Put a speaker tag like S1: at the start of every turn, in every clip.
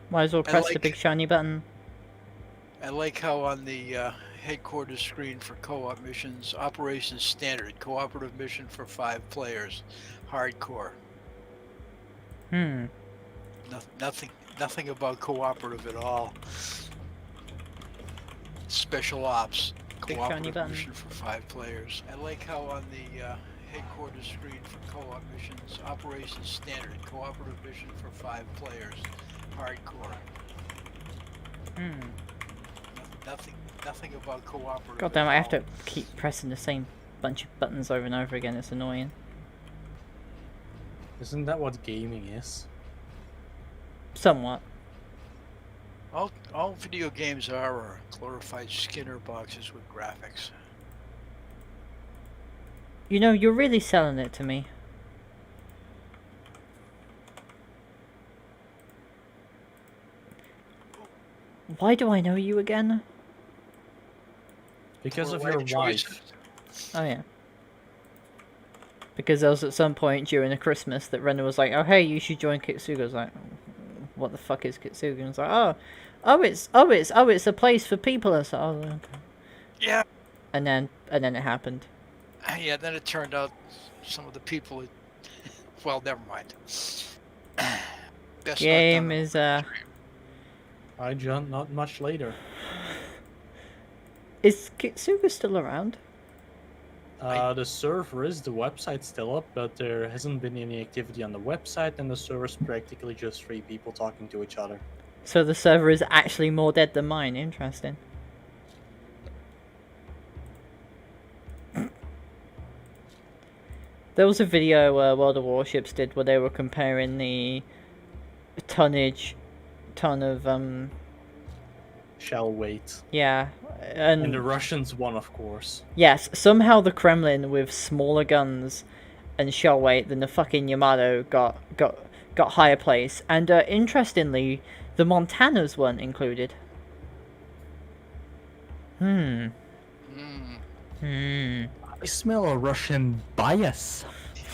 S1: Might as well press the big shiny button.
S2: I like how on the headquarters screen for co-op missions, Operation Standard, cooperative mission for 5 players, hardcore. Nothing about cooperative at all. Special ops, cooperative mission for 5 players. I like how on the headquarters screen for co-op missions, Operation Standard, cooperative mission for 5 players, hardcore. Nothing about cooperative.
S1: God damn, I have to keep pressing the same bunch of buttons over and over again. It's annoying.
S3: Isn't that what gaming is?
S1: Somewhat.
S2: All video games are glorified Skinner boxes with graphics.
S1: You know, you're really selling it to me. Why do I know you again?
S3: Because of your wife.
S1: Oh yeah. Because there was at some point during the Christmas that Rena was like, "Oh hey, you should join Kitsuga." I was like, "What the fuck is Kitsuga?" And I was like, "Oh, it's a place for people." I was like, "Oh, okay."
S2: Yeah.
S1: And then it happened.
S2: Yeah, then it turned out some of the people. Well, never mind.
S1: Game is
S3: I jumped not much later.
S1: Is Kitsuga still around?
S3: The server is, the website's still up, but there hasn't been any activity on the website, and the server's practically just 3 people talking to each other.
S1: So the server is actually more dead than mine. Interesting. There was a video World of Warships did where they were comparing the ton of
S3: shell weight.
S1: Yeah,
S3: and the Russians won, of course.
S1: Yes, somehow the Kremlin with smaller guns and shell weight than the fucking Yamato got higher place, and interestingly, the Montanas weren't included.
S4: I smell a Russian bias.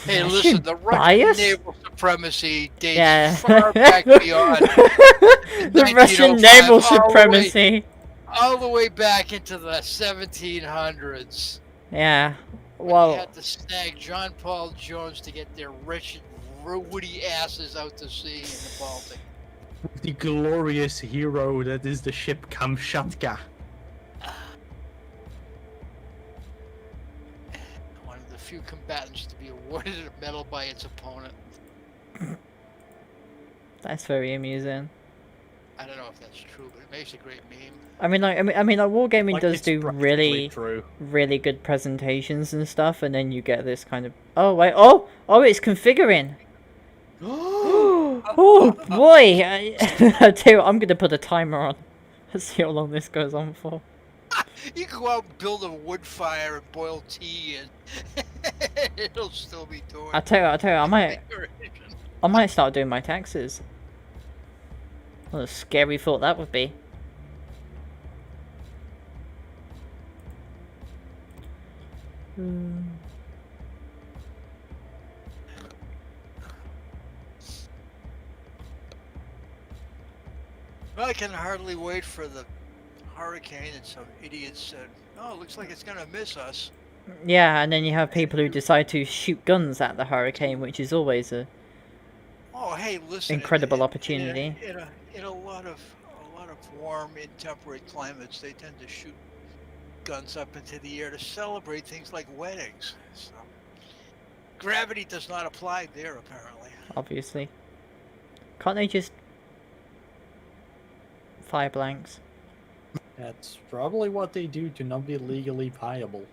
S2: Hey, listen, the Russian naval supremacy dates far back beyond
S1: the Russian naval supremacy.
S2: All the way back into the 1700s.
S1: Yeah. Well,
S2: they had to snag John Paul Jones to get their rich, woody asses out to sea in the Baltic.
S4: The glorious hero that is the ship Kamchatka.
S2: One of the few combatants to be awarded a medal by its opponent.
S1: That's very amusing.
S2: I don't know if that's true, but it makes a great meme.
S1: I mean, Wargaming does do really good presentations and stuff, and then you get this kind of oh, it's configuring. Oh boy! I tell you what, I'm gonna put a timer on. Let's see how long this goes on for.
S2: You can go out and build a wood fire and boil tea, and it'll still be doing.
S1: I tell you, I might start doing my taxes. What a scary thought that would be.
S2: Well, I can hardly wait for the hurricane, and some idiot said, "Oh, it looks like it's gonna miss us."
S1: Yeah, and then you have people who decide to shoot guns at the hurricane, which is always a incredible opportunity.
S2: In a lot of warm, intemperate climates, they tend to shoot guns up into the air to celebrate things like weddings. So gravity does not apply there, apparently.
S1: Obviously. Can't they just fire blanks?
S3: That's probably what they do to not be legally viable.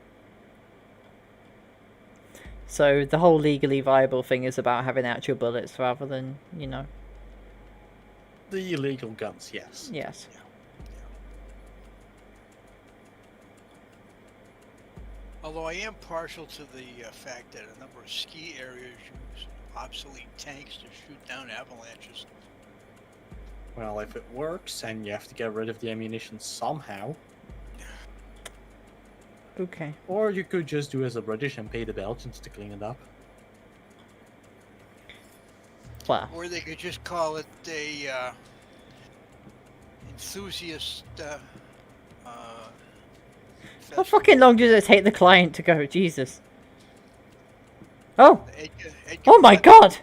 S1: So the whole legally viable thing is about having actual bullets rather than, you know...
S3: The illegal guns, yes.
S1: Yes.
S3: Yeah.
S2: Although I am partial to the fact that a number of ski areas use obsolete tanks to shoot down avalanches.
S3: Well, if it works and you have to get rid of the ammunition somehow.
S1: Okay.
S3: Or you could just do as a British and pay the Belgians to clean it up.
S1: Well,
S2: Or they could just call it a enthusiast.
S1: how
S2: Festival.
S1: fucking long does it take the client to go? Jesus. Oh!
S2: Edgar
S1: Oh my
S2: Wright,
S1: god!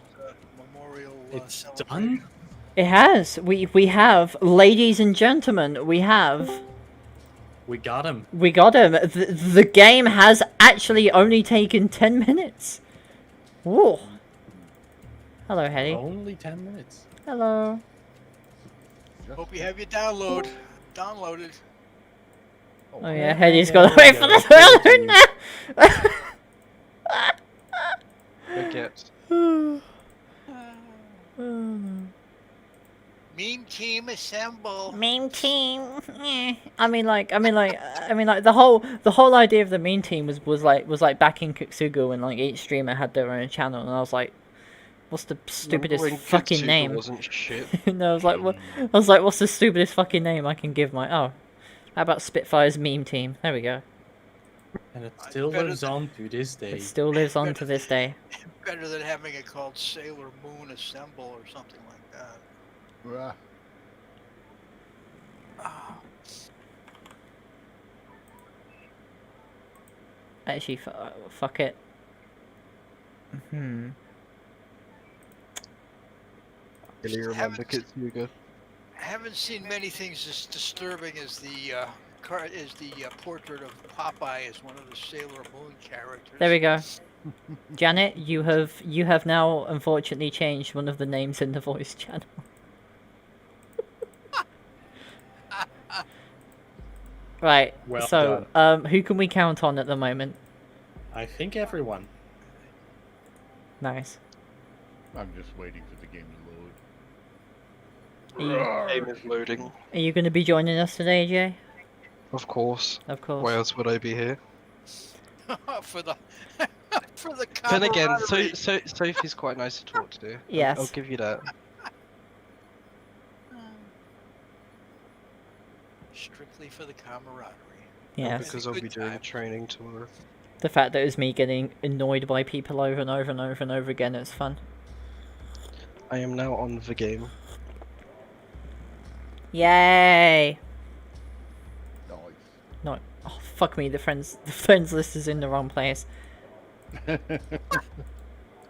S2: Memorial.
S3: It's
S2: celebration.
S3: done.
S1: It has. We have, ladies and gentlemen, we have.
S3: We got him.
S1: We got him. The game has actually only taken 10 minutes. Whoa. Hello, Hetty.
S3: Only 10 minutes.
S1: Hello.
S2: Hope you have your downloaded.
S1: Oh yeah, Hetty's got to wait for the trailer
S5: Forget.
S1: now.
S2: Meme team assemble.
S1: Meme team. I mean, the whole idea of the meme team was like back in Kutsugu when like each streamer had their own channel, and I was like, what's the stupidest
S5: When
S1: fucking
S5: Kutsuga
S1: name?
S5: wasn't shit.
S1: And I was like, what? I was like, what's the stupidest fucking name I can give my? Oh, how about Spitfire's meme team? There we go.
S3: And it still
S2: better
S3: lives on to this day.
S1: It still lives on to this day.
S2: Better than having it called Sailor Moon Assemble or something like that.
S6: Bruh.
S2: Ah,
S1: Actually, fuck it.
S5: Can you remember Kitsuga?
S2: I haven't seen many things as disturbing as the portrait of Popeye as one of the Sailor Moon characters.
S1: There we go. Janet, you have now unfortunately changed one of the names in the voice channel. Right.
S3: Well
S1: so, who can we count on at the moment?
S3: I think everyone.
S1: Nice.
S6: I'm just waiting for the game to
S1: Are
S5: Game is loading.
S1: you going to be joining us today, Jay?
S5: Of course.
S1: Of course.
S5: Why else would I be here?
S2: for the for the
S5: Then again,
S2: camaraderie.
S5: Sophie's quite nice to talk to.
S1: Yes.
S5: I'll give you that.
S2: Strictly for the camaraderie.
S1: Yes.
S5: Because I'll
S2: Good
S5: be doing
S2: time.
S5: training tomorrow.
S1: The fact that it was me getting annoyed by people over and over and over and over again, it's fun.
S5: I am now on the game.
S1: Yay!
S6: load.
S1: No. Oh, fuck me, the friends list is in the wrong place.
S6: Nice.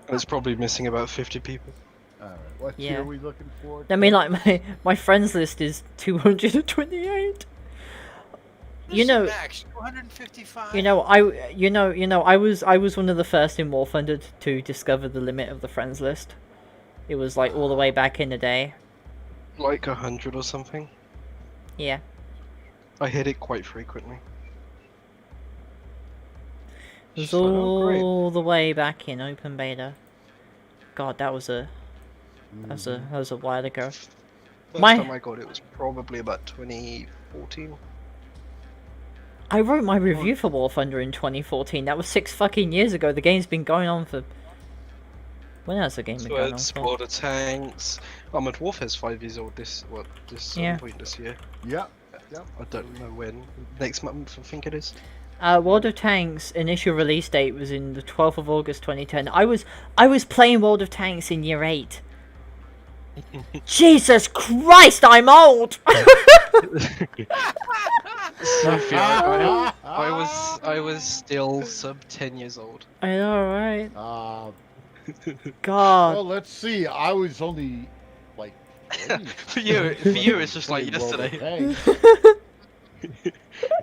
S5: It's probably missing about 50 people.
S6: Alright, what
S1: Yeah.
S6: tier are we looking for?
S1: I mean, like, my friends list is 228. You know,
S2: Max 255.
S1: I was one of the first in War Thunder to discover the limit of the friends list. It was like all the way back in the day.
S5: Like 100 or something.
S1: Yeah.
S5: I hit it quite frequently.
S1: It was
S5: Just like, oh, great.
S1: all the way back in open beta. God, that was a while ago.
S5: First
S1: My-
S5: time I got it was probably about 2014.
S1: I wrote my review for War Thunder in 2014. That was 6 fucking years ago. The game's been going on for. When has the game been going on for?
S5: Squad of Tanks. Armored Warfare's 5 years old this
S1: Yeah.
S5: point this year.
S6: Yep. Yep.
S5: I don't know when. Next month, I think it is.
S1: World of Tanks initial release date was in the 12th of August 2010. I was playing World of Tanks in year 8. Jesus Christ, I'm old.
S5: Sophia, I was still sub 10 years old.
S1: I know, right?
S6: Uh,
S1: God.
S6: well, let's see. I was only like 20
S5: For you, it's just like
S6: playing World of
S5: yesterday.
S6: Tanks.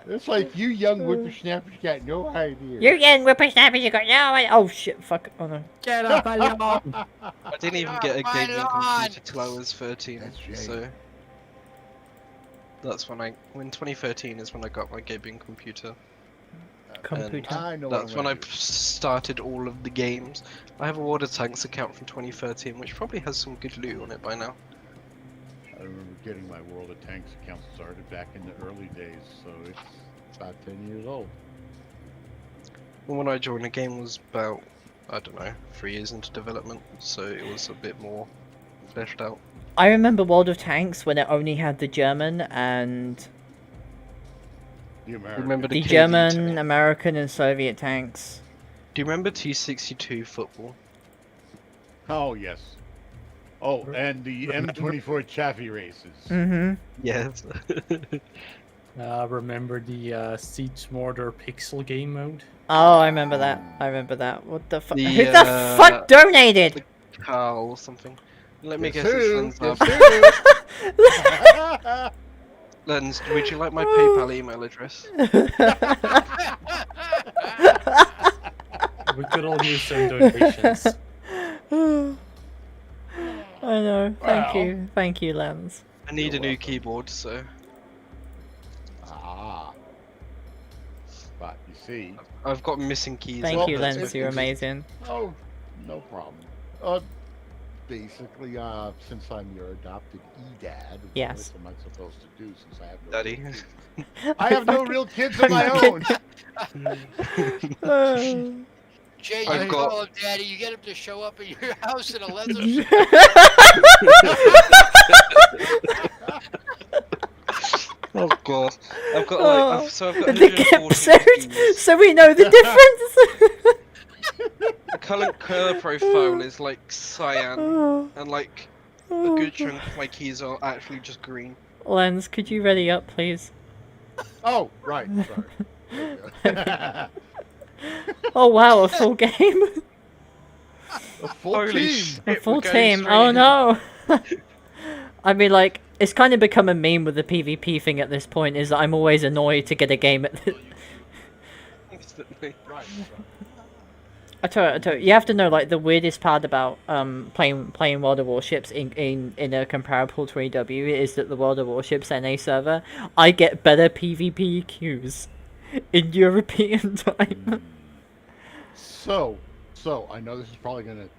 S6: It's like you young whippersnappers got no idea.
S1: You're getting whippersnappers, you got no. Oh shit, fuck. Oh no.
S3: Get up, Alyon!
S5: I didn't even get a
S2: Right
S5: gaming
S2: on.
S5: computer till I was 13.
S6: That's shame.
S5: So that's when 2013 is when I got my gaming computer.
S1: Computer.
S6: I know
S5: That's when I
S6: do.
S5: started all of the games. I have a World of Tanks account from 2013, which probably has some good loot on it by now.
S6: I remember getting my World of Tanks account started back in the early days, so it's about 10 years old.
S5: And when I joined, the game was about, I don't know, 3 years into development, so it was a bit more fleshed out.
S1: I remember World of Tanks when it only had the German and
S6: The American.
S5: Remember
S1: The
S5: KV
S1: German,
S5: tank?
S1: American, and Soviet tanks.
S5: Do you remember T62 football?
S6: Oh yes. Oh, and the M24 Chaffee races.
S1: Mm-hmm.
S5: Yes.
S3: Remember the Siege Mortar pixel game mode?
S1: Oh, I remember that. I remember that. What the fuck?
S5: The,
S1: Who the fuck donated?
S5: Carl or something. Let me
S6: Guess
S5: guess, it's
S6: who?
S5: Lens
S6: Guess
S5: Lab.
S6: who?
S5: Lens, would you like my PayPal email address?
S3: We could all use some donations.
S1: I know.
S6: Well.
S1: Thank you, Lens.
S5: I need a new keyboard, so
S6: Ah. But you see.
S5: I've got missing keys.
S1: Thank
S6: Well,
S1: you,
S6: that's
S1: Lens.
S6: it.
S1: You're amazing.
S6: Oh, no problem. Basically, since I'm your adopted e-dad,
S1: Yes.
S6: what am I supposed to do since I have no
S5: Daddy.
S6: real kids? I have no real kids of my own.
S2: Jay,
S5: I've
S2: you
S5: got-
S2: call him daddy, you get him to show up at your house in a leather
S5: Oh god. I've got
S1: Oh,
S5: like so I've got
S1: the
S5: 140
S1: episode,
S5: keys.
S1: so we know the difference.
S5: The color profile is like cyan,
S1: Oh,
S5: and like a
S1: oh,
S5: good chunk of my keys are actually just green.
S1: Lens, could you ready up, please?
S6: Oh, right. Sorry.
S1: Oh wow, a full game.
S6: A full
S5: Holy
S6: team.
S5: shit,
S1: A
S5: we're
S1: full
S5: going
S1: team.
S5: straight
S1: Oh
S5: in.
S1: no. I mean, like, it's kind of become a meme with the PvP thing at this point. Is that I'm always annoyed to get a game at.
S5: Instantly.
S6: Right.
S1: I tell you, you have to know, like, the weirdest part about playing World of Warships in a comparable to AW is that the World of Warships NA server, I get better PvP queues in European time.
S6: So, I know this is probably going to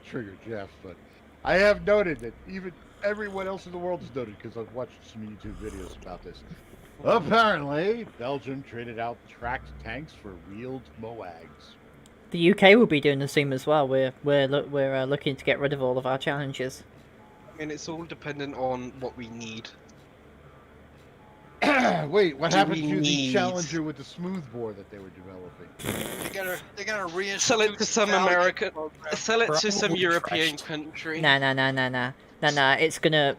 S6: trigger Jeff, but I have noted that even everyone else in the world has noted, because I've watched some YouTube videos about this. Apparently, Belgium traded out tracked tanks for wheeled Moags.
S1: The UK will be doing the same as well. We're looking to get rid of all of our challenges.
S5: I mean, it's all dependent on what we need.
S6: Wait, what
S5: Do
S6: happened
S5: we
S6: to the
S5: need-
S6: Challenger with the smooth bore that they were developing?
S2: They're gonna reinstitute
S5: Sell it to some
S2: the Italian
S5: American.
S2: program.
S5: Sell it to some
S3: Probably
S5: European
S3: crashed.
S5: country.
S1: Nah. It's gonna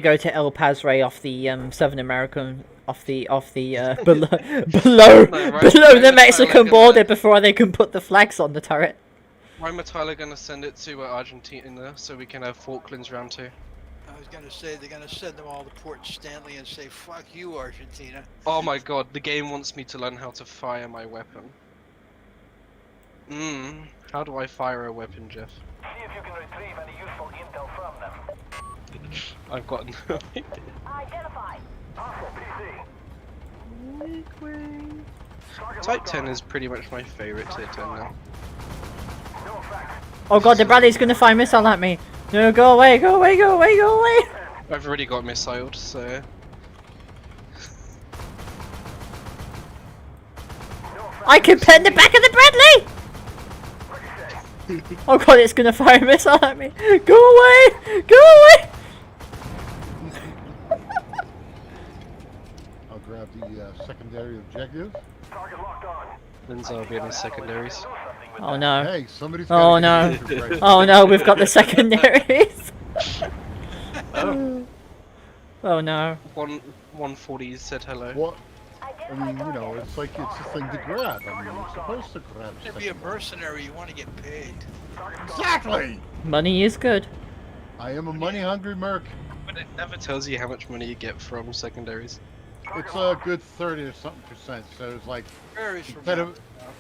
S1: go to El Pasre off the Southern American below
S5: No, right-
S1: below
S5: right
S1: the
S5: beside
S1: Mexican
S5: like a-
S1: border before they can put the flags on the turret.
S5: Why am I Tyler gonna send it to Argentina so we can have Falklands round two?
S2: I was gonna say they're gonna send them all to Port Stanley and say, "Fuck you, Argentina."
S5: Oh my god, the game wants me to learn how to fire my weapon. How do I fire a weapon, Jeff?
S7: See if you can retrieve any useful intel from them.
S5: I've got no idea.
S7: Identify. Hostile PC.
S5: Type 10 is pretty much my favorite tier 10 now.
S7: No effect.
S1: Oh god, the Bradley's gonna fire a missile at me. No, go away.
S5: I've already got missiled, so...
S1: I can pet in the back of the Bradley. Oh god, it's gonna fire a missile at me. Go away.
S6: I'll grab the secondary objective.
S7: Target locked on.
S5: Then I'll be in the secondaries.
S7: Do something with
S1: Oh no.
S6: Hey, somebody's
S1: Oh,
S6: gotta
S1: no.
S6: get the answer right.
S1: Oh no, we've got the secondaries. Oh no.
S5: 140 said hello.
S6: What? I mean, you know, it's like it's a thing to grab. I mean, you're supposed to grab
S2: To be a
S6: secondary.
S2: mercenary, you want to get paid.
S6: Exactly!
S1: Money is good.
S6: I am a money-hungry merc.
S5: But it never tells you how much money you get from secondaries.
S6: It's a good 30 or something percent, so it's like,
S2: Varies from
S6: instead of,
S2: map to map.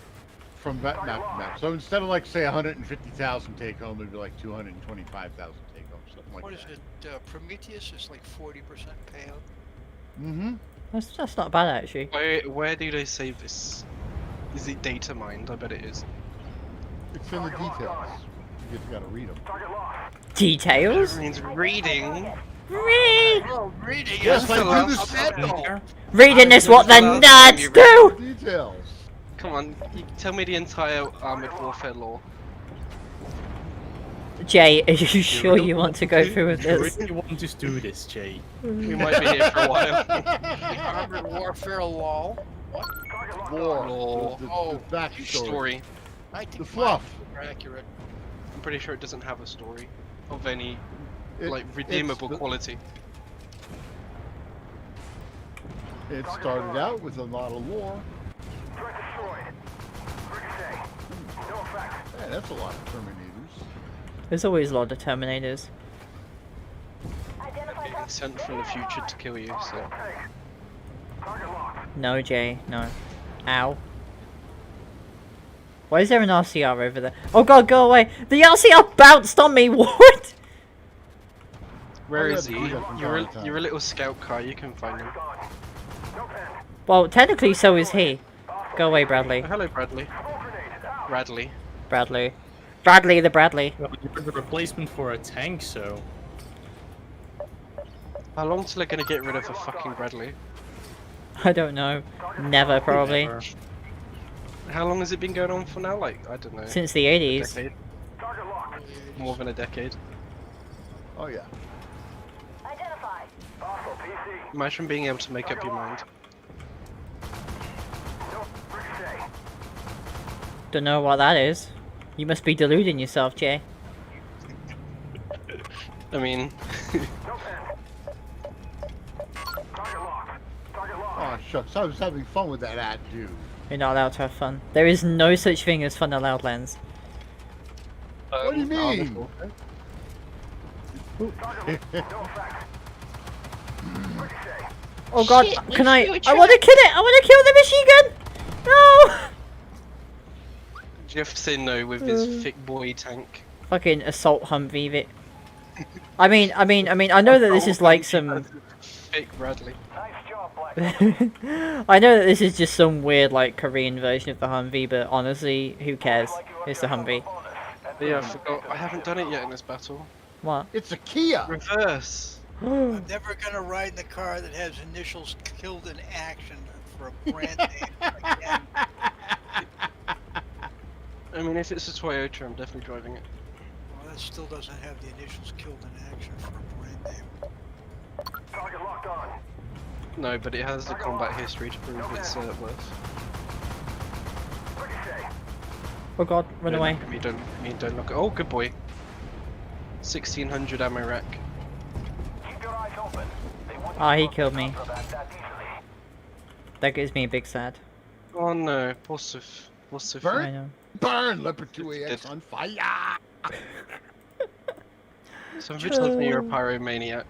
S6: from map to map. So instead of like, say, 150,000 take home, it'd be like 225,000 take home, something like
S2: What is
S6: that.
S2: it? Prometheus is like 40% payout.
S6: Mm-hmm.
S1: That's not bad actually.
S5: Where do they save this? Is it data mined? I bet it is.
S6: It's in the details. You just gotta read them.
S7: target locked.
S1: Details?
S5: It means reading.
S2: Oh, reading
S6: Yes,
S2: is
S6: I do
S2: a
S6: this.
S2: mental.
S1: Reading is what the
S5: Last time you
S1: nerds do.
S6: The details.
S5: Come on, you tell me the entire Armored Warfare lore.
S1: Jay, are you sure you want to go through with
S3: You
S1: this?
S3: really want to do this, Jay?
S5: We might be here for a while.
S2: Armored warfare lol.
S6: Lore.
S5: Lore.
S6: The
S5: Oh,
S6: backstory.
S5: story.
S2: I think
S6: The
S2: mine
S6: fluff.
S2: are accurate.
S5: I'm pretty sure it doesn't have a story of any
S6: It-
S5: like
S6: it's
S5: redeemable
S6: the-
S5: quality.
S6: It started out with a lot of lore.
S7: Threat destroyed. Ricochet. No effect.
S6: Man, that's a lot of Terminators.
S1: There's always a lot of Terminators.
S7: Identify
S5: Being sent from the future to kill you, so.
S7: target locked.
S1: No, Jay, no. Ow. Why is there an RCR over there? Oh god, go away! The RCR bounced on me! What?
S5: Where
S6: yeah,
S5: is
S6: the
S5: he?
S6: Buddha from
S5: You're
S6: Valentine.
S5: a little scout car, you can find him.
S7: Gone. No pen.
S1: Well, technically so is he. Go away, Bradley.
S5: Oh, hello, Bradley.
S7: Smoke grenade. Out.
S5: Bradley.
S1: Bradley. Bradley the Bradley.
S3: Well, you're the replacement for a tank, so
S5: How long till they're gonna get rid of a fucking Bradley?
S1: I don't know. Never, probably.
S3: never.
S5: How long has it been going on for now? Like, I don't know.
S1: Since the
S5: A
S1: 80s.
S5: decade?
S7: Target locked.
S5: More than a decade.
S6: Oh yeah.
S7: Identify. Hostile PC.
S5: Imagine being able to make up your mind.
S7: No. Ricochet.
S1: Don't know what that is. You must be deluding yourself, Jay.
S5: I mean,
S7: No pen. Target locked. Target locked.
S6: Oh shucks, I was having fun with that ad, dude.
S1: You're not allowed to have fun. There is no such thing as fun allowed, Lens.
S6: What do you mean?
S7: Target locked. No effect. Ricochet.
S1: Oh god, can I want to kill it! I want to kill the machine gun! No!
S5: Jeff say no with his thick boy tank.
S1: Fucking assault Humvee it. I mean, I know that this is like some...
S5: Thick Bradley.
S7: Nice job, Black.
S1: I know that this is just some weird, like, Korean version of the Humvee, but honestly, who cares? It's the Humvee.
S5: Yeah, I forgot. I haven't done it yet in this battle.
S1: What?
S6: It's a Kia.
S5: Reverse.
S2: I'm never gonna ride in a car that has initials killed in action for a brand name again.
S5: I mean, if it's a Toyota, I'm definitely driving it.
S2: Well, that still doesn't have the initials killed in action for a brand name.
S7: Target locked on.
S5: No, but it has the combat history to prove its worth.
S7: Ricochet.
S1: Oh god, run away.
S5: Me don't look. Oh, good boy. 1600 ammo rack.
S7: Keep your eyes open. They won't
S1: Ah, he
S7: use
S1: killed me.
S7: contraband that easily.
S1: That gives me a big sad.
S5: Oh no, Bossif. Bossif.
S6: Burn?
S1: I know.
S6: Burn Leopard 2AX on fire.
S5: Somebody tells me you're a pyromaniac.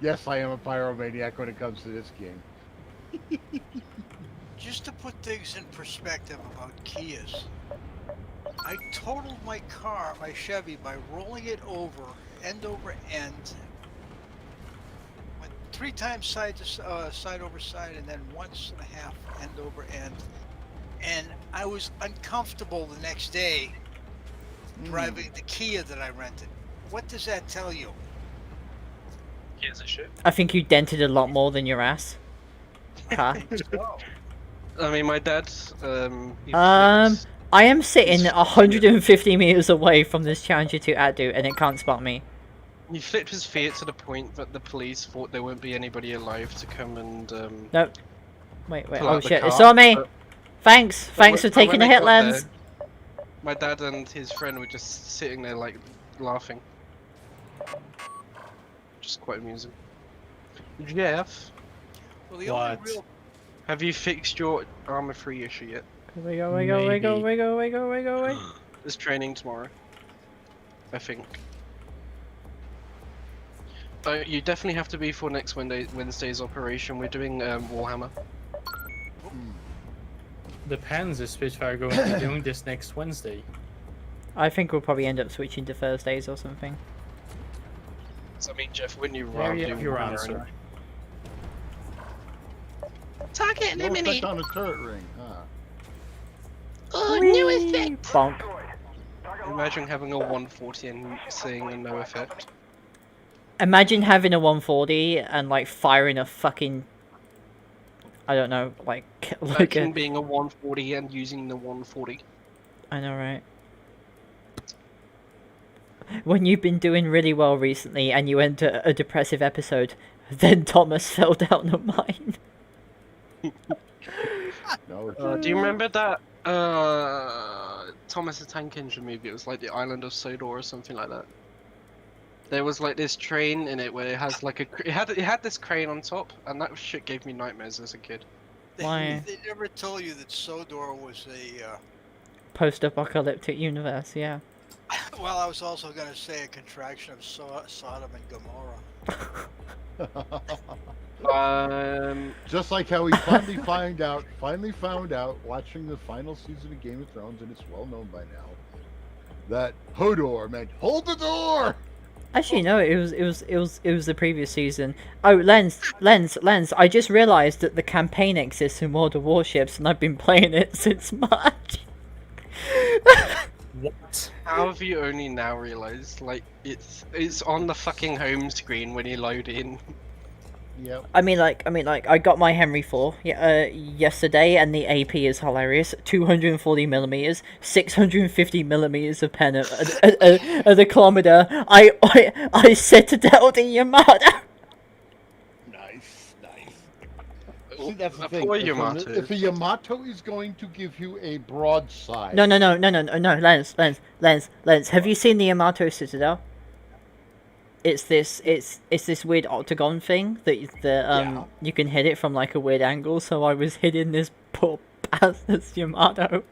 S6: Yes, I am a pyromaniac when it comes to this game.
S2: Just to put things in perspective about Kias, I totaled my car, my Chevy, by rolling it over end, went 3 times side over side, and then once and a half end over end. And I was uncomfortable the next day driving the Kia that I rented. What does that tell you?
S5: Here's a shit.
S1: I think you dented a lot more than your ass. Car.
S5: I mean, my dad. He
S1: I
S5: flips-
S1: am sitting 150 meters away from this Challenger 2 Atdu and it can't spot me.
S5: He flipped his Fiat to the point that the police thought there won't be anybody alive to come and.
S1: Nope. Wait,
S5: pull
S1: oh
S5: out the
S1: shit, it's
S5: car,
S1: on me!
S5: but-
S1: Thanks
S5: but
S1: for
S5: when
S1: taking the
S5: they
S1: hit,
S5: got
S1: Lens.
S5: there, my dad and his friend were just sitting there, like, laughing. Just quite amusing. Jeff,
S2: Well, the
S3: What?
S2: only real
S5: have you fixed your armor-free issue yet?
S1: Wiggle.
S5: There's training tomorrow. I think. You definitely have to be for next Wednesday's operation. We're doing Warhammer.
S3: Depends, is Spitfire going to be doing this next Wednesday?
S1: I think we'll probably end up switching to Thursdays or something.
S5: So, I mean, Jeff, wouldn't you
S3: There
S5: rather
S3: you
S5: do
S3: have your
S5: Warhammer
S3: answer.
S5: anyway?
S8: Target
S6: No
S8: eliminated.
S6: effect on a turret ring, huh?
S8: Oh, new effect.
S1: Bonk.
S7: Destroyed. Target locked.
S5: Imagine having a 140 and saying a no effect.
S1: Imagine having a 140 and like firing a fucking... I don't know, like
S5: Imagine
S1: a...
S5: being a 140 and using the 140.
S1: I know, right? When you've been doing really well recently and you enter a depressive episode, then Thomas fell down a mine.
S6: No,
S5: Do you remember that Thomas the Tank Engine movie? It was like the Island of Sodor or something like that. There was like this train in it where it has like it had this crane on top, and that shit gave me nightmares as a kid.
S1: Why?
S2: They never told you that Sodor was a.
S1: Post-apocalyptic universe, yeah.
S2: Well, I was also going to say a contraction of Sodom and Gomorrah.
S6: Just like how we finally found out, watching the final season of Game of Thrones, and it's well known by now, that Hodor meant hold the door.
S1: Actually, no, it was the previous season. Oh, Lens. I just realised that the campaign exists in World of Warships, and I've been playing it since March.
S3: What?
S5: How have you only now realized? Like it's on the fucking home screen when you load in.
S6: Yep.
S1: I mean, I got my Henry IV yesterday, and the AP is hilarious. 240 millimeters, 650 millimeters of pen at the kilometer. I citadel the Yamato.
S6: Nice. See, that's the
S5: A
S6: thing.
S5: poor
S6: If
S5: Yamato.
S6: a Yamato is going to give you a broadside.
S1: No, Lens. Have you seen the Yamato citadel? It's this weird octagon thing that you can hit it from like a weird angle. So I was hitting this poor bastard's Yamato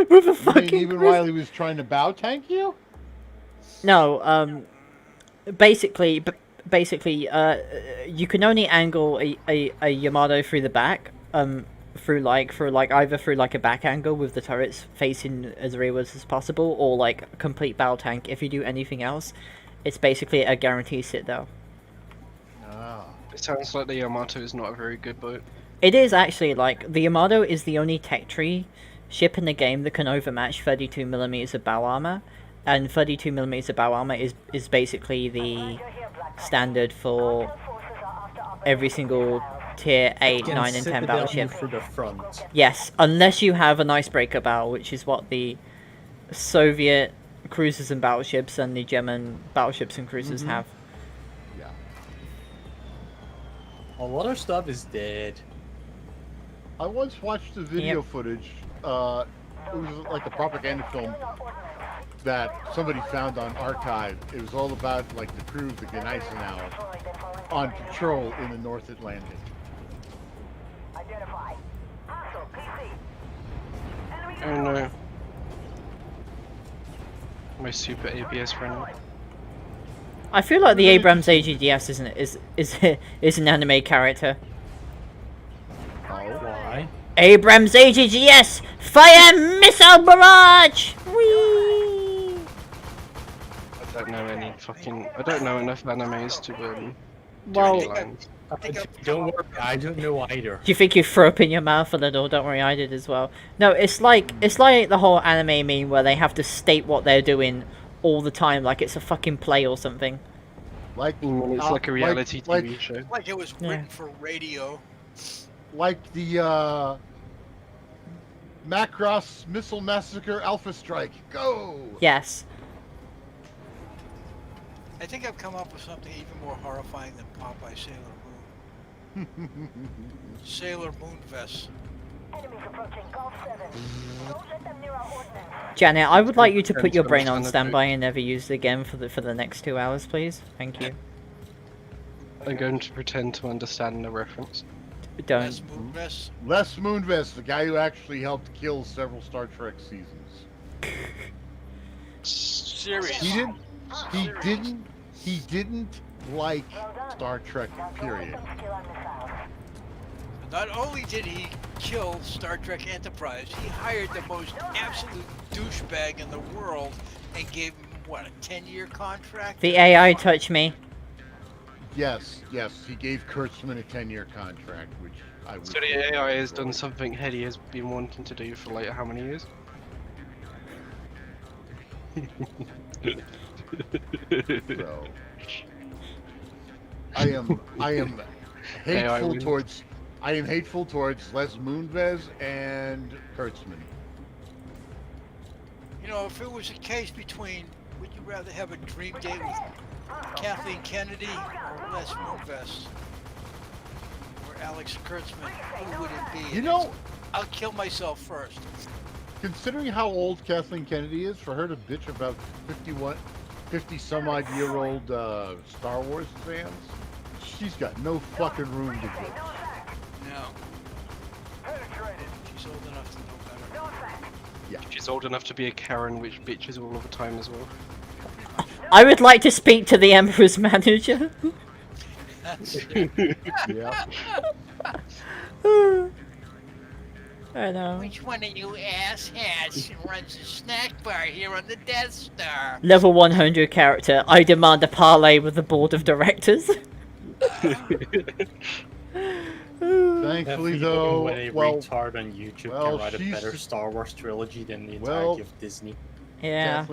S1: with a
S6: You mean
S1: fucking.
S6: even while he was trying to bow tank you?
S1: No, basically, you can only angle a Yamato through the back, through either through like a back angle with the turrets facing as rearwards as possible, or like a complete battle tank. If you do anything else, it's basically a guaranteed citadel.
S6: Ah.
S5: It sounds like the Yamato is not a very good boat.
S1: It is actually, like, the Yamato is the only tech tree ship in the game that can overmatch 32 millimeters of bow armor, and 32 millimeters of bow armor is basically the standard for every single tier 8,
S3: Can
S1: 9, and 10
S3: citadel
S1: battleship.
S3: through the front.
S1: Yes, unless you have an icebreaker bow, which is what the Soviet cruisers and battleships and the German battleships and cruisers have.
S6: Yeah.
S3: A lot of stuff is dead.
S6: I once watched the video footage. It was like a propaganda film that somebody found on Archive. It was all about like the crew of the Gneisenau on patrol in the North Atlantic.
S7: Identify. Hostile PC. Enemy
S5: Oh no. My super ABS running.
S1: I feel like the Abrams AGDS is an anime character.
S3: Why?
S1: Abrams AGGS! Fire missile barrage! Whee!
S5: I don't know any fucking. I don't know enough animes to do
S1: Well,
S5: any lines.
S3: Don't worry, I don't know either.
S1: do you think you throw up in your mouth a little? Don't worry, I did as well. No, it's like the whole anime meme where they have to state what they're doing all the time, like it's a fucking play or something.
S6: Like
S5: It's like a reality TV show.
S2: Like it was written for radio.
S6: like the Macross Missile Massacre Alpha Strike. Go!
S1: Yes.
S2: I think I've come up with something even more horrifying than Popeye Sailor Moon. Sailor Moon vests.
S7: Enemies approaching Gulf 7. Don't let them near our ordnance.
S1: Janet, I would like you to put your
S5: Depends
S1: brain
S5: on
S1: on
S5: the
S1: standby and never use it again for the next 2 hours, please. Thank you.
S5: I'm going to pretend to understand the reference.
S1: Don't.
S2: Les Moon vests.
S6: Les Moonves, the guy who actually helped kill several Star Trek seasons.
S2: Serious.
S6: He didn't like Star Trek, period.
S2: Not only did he kill Star Trek Enterprise, he hired the most absolute douchebag in the world and gave him, what, a 10-year contract?
S1: The AI touched me.
S6: Yes, he gave Kurtzman a 10-year contract, which I would...
S5: So the AI has done something Hedy has been wanting to do for like how many years?
S6: So, I am
S5: AI
S6: hateful
S5: wins.
S6: towards Les Moonves and Kurtzman.
S2: You know, if it was a case between, would you rather have a dream date with Kathleen Kennedy or Les Moonves? Or Alex Kurtzman, who would it be?
S6: You know,
S2: I'll kill myself first.
S6: considering how old Kathleen Kennedy is, for her to bitch about 50 some odd year old Star Wars fans, she's got no fucking room to bitch.
S2: No. She's old enough to know better.
S5: She's old enough to be a Karen, which bitches all of the time as well.
S1: I would like to speak to the Emperor's manager.
S2: That's it.
S6: Yeah.
S1: I know.
S2: Which one of you asshats runs a snack bar here on the Death Star?
S1: Level 100 character. I demand a parlay with the board of directors.
S6: Thankfully, though,
S3: when a
S6: well,
S3: retard on YouTube
S6: well,
S3: can write a
S6: she's
S3: better
S6: just-
S3: Star Wars trilogy than the
S6: Well,
S3: entirety of Disney.
S1: Yeah.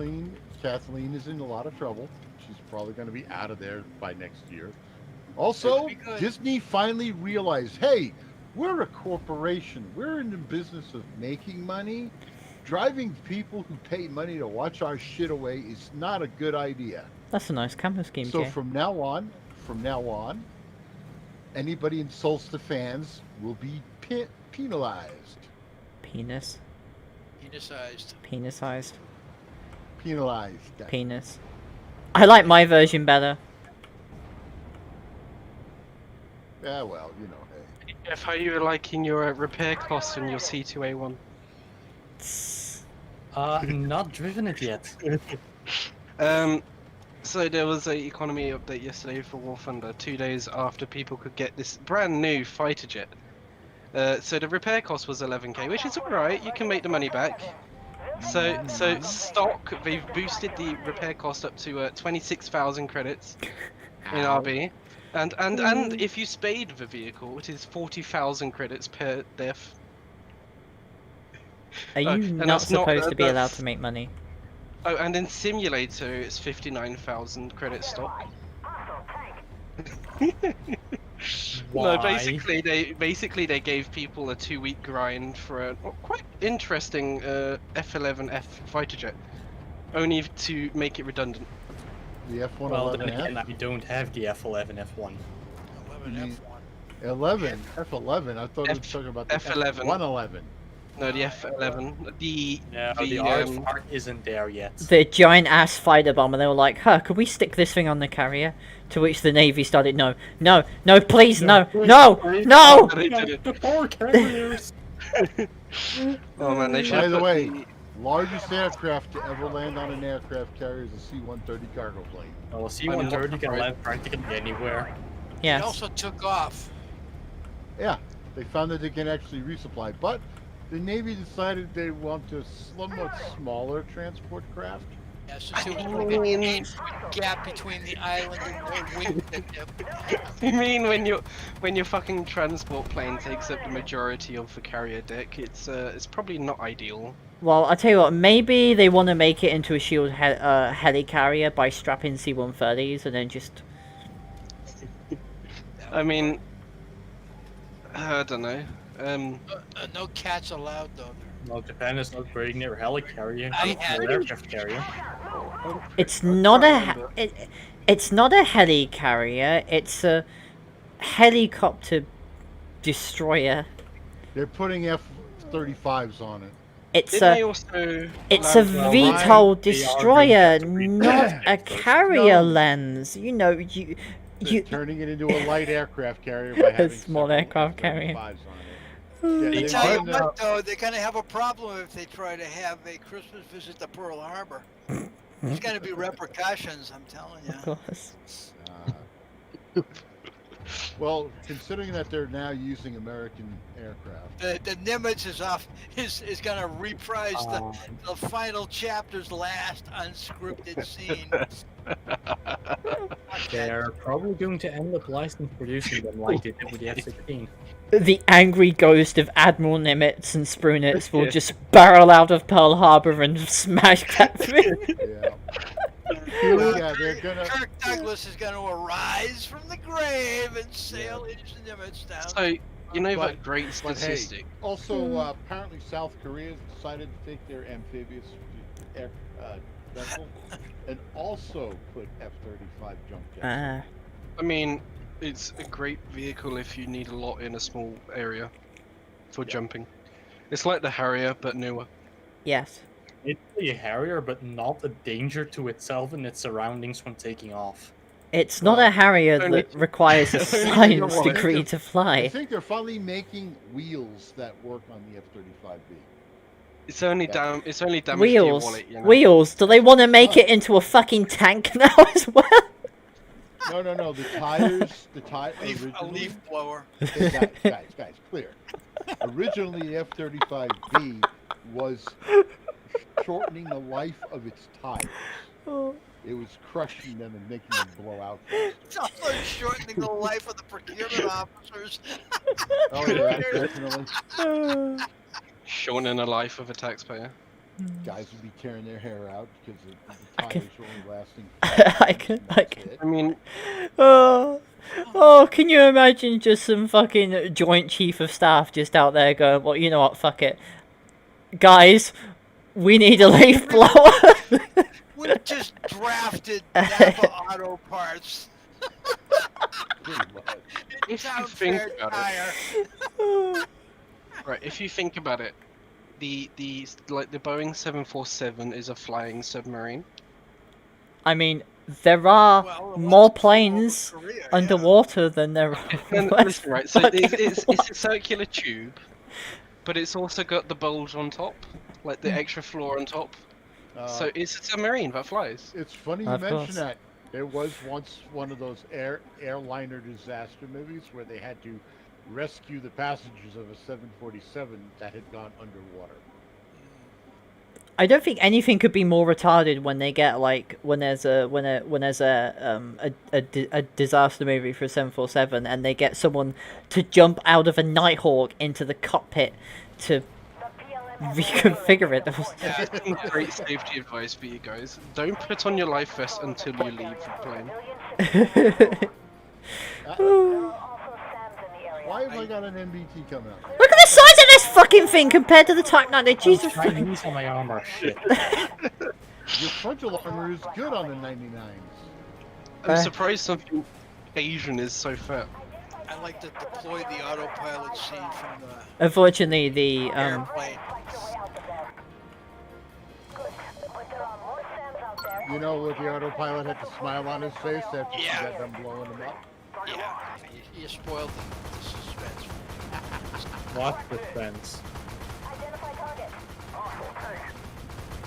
S6: Kathleen is in a lot of trouble. She's probably going to be out of there by next year. Also,
S2: That'd be good.
S6: Disney finally realized, hey, we're a corporation. We're in the business of making money. Driving people who pay money to watch our shit away is not a good idea.
S1: That's a nice camera scheme,
S6: So
S1: Jay.
S6: from now on, anybody insults the fans will be penalized.
S1: Penis.
S2: Penicized.
S1: Penisized.
S6: Penalized.
S1: Penis. I like my version better.
S6: Yeah, well, you know, hey.
S5: Jeff, how are you liking your repair costs on your C2A1?
S3: Not driven it yet.
S5: So there was a economy update yesterday for War Thunder, 2 days after people could get this brand new fighter jet. So the repair cost was 11k, which is alright, you can make the money back. So stock, they've boosted the repair cost up to 26,000 credits in RB. And if you spade the vehicle, it is 40,000 credits per death.
S1: Are you
S5: and
S1: not
S5: that's not-
S1: supposed to be allowed
S5: that's-
S1: to make money?
S5: Oh, and in Simulator, it's 59,000 credit stock. No,
S3: Why?
S5: basically they gave people a 2-week grind for a quite interesting F-11F fighter jet, only to make it redundant.
S6: The F-111F.
S3: Well, then again, I don't have the F11 F1.
S2: 11 F1.
S6: 11, F11. I thought we were talking about the
S5: F11.
S6: F111.
S5: No, the F-11. The
S3: The aardvark isn't there yet.
S1: The giant ass fighter bomber, they were like, huh, could we stick this thing on the carrier? To which the Navy started, no, please, no.
S5: They did it.
S3: The poor carriers!
S5: Oh man, they should.
S6: By the way, largest aircraft to ever land on an aircraft carrier is a C-130 cargo plane.
S3: Well, C-130 can land practically anywhere.
S2: It
S1: Yes.
S2: also took off.
S6: Yeah, they found that they can actually resupply, but the Navy decided they want a somewhat smaller transport craft.
S2: Yeah, since it was going to be an 8-foot gap between the island and the wing tip.
S5: You mean when your fucking transport plane takes up the majority of the carrier deck? It's probably not ideal.
S1: Well, I tell you what, maybe they want to make it into a shield helicarrier by strapping C-130s and then just...
S5: I mean, I don't know.
S2: No cats allowed, though.
S3: Well, Japan is not bringing their helicarrier.
S2: I had-
S3: Their aircraft carrier.
S1: It's not it's not a helicarrier, it's a helicopter destroyer.
S6: They're putting F-35s on it.
S1: It's
S5: Didn't they
S1: a
S5: also
S1: it's a
S5: land-
S1: VTOL
S3: they are
S1: destroyer,
S3: going to
S1: not a
S3: repair
S1: carrier
S6: No.
S1: lens. You know,
S6: They're
S1: you
S6: turning it into a light aircraft carrier by having
S1: small
S6: several
S1: aircraft carrier.
S6: F-35s on it. Yeah,
S3: They
S6: they
S2: Tell you
S6: run,
S2: what, though, they're going to have a problem if they try to have a Christmas visit to Pearl Harbor. There's going to be repercussions, I'm telling you.
S1: of course.
S6: well, considering that they're now using American aircraft,
S2: The Nimitz is going to reprise the final chapter's last unscripted scene.
S3: They're probably going to end up license producing them like they did with the F-16.
S1: The angry ghost of Admiral Nimitz and Sprunitz will just barrel out of Pearl Harbor and smash that thing.
S6: yeah. Yeah, they're gonna.
S2: Kirk Douglas is going to arise from the grave and sail into Nimitz down.
S5: So you know
S6: But-
S5: that great
S6: but hey,
S5: statistic.
S6: Also, apparently South Korea has decided to take their amphibious air vessel and also put F-35 jump jets.
S1: Ah,
S5: I mean, It's a great vehicle if you need a lot in a small area for jumping. It's like the Harrier, but newer.
S1: Yes.
S3: It's a Harrier, but not a danger to itself and its surroundings when taking off.
S1: It's not
S6: Well,
S1: a Harrier
S5: only-
S1: that requires a
S5: only
S1: science
S5: one.
S1: degree to
S6: I
S1: fly.
S6: think they're finally making wheels that work on the F-35B.
S5: It's only damage to your
S1: Wheels.
S5: wallet, you know?
S1: Wheels. Do they want to make it into a fucking tank now as well?
S6: No. The tires,
S2: A leaf blower.
S6: Hey, guys, clear. Originally, the F-35B was shortening the life of its tires. It was crushing them and making them blow out.
S2: It's also shortening the life of the procurement officers.
S6: Oh yeah, definitely.
S5: Shortening the life of a taxpayer.
S6: Guys would be tearing their hair out because the
S1: I
S6: tires
S1: can-
S6: were only lasting.
S1: I can.
S6: That's it.
S5: I mean,
S1: Oh, can you imagine just some fucking joint chief of staff just out there going, well, you know what, fuck it. Guys, we need a leaf blower.
S2: We just drafted Napa Auto Parts.
S6: Pretty much.
S5: if you
S2: Town
S5: think
S2: Fair
S5: about
S2: Tire.
S5: it, right? If you think about it, the Boeing 747 is a flying submarine.
S1: I mean, there are
S2: Well, the
S1: more
S2: ones that flew over
S1: planes
S2: Korea, yeah.
S1: underwater than there are.
S5: And
S1: West
S5: listen, right? So
S1: fucking
S5: it's a circular tube, but it's also got the bulge on top, like the extra floor on top. So it's a submarine that flies.
S6: It's funny you
S1: Of
S6: mention
S1: course.
S6: that. There was once one of those airliner disaster movies where they had to rescue the passengers of a 747 that had gone underwater.
S1: I don't think anything could be more retarded when they get like when there's a disaster movie for 747 and they get someone to jump out of a Nighthawk into the cockpit to reconfigure it.
S5: That's some great safety advice for you guys. Don't put on your life vest until you leave the plane.
S6: Why have I got an MBT coming out?
S1: Look at the size of this fucking thing compared to the Type 90. Jesus fucking.
S3: Chinese on my armor, shit.
S6: Your frontal armor is good on the 99s.
S5: I'm surprised something Asian is so fat.
S2: I like to deploy the autopilot scene from the
S1: Unfortunately, the
S2: airplane.
S6: You know, with the autopilot had to smile on his face after she
S2: Yeah.
S6: got done blowing him up.
S2: Yeah, you spoiled the suspense.
S3: What defense?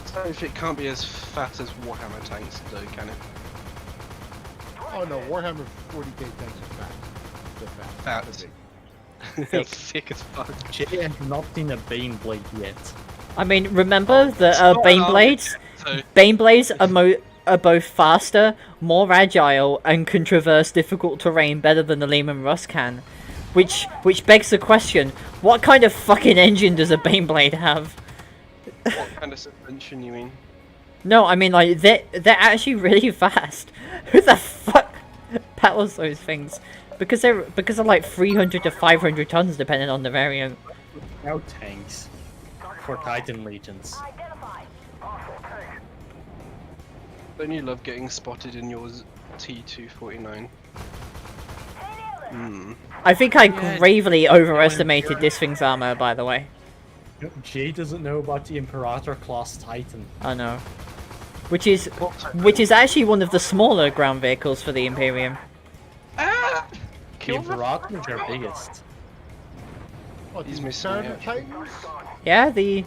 S5: So if it can't be as fat as Warhammer tanks, though, can it?
S6: Oh no, Warhammer 40k tanks are fat. They're fat.
S5: Fat.
S6: They're big.
S5: Thick as fuck.
S3: Jay has not seen a Baneblade yet.
S1: I mean, remember the
S5: not
S1: Bane
S5: an
S1: Blades?
S5: So
S1: Bane Blades are both faster, more agile, and can traverse difficult terrain better than the Lehman Russ can. Which begs the question, what kind of fucking engine does a Bane Blade have?
S5: what kind of suspension you mean?
S1: No, I mean, like, they're actually really fast. Who the fuck powers those things? Because they're like 300 to 500 tons depending on the variant.
S3: Now tanks. For Titan Legions.
S5: Don't you love getting spotted in your T249? Hmm.
S1: I think I
S3: Yeah,
S1: gravely overestimated this thing's armor, by the way.
S3: Jay doesn't know about the Imperator class Titan.
S1: I know. Which is actually one of the smaller ground vehicles for the Imperium.
S5: Ah!
S3: The
S5: Kill the
S3: Imperators are biggest.
S6: What,
S5: He's
S6: these
S5: missing
S6: Imperator
S5: it.
S6: Titans?
S1: Yeah, the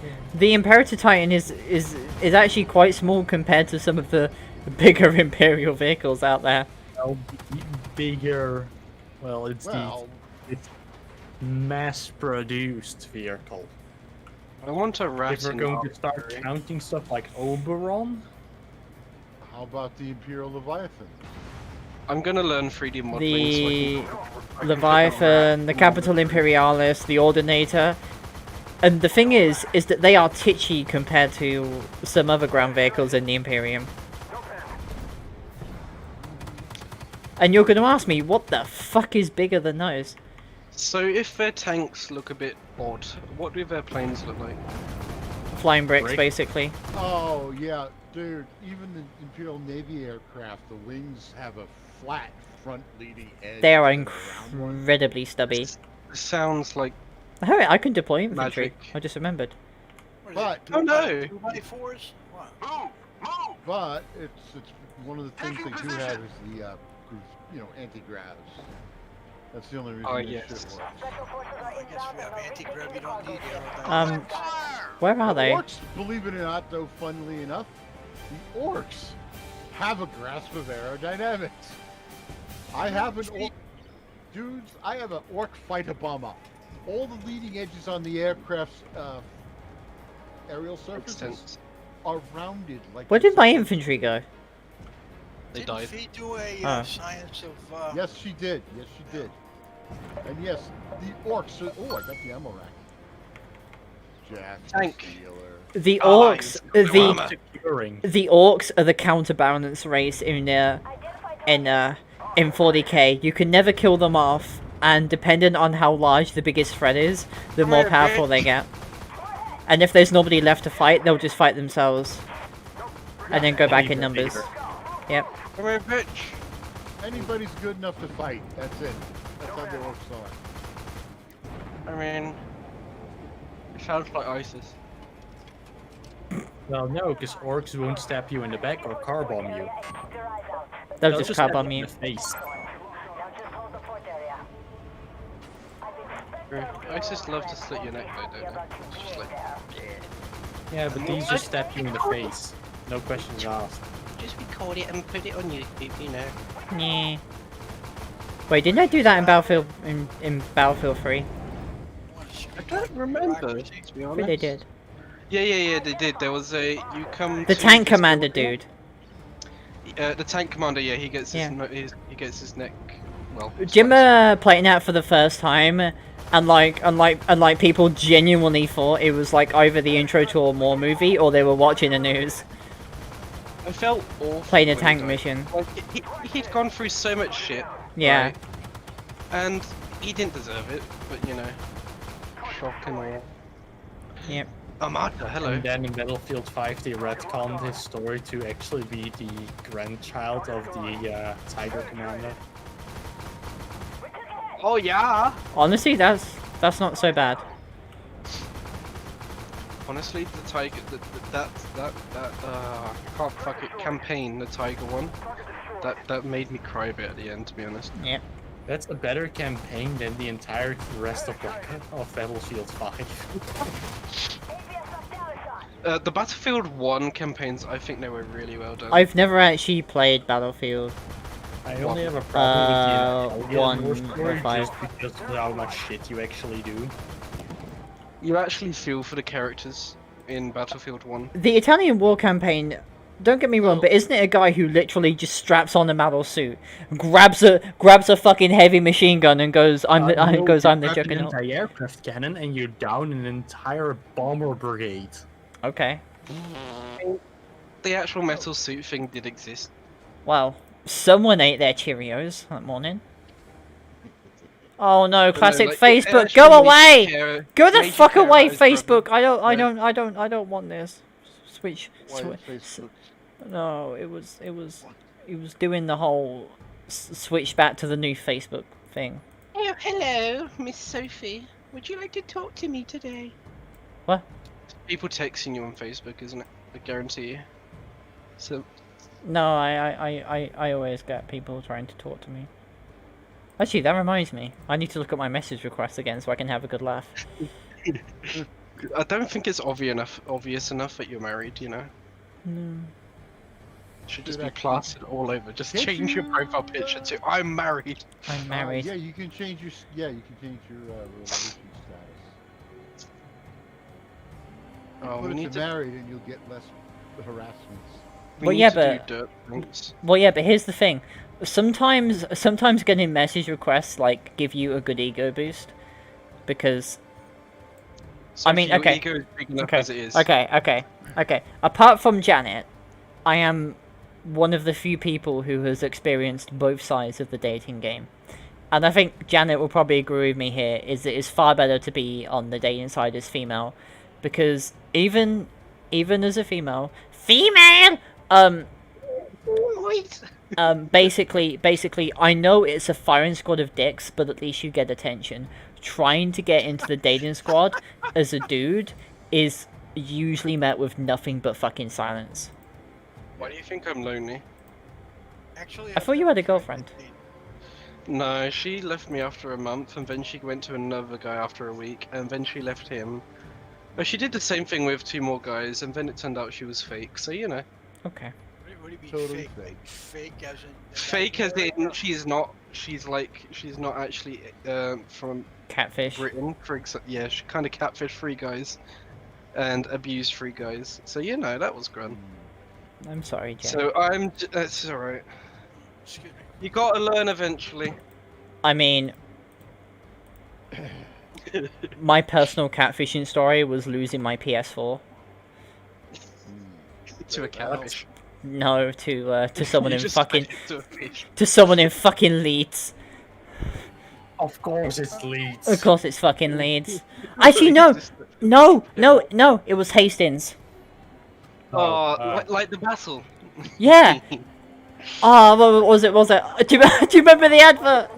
S1: Imperator Titan is actually quite small compared to some of the bigger Imperial vehicles out there.
S3: Well, bigger. Well, it's
S6: Well,
S3: it's mass-produced vehicle.
S5: I want a rat
S3: If we're
S5: in
S3: going
S5: our
S3: to start
S5: area.
S3: counting stuff like Oberon,
S6: how about the Imperial Leviathan?
S5: I'm gonna learn 3D modeling.
S1: The
S5: so I can
S1: Leviathan, the Capital Imperialis, the Ordinator. And the thing is that they are titchy compared to some other ground vehicles in the Imperium. And you're going to ask me, what the fuck is bigger than those?
S5: So if their tanks look a bit odd, what do their planes look like?
S1: Flying bricks,
S3: Brick.
S1: basically.
S6: Oh yeah, dude. Even the Imperial Navy aircraft, the wings have a flat front leading edge.
S1: They are
S6: instead of a round one.
S1: incredibly stubby.
S5: Sounds like
S1: Oh, I can deploy infantry.
S5: Magic.
S1: I just remembered.
S2: What is
S6: But-
S2: it,
S5: Oh, no.
S2: 2x4s? What?
S6: But it's one of the things they do have is the anti-gravs. That's the only reason
S5: Oh,
S6: this
S5: yes.
S6: shit works.
S7: Special forces are
S2: I guess we have anti-grav. You don't need
S1: Um,
S2: aerodynamics.
S1: Where are they?
S6: Orcs, believe it or not, though, funnily enough, the orcs have a grasp of aerodynamics. I have an orc, dudes. I have an orc fighter bomber. All the leading edges on the aircraft's aerial surfaces
S5: sense.
S6: are rounded like.
S1: Where
S6: they're
S1: did my
S6: supposed
S1: infantry go?
S5: They
S2: Didn't
S5: died.
S2: Fee do a
S1: Oh.
S2: science of?
S6: to. Yes, she did. Yes, she did. And yes, the orcs. Oh, I got the ammo rack. Jack. the
S5: Tank.
S6: Stealer.
S1: The
S5: Ah,
S1: orcs,
S5: he's got armor.
S3: Securing.
S1: the orcs are the counterbalance race in 40k. You can never kill them off, and depending on how large the biggest threat is, the more powerful they get. And if there's nobody left to fight, they'll just fight themselves, and then go back in numbers. Yep.
S5: Come here, bitch.
S6: Anybody's good enough to fight. That's it. That's how the orcs are.
S5: I mean, it sounds like ISIS.
S3: Well, no, because orcs won't stab you in the back or car bomb you.
S1: They'll just
S3: stab
S1: car bomb
S3: you
S1: you.
S3: in the face.
S5: ISIS love to slit your neck, though, don't they? It's just like,
S3: Yeah, but these just stab you in the face. No questions asked.
S8: Just record it and put it on YouTube, you know.
S1: Yeah. Wait, didn't I do that in Battlefield in Battlefield 3?
S5: I don't remember, to be
S1: I
S5: honest.
S1: think they did.
S5: Yeah, they did. There was a, you come
S1: The
S5: to
S1: tank
S5: this
S1: commander
S5: building.
S1: dude.
S5: The tank commander, yeah, he gets his,
S1: Yeah.
S5: he gets his neck, well.
S1: Jim
S5: sliced.
S1: playing that for the first time, and like people genuinely thought it was like either the intro to a War movie or they were watching the news.
S5: I felt awful.
S1: Playing a
S5: when he
S1: tank
S5: died.
S1: mission.
S5: Like, he'd gone through so much shit.
S1: Yeah.
S5: right? And he didn't deserve it, but you know. Shock and all.
S1: Yep.
S5: Armada, hello.
S3: And then in Battlefield 5 they retconned his story to actually be the grandchild of the Tiger Commander.
S5: Oh yeah!
S1: Honestly, that's not so bad.
S5: Honestly, the Tiger, that can't fuck it, campaign, the Tiger one, that made me cry a bit at the end, to be honest.
S1: Yep.
S3: That's a better campaign than the entire rest of Battlefield 5.
S5: The Battlefield 1 campaigns, I think they were really well done.
S1: I've never actually played Battlefield.
S3: I only have a problem with the
S1: one
S3: war
S1: or
S3: story
S1: five.
S3: just because of how much shit you actually do.
S5: You actually feel for the characters in Battlefield 1.
S1: The Italian war campaign, don't get me wrong, but isn't it a guy who literally just straps on a metal suit, grabs a fucking heavy machine gun and goes, I'm the
S3: No, you grab
S1: juggernaut.
S3: an anti-aircraft cannon and you down an entire bomber brigade.
S1: Okay.
S5: The actual metal suit thing did exist.
S1: Well, someone ate their Cheerios that morning. Oh no, classic
S5: like, it
S1: Facebook,
S5: actually
S1: go
S5: made you
S1: away!
S5: care-
S1: Go the
S5: made you
S1: fuck
S5: care
S1: away,
S5: about his brother.
S1: Facebook! I
S5: Yeah.
S1: don't want this. Switch.
S6: Why is Facebook?
S1: No, it was doing the whole switch back to the new Facebook thing.
S8: Oh, hello, Miss Sophie. Would you like to talk to me today?
S1: What?
S5: People texting you on Facebook, isn't it? I guarantee you. So,
S1: No, I always get people trying to talk to me. Actually, that reminds me. I need to look at my message requests again so I can have a good laugh.
S5: I don't think it's obvious enough that you're married, you know?
S1: No.
S5: Should just
S6: Dude,
S5: be
S6: actually-
S5: plastered all over. Just
S6: Can't
S5: change your
S6: you-
S5: profile picture to I'm married.
S1: I'm married.
S6: Yeah, you can change your relation status.
S5: Oh,
S6: Put
S5: we
S6: it
S5: need
S6: to
S5: to,
S6: married, and you'll get less harassments.
S5: we
S1: Well,
S5: need
S1: yeah,
S5: to do
S1: but-
S5: dirt things.
S1: Well, yeah, but here's the thing. Sometimes getting message requests like give you a good ego boost, because I mean,
S5: Sophie,
S1: okay.
S5: Your ego is big enough
S1: okay,
S5: as it is.
S1: okay. Apart from Janet, I am one of the few people who has experienced both sides of the dating game, and I think Janet will probably agree with me here. Is it is far better to be on the dating side as female, because even as a female,
S8: Why boys.
S1: Basically, I know it's a firing squad of dicks, but at least you get attention. Trying to get into the dating squad as a dude is usually met with nothing but fucking silence.
S5: Why do you think I'm lonely?
S2: Actually,
S1: I thought you had a
S2: I've tried
S1: girlfriend.
S2: to date-
S5: No, she left me after a month, and then she went to another guy after a week, and then she left him. But she did the same thing with 2 more guys, and then it turned out she was fake. So you know,
S1: Okay.
S2: What do you mean
S6: Totally
S2: fake?
S6: fake.
S2: Like, fake as in the guy
S5: fake as
S2: married
S5: in
S2: her?
S5: she's not. She's not actually from
S1: Catfish.
S5: Britain. Yeah, she kind of catfished 3 guys, and abused 3 guys. So you know that was grand.
S1: I'm sorry, Jen.
S5: So that's all right.
S2: Excuse me.
S5: You gotta learn eventually.
S1: I mean, my personal catfishing story was losing my PS4.
S5: To a catfish.
S1: No, to someone
S5: You
S1: in
S5: just
S1: fucking
S5: tied it to a fish.
S1: to someone in fucking Leeds.
S3: Of course, it's Leeds.
S1: Of course, it's fucking Leeds. Actually, no. It was Hastings.
S5: Oh, like the battle.
S1: Yeah. Ah, what was it? Do you remember the advert?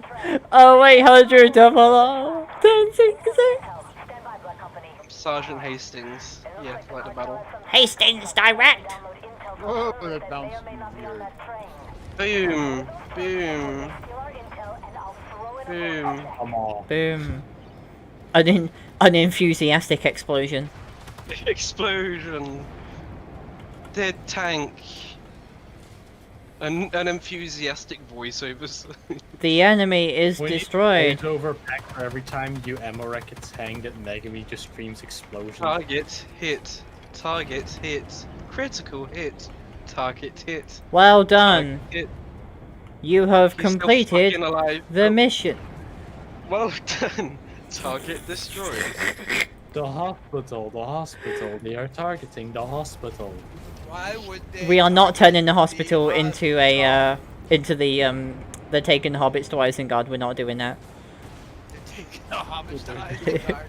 S1: Oh wait, 100 double O, 1066.
S7: Stand by, Black Company.
S5: Sergeant Hastings. Yeah, like the battle.
S1: Hastings direct.
S7: Download intel to
S6: Oh,
S7: confirm
S6: that
S7: they may or
S6: bounced
S7: may
S6: me
S7: not be on
S6: weird.
S7: that train.
S5: Boom. Boom.
S7: Steal our intel and I'll throw it
S5: Boom.
S7: on your
S3: Come on.
S1: Boom. An enthusiastic explosion.
S5: Explosion. Dead tank. An enthusiastic voiceovers.
S1: The enemy is
S3: We need
S1: destroyed.
S3: voiceover pack for every time you ammo wreck a tank that Megami just screams explosion.
S5: Target hit. Target hit. Critical hit. Target hit.
S1: Well done.
S5: Target hit.
S1: You have
S5: He's still
S1: completed
S5: fucking alive.
S1: the
S5: Oh,
S1: mission.
S5: well done. Target destroyed.
S3: The hospital, they are targeting the hospital.
S2: Why would they?
S1: We are not
S2: target
S1: turning the hospital
S2: the
S1: into the taken hobbits to Isengard. We're not doing that.
S2: They're taking the hobbits to Isengard,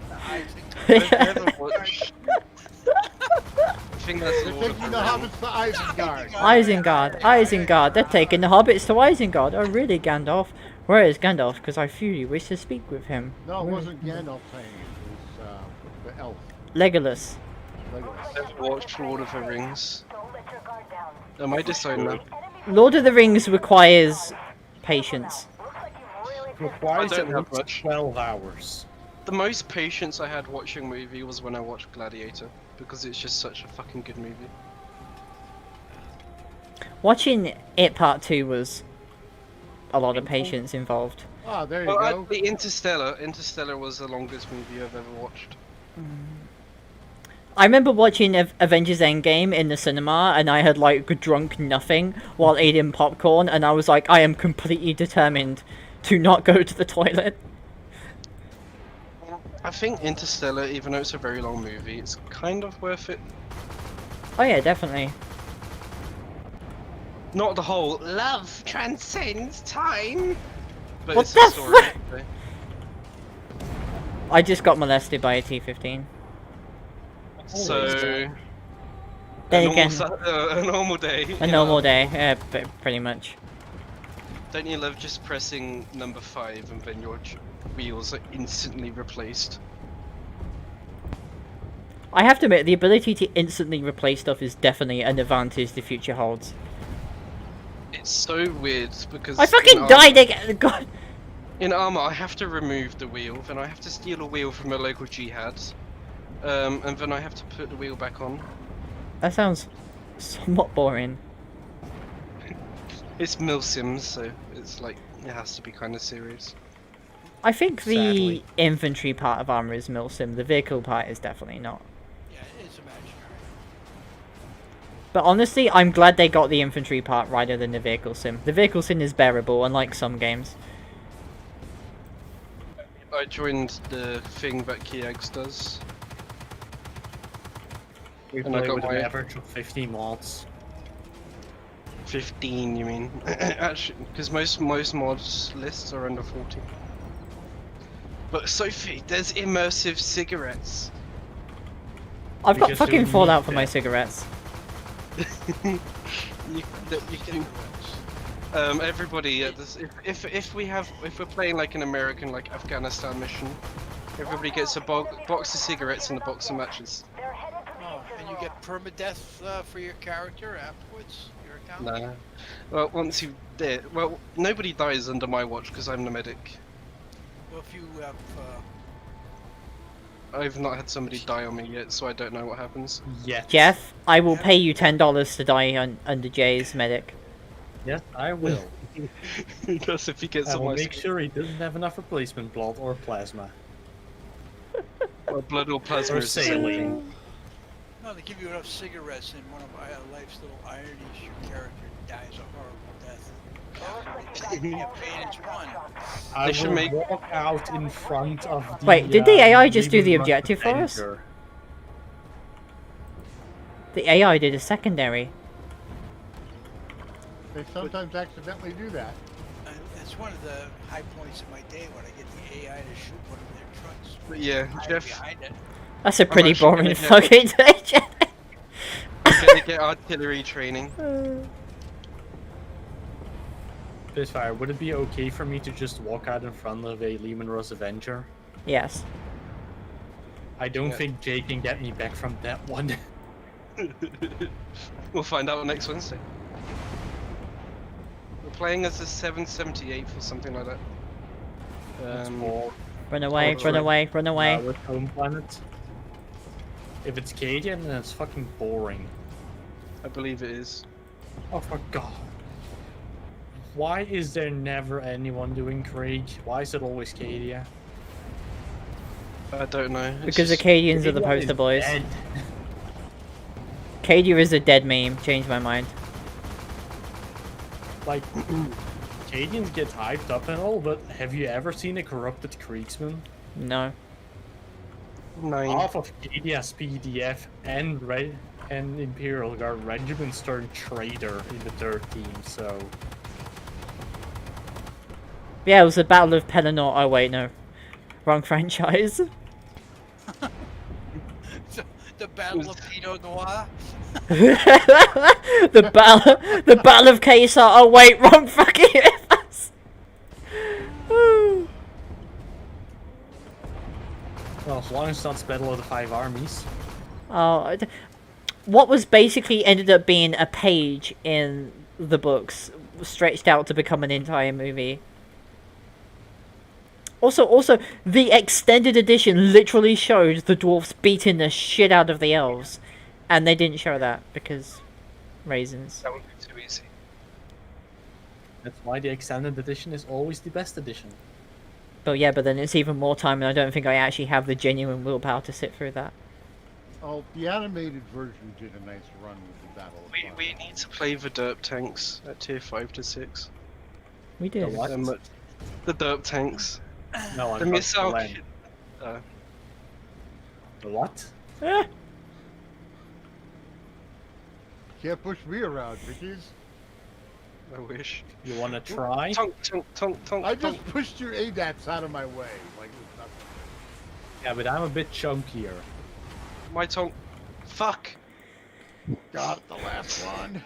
S5: I've never watched. I think that's
S6: They're
S5: Lord of
S6: taking
S5: the
S6: the
S5: Rings.
S6: hobbits to Isengard.
S1: Isengard. They're taking the hobbits to Isengard. Oh really, Gandalf? Where is Gandalf? Because I truly wish to speak with him.
S6: No, it
S1: Where-
S6: wasn't Gandalf saying it. It was the elf.
S1: Legolas.
S6: Legolas.
S5: I've watched Lord of the Rings.
S7: Don't let your guard down.
S5: Am I disowned now?
S1: Lord of the Rings requires patience.
S7: Looks like you've really
S3: Requires
S5: I don't
S3: at
S5: have
S3: least
S5: much.
S3: 12 hours.
S5: The most patience I had watching a movie was when I watched Gladiator, because it's just such a fucking good movie.
S1: Watching It Part 2 was a lot of patience involved.
S6: Ah, there you
S5: Well,
S6: go.
S5: actually, Interstellar was the longest movie I've ever watched.
S1: I remember watching Avengers Endgame in the cinema, and I had like drunk nothing while eating popcorn, and I was like, I am completely determined to not go to the toilet.
S5: I think Interstellar, even though it's a very long movie, it's kind of worth it.
S1: Oh yeah, definitely.
S5: Not the whole
S8: Love transcends time.
S5: but
S1: What
S5: it's
S1: the
S5: the story.
S1: fuck? I just got molested by a T-15.
S5: So,
S1: Then
S5: a
S1: again,
S5: normal day.
S1: a normal day, pretty much.
S5: Don't you love just pressing number 5 and then your wheels are instantly replaced?
S1: I have to admit, the ability to instantly replace stuff is definitely an advantage the future holds.
S5: It's so weird because
S1: I fucking
S5: in
S1: died again! God!
S5: In Arma, I have to remove the wheel, then I have to steal a wheel from a local jihad, and then I have to put the wheel back on.
S1: That sounds somewhat boring.
S5: It's milsims, so it's like it has to be kind of serious.
S1: I think the
S3: Sadly.
S1: infantry part of armor is milsim, the vehicle part is definitely not.
S2: Yeah, it's imaginary.
S1: But honestly, I'm glad they got the infantry part rather than the vehicle sim. The vehicle sim is bearable, unlike some games.
S5: I joined the thing that Kiags does.
S3: We
S5: And I
S3: play
S5: got
S3: with
S5: my-
S3: an average of 50 mods.
S5: 15, you mean? Actually, because most mods lists are under 40. But Sophie, there's immersive cigarettes.
S1: I've got
S3: Because
S1: fucking
S3: you
S1: Fallout
S3: need
S1: for my
S3: that.
S1: cigarettes.
S5: You can. Everybody at this. If we're playing like an American like Afghanistan mission, everybody gets a box of cigarettes and a box of matches.
S7: They're headed to the
S2: Oh, and you get permadeath for your character afterwards. Your account.
S5: No. Well, once you did, well, nobody dies under my watch because I'm the medic.
S2: Well, if you have.
S5: I've not had somebody die on me yet, so I don't know what happens.
S3: Yes.
S1: Jeff, I will pay you $10 to die under Jay's medic.
S3: Yes, I will.
S5: That's if he gets
S3: I
S5: on
S3: will
S5: my
S3: make sure he doesn't have enough replacement blood or plasma.
S5: blood or plasma.
S3: Or
S5: is the same thing.
S3: saline.
S2: No, they give you enough cigarettes, and one of life's little ironies, your character dies a horrible death. Advantage one.
S3: I
S5: They should
S3: will
S5: make-
S3: walk out in front of the.
S1: Wait, did the AI just do the
S3: Lehman
S1: objective for us?
S3: Avenger.
S1: The AI did a secondary.
S6: They sometimes accidentally do that.
S2: That's one of the high points of my day when I get the AI to shoot one of their trucks.
S5: But yeah,
S2: Hide
S5: Jeff,
S2: behind it.
S1: That's a pretty
S5: actually
S1: boring
S5: gonna get-
S1: fucking day.
S5: we're gonna get artillery training.
S3: Spitfire, would it be okay for me to just walk out in front of a Lehman Russ Avenger?
S1: Yes.
S3: I don't
S5: Yeah.
S3: think Jay can get me back from that one.
S5: We'll find out next Wednesday. We're playing as a 778 or something like that.
S3: That's more
S1: Run away,
S3: that's
S1: run
S3: right.
S1: away, run away.
S3: with home planet. If it's Cadian, then it's fucking boring.
S5: I believe it is.
S3: Oh, for God. Why is there never anyone doing Craig? Why is it always Cadia?
S5: I don't know. It's
S1: Because
S5: just-
S1: Acadians are the
S3: Cadia
S1: poster
S3: is
S1: boys.
S3: dead.
S1: Cadia is a dead meme. Changed my mind.
S3: Like, Cadians get hyped up and all, but have you ever seen a corrupted Kriegsman?
S1: No.
S5: 9.
S3: Half of Cadia's PDF and Imperial Guard regiments turned traitor in the third team, so...
S1: Yeah, it was the Battle of Pelennor. Oh wait, no. Wrong franchise.
S2: The Battle of Pinot Noir.
S1: the Battle of Caesar. Oh wait, wrong fucking universe.
S3: Well, as long as it's not Battle of the Five Armies.
S1: Oh, what was basically ended up being a page in the books stretched out to become an entire movie. Also, the extended edition literally showed the dwarves beating the shit out of the elves, and they didn't show that because reasons.
S5: That would be too easy.
S3: That's why the extended edition is always the best edition.
S1: But yeah, but then it's even more time, and I don't think I actually have the genuine willpower to sit through that.
S6: Oh, the animated version did a nice run with the Battle of
S5: We need to play the derp tanks at tier 5 to 6.
S1: We did.
S3: The what?
S5: The derp tanks.
S3: No, I'm
S5: The
S3: not
S5: missile.
S3: Glenn. The what?
S1: Eh,
S6: Can't push me around, Vickies.
S5: I wish.
S3: You wanna try?
S5: Tonk, tonk, tonk, tonk.
S6: I
S5: tonk.
S6: just pushed your ADATs out of my way. Like it's nothing.
S3: Yeah, but I'm a bit chunkier.
S5: My tonk. Fuck.
S6: Got the last one.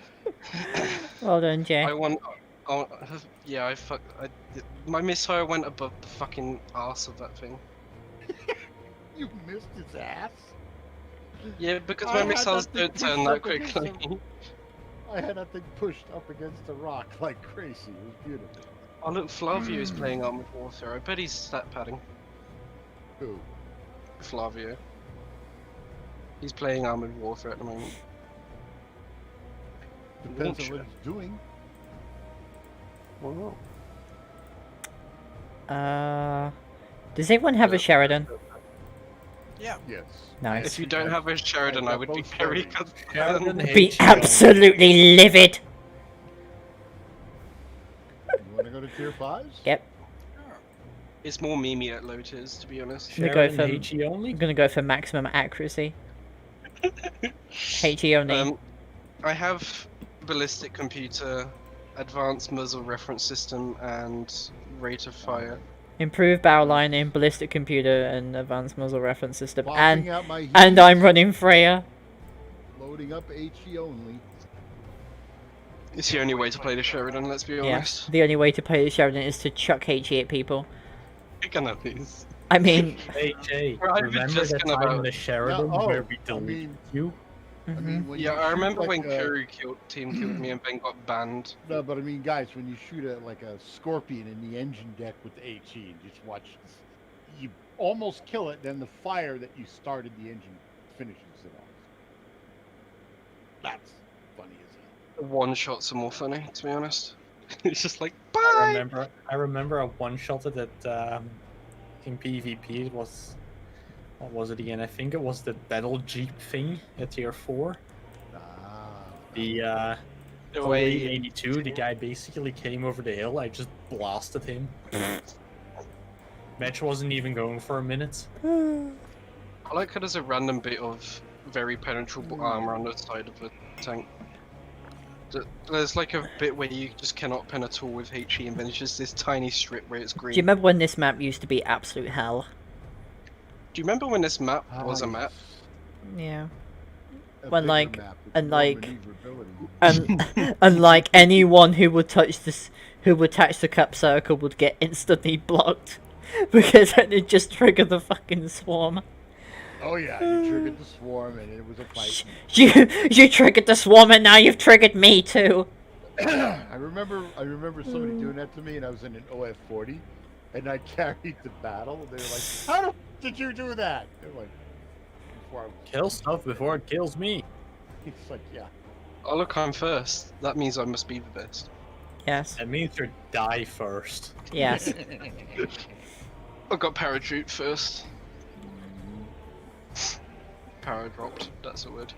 S1: well done, Jay.
S5: I want. Oh, yeah, my missile went above the fucking arse of that thing.
S6: You missed his ass.
S5: Yeah, because
S6: I
S5: my
S6: had
S5: missiles
S6: that thing
S5: don't turn
S6: pushed
S5: that
S6: up against
S5: quickly.
S6: I had that thing pushed up against the rock like crazy. It was beautiful.
S5: Oh look, Flavio is playing Armored Warfare. I bet he's stat padding.
S6: Who?
S5: Flavio. He's playing Armored Warfare at the moment.
S6: Depends on
S5: Sure.
S6: what he's doing.
S5: Well,
S1: Does everyone have a Sheridan?
S2: Yeah.
S6: Yes.
S1: Nice.
S5: if you don't have a Sheridan, I would be
S6: both
S5: very
S6: Sheridan.
S5: concerned.
S1: Be absolutely livid.
S6: You want to go to tier 5s?
S1: Yep.
S5: It's more memey at low tiers, to be honest.
S1: I'm gonna go
S3: Sheridan
S1: for
S3: HE only?
S1: I'm gonna go for maximum accuracy. HE only.
S5: I have ballistic computer, advanced muzzle reference system, and rate of fire.
S1: Improved barrel line in ballistic computer and advanced muzzle reference system.
S6: Popping out my heat,
S1: And I'm running Freya.
S6: loading up HE only.
S5: It's the only way to play the Sheridan, let's be
S1: Yeah,
S5: honest.
S1: the only way to play the Sheridan is to chuck HE at people.
S5: You're gonna lose.
S1: I mean,
S3: Hey,
S5: Right, we're
S3: remember
S5: just
S3: that
S5: gonna
S3: time in
S5: vote.
S3: the Sheridan
S6: Yeah,
S3: where we
S6: I
S3: deleted
S6: mean-
S3: you?
S6: I mean, when
S5: Yeah,
S6: you
S5: I
S6: shoot
S5: remember
S6: like
S5: when
S6: a-
S5: Kuru team killed me and Ben got banned.
S6: No, but I mean, guys, when you shoot like a scorpion in the engine deck with the HE, and just watch, you almost kill it, then the fire that you started the engine finishes it off. That's funny as hell.
S5: One shots are more funny, to be honest. It's just like,
S3: I
S5: bye!
S3: remember I one-shotted it in PvP. It was, what was it again? I think it was the battle jeep thing at tier 4.
S6: Ah,
S3: The
S5: The way
S3: 82, the guy basically came over the hill. I just blasted him. Match wasn't even going for a minute.
S5: I like how there's a random bit of very penetrable armor on the side of the tank. There's like a bit where you just cannot pen at all with HE, and then it's just this tiny strip where it's green.
S1: do you remember when this map used to be absolute hell?
S5: Do you remember when this map was a map?
S1: Yeah.
S6: a
S1: When,
S6: bigger
S1: like-
S6: map with
S1: and,
S6: more
S1: like-
S6: maneuverability.
S1: And like anyone who would touch this, who would touch the cup circle would get instantly blocked because it just triggered the fucking swarm.
S6: Oh yeah, you triggered the swarm, and it was a fight.
S1: You triggered the swarm, and now you've triggered me too.
S6: I remember somebody doing that to me, and I was in an OF40, and I carried the battle. And they were like, "How did you do that?" They're like, "Before I
S3: Kill stuff before it kills me.
S6: It's like, yeah.
S5: Oh look, I'm first. That means I must be the best.
S1: Yes.
S3: That means you die first.
S1: Yes.
S5: I got parachute first. Para dropped, that's a word.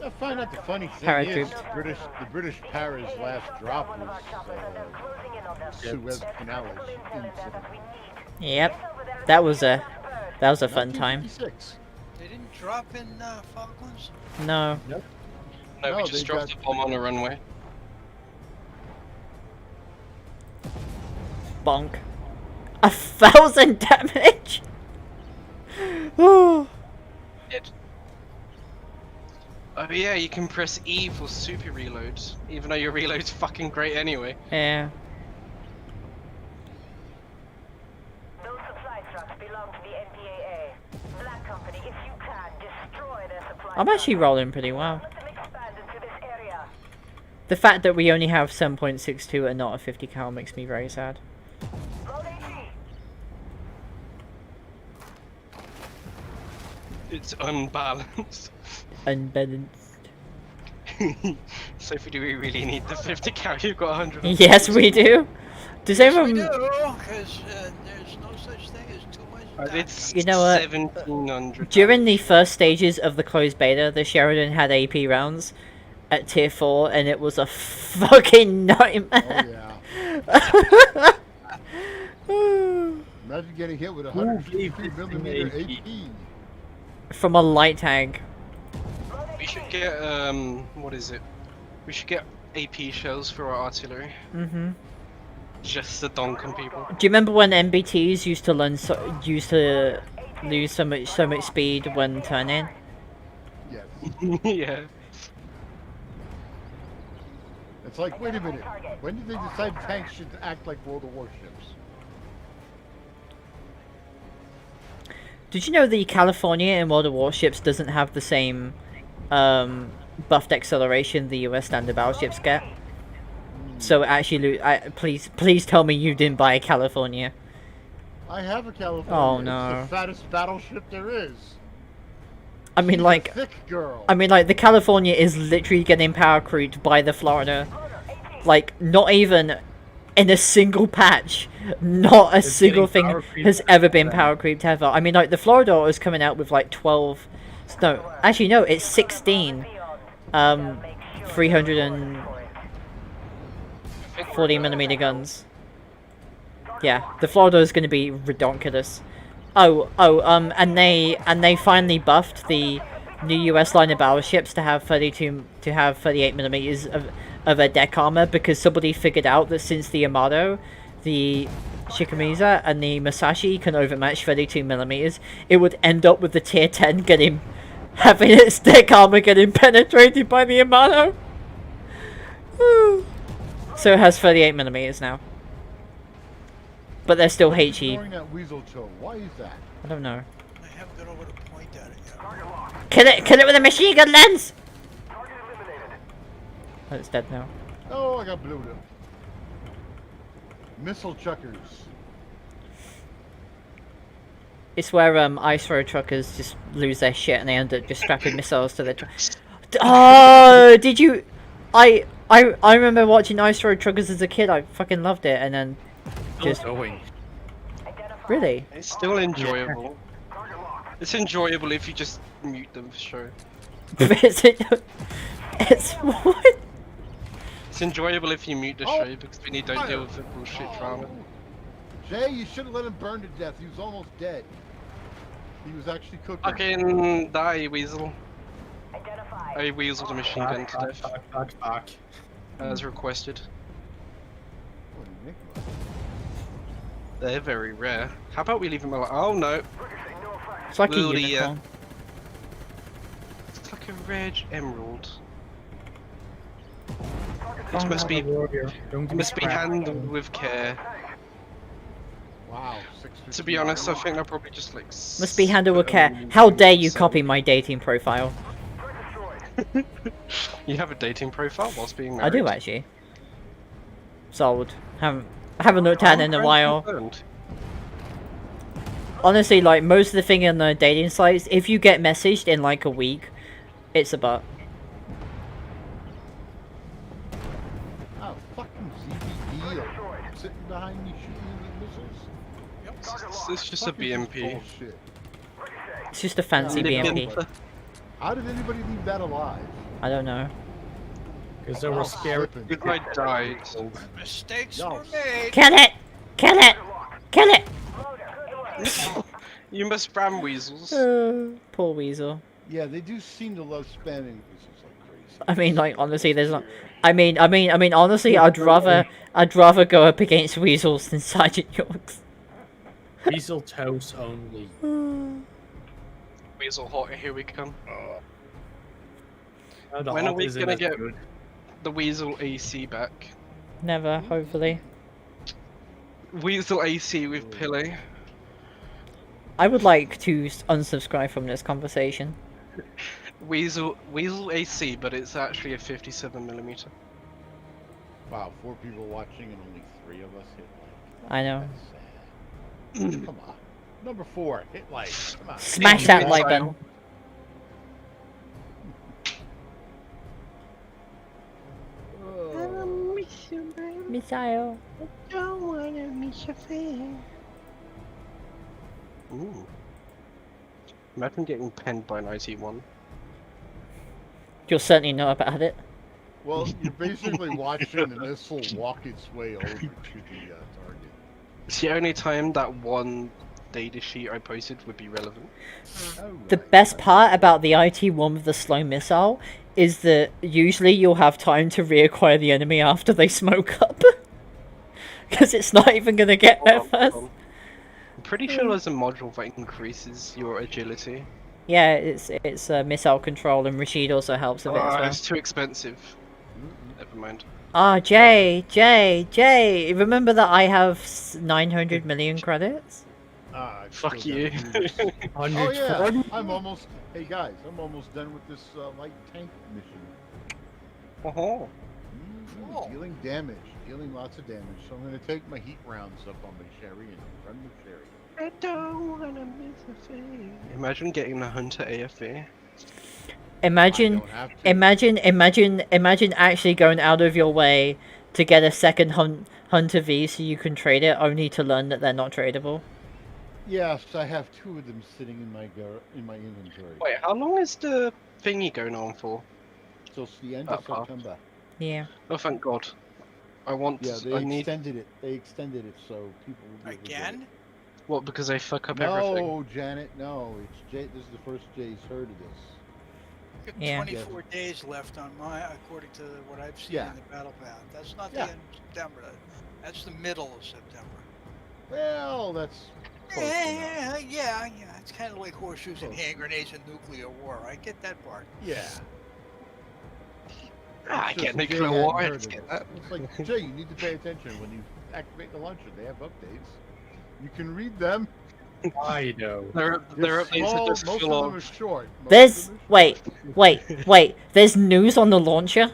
S6: I find out the funny thing
S1: Paratroop.
S6: is, the British para's last drop was Suez Canal incident.
S1: Yep. That was a fun time.
S6: 1956.
S2: They didn't drop in Falklands?
S1: No.
S5: No,
S6: No,
S5: we just
S6: they
S5: dropped
S6: got-
S5: a bomb on a runway.
S1: Bonk. 1,000 damage. Oh.
S5: Dead. Oh yeah, you can press E for super reloads, even though your reload's fucking great anyway.
S1: Yeah.
S7: Those supply trucks belong to the NPAA. Black Company, if you can, destroy their supply
S1: I'm actually
S7: trucks.
S1: rolling pretty well.
S7: Let them expand into this area.
S1: The fact that we only have 7.62 and not a 50 cal makes me very sad.
S7: Load AT.
S5: It's unbalanced.
S1: Unbalanced.
S5: Sophie, do we really need the 50 cal? You've got 100.
S1: Yes, we do. Does
S2: Yes, we
S1: anyone?
S2: do, because there's no such thing as too much time.
S5: It's
S1: You know what?
S5: 1700.
S1: During the first stages of the closed beta, the Sheridan had AP rounds at tier 4, and it was a fucking nightmare.
S6: Oh yeah. Imagine getting hit with a
S3: believe
S6: 150
S3: this thing
S6: millimeter
S3: AP?
S6: AP.
S1: From a light tag.
S5: We should get, what is it? We should get AP shells for our artillery.
S1: Mhm.
S5: Just to donk on people.
S1: Do you remember when MBTs used to used to lose so much speed when turning?
S6: Yes.
S5: Yeah.
S6: It's like, wait a minute. When did they decide tanks should act like World of Warships?
S1: Did you know the California in World of Warships doesn't have the same buffed acceleration the US standard battleships get? So actually, please tell me you didn't buy a California.
S6: I have a California.
S1: Oh,
S6: It's
S1: no.
S6: the fattest battleship there is.
S1: I mean,
S6: She's a
S1: like,
S6: thick girl.
S1: the California is literally getting power crewed by the Florida. Like, not even in a single patch. Not a
S3: It's
S1: single
S3: getting
S1: thing
S3: power creeped
S1: has ever been
S3: then.
S1: power creeped ever. I mean, like, the Florida is coming out with like 12. No, actually, no, it's 16. 340mm guns. Yeah, the Florida is going to be redonkulous. And they finally buffed the new US line of battleships to have 38mm of a deck armor because somebody figured out that since the Yamato, the Shikamiza, and the Musashi can overmatch 32mm, it would end up with the tier 10 having its deck armor getting penetrated by the Yamato. So it has 38 millimeters now. But they're still
S6: What's
S1: HE.
S6: ignoring that weasel toe? Why is that?
S1: I don't know.
S2: I haven't been over to point at it yet.
S1: Kill it with a machine gun lens! Oh, it's dead now.
S6: Oh, I got blew up. Missile chuckers.
S1: It's where ice road truckers just lose their shit and they end up just strapping missiles to their truck. Oh, did you? I remember watching Ice Road Truckers as a kid. I fucking loved it, and then just
S4: going.
S1: really.
S5: It's still enjoyable. It's enjoyable if you just mute them for sure.
S1: It's what?
S5: It's enjoyable if you mute the show because then you don't deal with the bullshit drama.
S6: Jay, you should have let him burn to death. He was almost dead. He was actually cooking.
S5: Fucking die, Weasel. I weaseled a machine gun to death
S4: Fuck.
S5: as requested.
S6: What an enigma.
S5: They're very rare. How about we leave them alone? Oh no,
S1: It's like a
S5: Little,
S1: unicorn.
S5: it's like a red emerald.
S1: Oh,
S5: It must be
S4: Don't
S5: must be handled with care.
S6: Wow.
S5: To be honest, I think they're probably just like.
S1: Must be handled with care. How dare you copy my dating profile?
S5: You have a dating profile whilst being married.
S1: I do actually. Sold. Haven't looked at it in a while. Honestly, like most of the thing on the dating sites, if you get messaged in like a week, it's a butt.
S6: Oh, fucking ZBD sitting behind me shooting missiles.
S5: It's just a
S6: Fucking
S5: BMP.
S6: bullshit.
S1: It's just a fancy BMP.
S6: How did anybody leave that alive?
S1: I don't know.
S4: Because they were scared.
S6: Flippin'.
S5: If I died,
S2: Mistakes
S6: Yo.
S2: were made.
S1: Kill it! Kill it! Kill it!
S5: you must spam weasels.
S1: Poor weasel.
S6: Yeah, they do seem to love spamming missiles like crazy.
S1: I mean, like honestly, there's not. I mean, honestly, I'd rather go up against weasels than Sergeant Yorks.
S4: Weasel toes only.
S5: Weasel hot, here we come.
S4: The
S5: When are
S4: hot
S5: we
S4: isn't
S5: gonna
S4: as
S5: get-
S4: good.
S5: The Weasel AC back.
S1: Never, hopefully.
S5: Weasel AC with Pele.
S1: I would like to unsubscribe from this conversation.
S5: Weasel AC, but it's actually a 57mm.
S6: Wow, 4 people watching and only 3 of us hit like.
S1: I know.
S6: That's sad. Come on. Number 4, hit like. Come on.
S1: Smash that like button.
S6: Oh.
S8: miss you, baby.
S1: Missile.
S8: Don't wanna miss your face.
S5: Ooh. Imagine getting penned by an IT-1.
S1: You'll certainly know about it.
S6: Well, you're basically watching the missile walk its way over to the target.
S5: It's the only time that one data sheet I posted would be relevant.
S1: The best part about the IT-1 with the slow missile is that usually you'll have time to reacquire the enemy after they smoke up. Because it's not even going to get there first.
S5: I'm pretty sure there's a module that increases your agility.
S1: Yeah, it's missile control, and Rashid also helps with it as well.
S5: It's too expensive. Never mind.
S1: Ah, Jay, remember that I have 900 million credits?
S6: Ah, I
S5: Fuck
S6: still
S5: you.
S6: gotta do this. Oh
S4: 140?
S6: yeah, I'm almost. Hey guys, I'm almost done with this light tank mission.
S5: Oh,
S2: Cool.
S6: Dealing damage, dealing lots of damage. So I'm gonna take my heat rounds up on my Sherry and run with Sherry.
S8: I don't wanna miss your face.
S5: imagine getting a Hunter AFV.
S1: Imagine,
S6: I don't have to.
S1: imagine actually going out of your way to get a second Hunter V so you can trade it, only to learn that they're not tradable.
S6: Yes, I have 2 of them sitting in my inventory.
S5: Wait, how long is the thingy going on for?
S6: Till it's the end
S5: That
S6: of
S5: part.
S6: September.
S1: Yeah.
S5: Oh, thank God. I want.
S6: Yeah, they
S5: I need.
S6: extended it. They extended it so people will be able to get
S2: Again?
S5: What? Because they fuck up
S6: it.
S5: everything.
S6: No, Janet, no. It's Jay. This is the first Jay's heard of this.
S2: Got
S1: Yeah.
S2: 24 days left on my, according to what I've seen
S6: Yeah.
S2: in the battle path. That's not
S6: Yeah.
S2: the end of September. That's the middle of September.
S6: Well, that's close enough.
S2: Yeah. It's kind of like horseshoes and
S6: Close.
S2: hand grenades in nuclear war. I get that part.
S6: Yeah.
S5: I
S6: It's
S5: get
S6: just Jay
S5: nuclear
S6: hadn't
S5: war. I
S6: heard of
S5: get
S6: it.
S5: that.
S6: It's like, Jay, you need to pay attention when you activate the launcher. They have updates. You can read them.
S4: I know.
S5: Their updates
S6: Small,
S5: are just
S6: most
S5: full
S6: of them
S5: of.
S6: are short. Most
S1: There's
S6: of them are
S1: wait,
S6: short.
S1: wait. There's news on the launcher.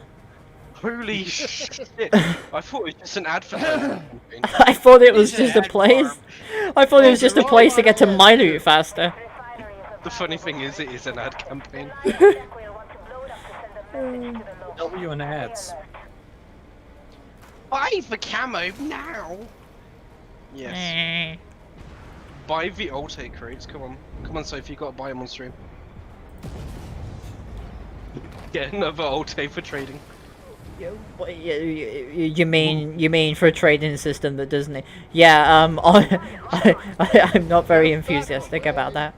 S5: Holy shit! I thought it was just an advertising campaign.
S1: I thought it was
S2: He's an
S1: just a
S2: ad
S1: place.
S2: farm.
S1: I thought it
S6: Oh,
S1: was just a
S6: there are a
S1: place to
S6: lot
S1: get
S6: of
S1: to
S6: ads,
S1: my
S6: too.
S1: loot faster.
S5: The funny thing is, it is an ad campaign.
S3: W and ads.
S5: Buy the camo now! Yes. Buy the Alt-A crates, come on Sophie, you gotta buy them on stream. Get another Alt-A for trading.
S1: You mean for a trading system that doesn't? Yeah. I'm not very enthusiastic about that.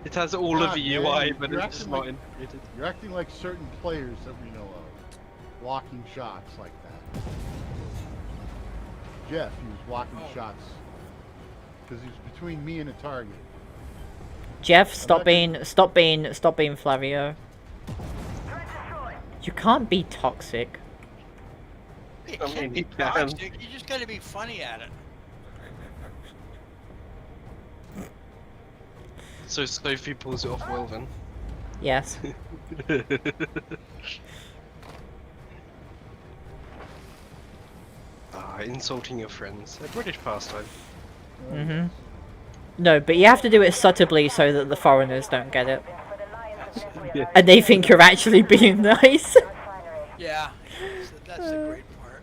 S5: It has all of
S6: God,
S5: the
S6: man,
S5: UI, but
S6: you're
S5: it's just
S6: acting
S5: not
S6: like-
S5: integrated.
S6: You're acting like certain players that we know of, blocking shots like that. Jeff, he was blocking shots because he was between me and a target.
S1: Jeff, stop
S6: not
S1: being Flavio. You can't be toxic.
S2: You
S5: I
S2: can't
S5: mean,
S2: be
S5: he can.
S2: toxic. You just gotta be funny at it.
S5: So Sophie pulls it off well then.
S1: Yes.
S5: Insulting your friends. A British pastime.
S1: Mhm. No, but you have to do it subtly so that the foreigners don't get it,
S5: Yeah.
S1: and they think you're actually being nice.
S2: Yeah, that's the great part.